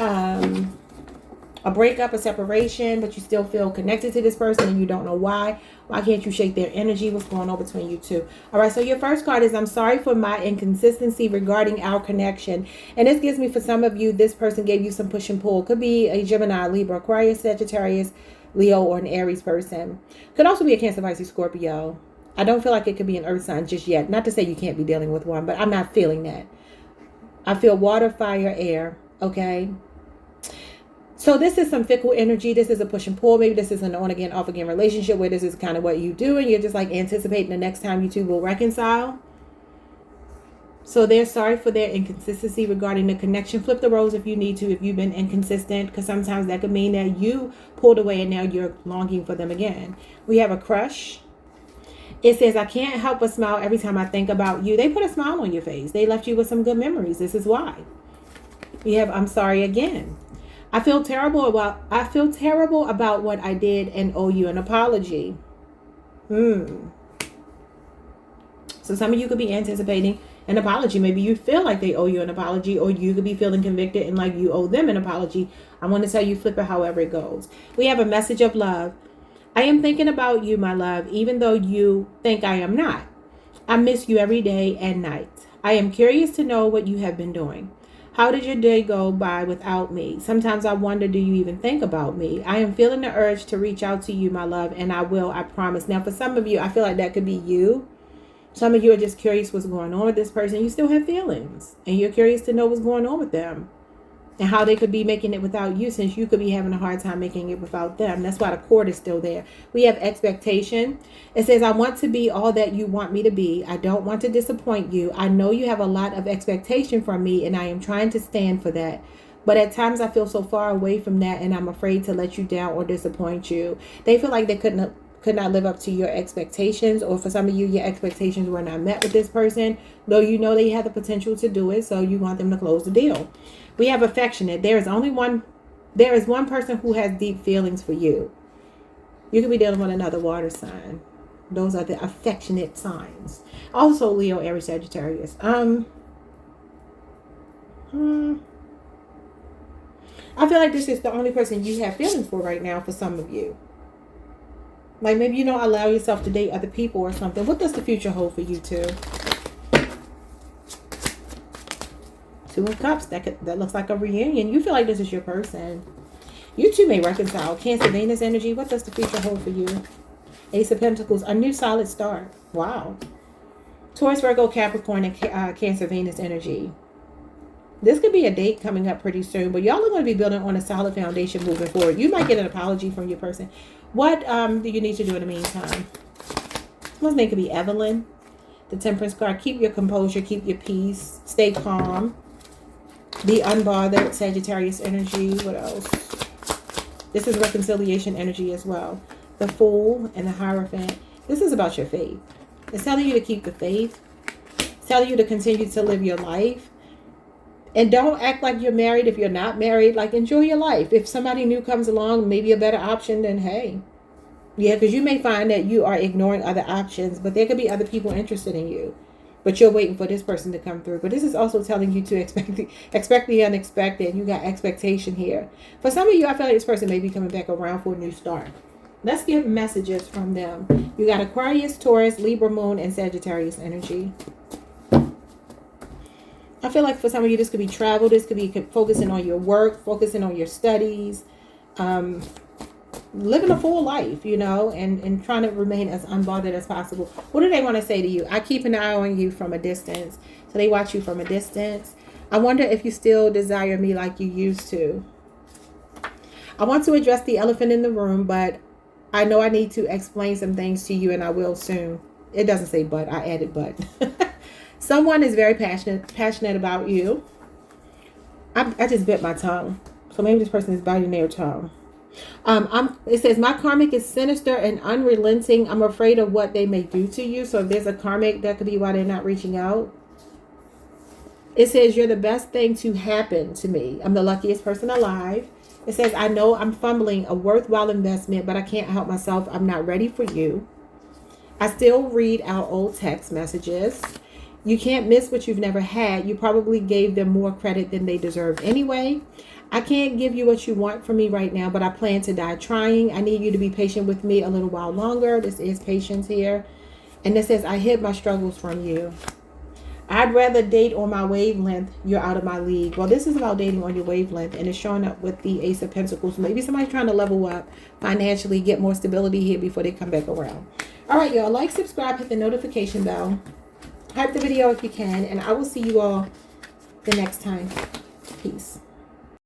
a breakup, a separation, but you still feel connected to this person and you don't know why. Why can't you shake their energy? What's going on between you two? All right, so your first card is, I'm sorry for my inconsistency regarding our connection. And this gives me, for some of you, this person gave you some push and pull. Could be a Gemini, Libra, Aquarius, Sagittarius, Leo, or an Aries person. Could also be a Cancer, Pisces, Scorpio. I don't feel like it could be an earth sign just yet. Not to say you can't be dealing with one, but I'm not feeling that. I feel water, fire, air. Okay. So this is some fickle energy. This is a push and pull. Maybe this is an on again, off again relationship where this is kind of what you do. And you're just like anticipating the next time you two will reconcile. So they're sorry for their inconsistency regarding the connection. Flip the roles if you need to, if you've been inconsistent, because sometimes that could mean that you pulled away and now you're longing for them again. We have a crush. It says, I can't help but smile every time I think about you. They put a smile on your face. They left you with some good memories. This is why. We have, I'm sorry again. I feel terrible about what I did and owe you an apology. So some of you could be anticipating an apology. Maybe you feel like they owe you an apology, or you could be feeling convicted and like you owe them an apology. I want to tell you, flip it however it goes. We have a message of love. I am thinking about you, my love, even though you think I am not. I miss you every day and night. I am curious to know what you have been doing. How did your day go by without me? Sometimes I wonder, do you even think about me? I am feeling the urge to reach out to you, my love, and I will, I promise. Now, for some of you, I feel like that could be you. Some of you are just curious what's going on with this person. You still have feelings, and you're curious to know what's going on with them and how they could be making it without you, since you could be having a hard time making it without them. That's why the cord is still there. We have expectation. It says, I want to be all that you want me to be. I don't want to disappoint you. I know you have a lot of expectation from me, and I am trying to stand for that. But at times I feel so far away from that, and I'm afraid to let you down or disappoint you. They feel like they could not live up to your expectations, or for some of you, your expectations were not met with this person, though you know they have the potential to do it, so you want them to close the deal. We have affectionate. There is one person who has deep feelings for you. You could be dealing with another water sign. Those are the affectionate signs. Also Leo, Aries, Sagittarius. I feel like this is the only person you have feelings for right now for some of you. Like maybe you don't allow yourself to date other people or something. What does the future hold for you two? Two of Cups. That looks like a reunion. You feel like this is your person. You two may reconcile. Cancer, Venus energy. What does the future hold for you? Ace of Pentacles. A new solid start. Wow. Taurus, Virgo, Capricorn, and Cancer, Venus energy. This could be a date coming up pretty soon, but y'all are going to be building on a solid foundation moving forward. You might get an apology from your person. What do you need to do in the meantime? Someone's name could be Evelyn. The Temperance card. Keep your composure. Keep your peace. Stay calm. Be unbothered. Sagittarius energy. What else? This is reconciliation energy as well. The Fool and the Hierophant. This is about your faith. It's telling you to keep the faith. It's telling you to continue to live your life. And don't act like you're married if you're not married. Like, enjoy your life. If somebody new comes along, maybe a better option, then hey. Yeah, because you may find that you are ignoring other options, but there could be other people interested in you. But you're waiting for this person to come through. But this is also telling you to expect the unexpected. You got expectation here. For some of you, I feel like this person may be coming back around for a new start. Let's get messages from them. You got Aquarius, Taurus, Libra moon, and Sagittarius energy. I feel like for some of you, this could be travel. This could be focusing on your work, focusing on your studies, living a full life, you know, and trying to remain as unbothered as possible. What do they want to say to you? I keep an eye on you from a distance. So they watch you from a distance. I wonder if you still desire me like you used to. I want to address the elephant in the room, but I know I need to explain some things to you, and I will soon. It doesn't say but. I added but. Someone is very passionate about you. I just bit my tongue. So maybe this person is biting their tongue. It says, my karmic is sinister and unrelenting. I'm afraid of what they may do to you. So if there's a karmic, that could be why they're not reaching out. It says, you're the best thing to happen to me. I'm the luckiest person alive. It says, I know I'm fumbling a worthwhile investment, but I can't help myself. I'm not ready for you. I still read our old text messages. You can't miss what you've never had. You probably gave them more credit than they deserve anyway. I can't give you what you want from me right now, but I plan to die trying. I need you to be patient with me a little while longer. This is patience here. And it says, I hid my struggles from you. I'd rather date on my wavelength. You're out of my league. Well, this is about dating on your wavelength, and it's showing up with the Ace of Pentacles. Maybe somebody's trying to level up financially, get more stability here before they come back around. All right, y'all. Like, subscribe, hit the notification bell. Hype the video if you can, and I will see you all the next time. Peace.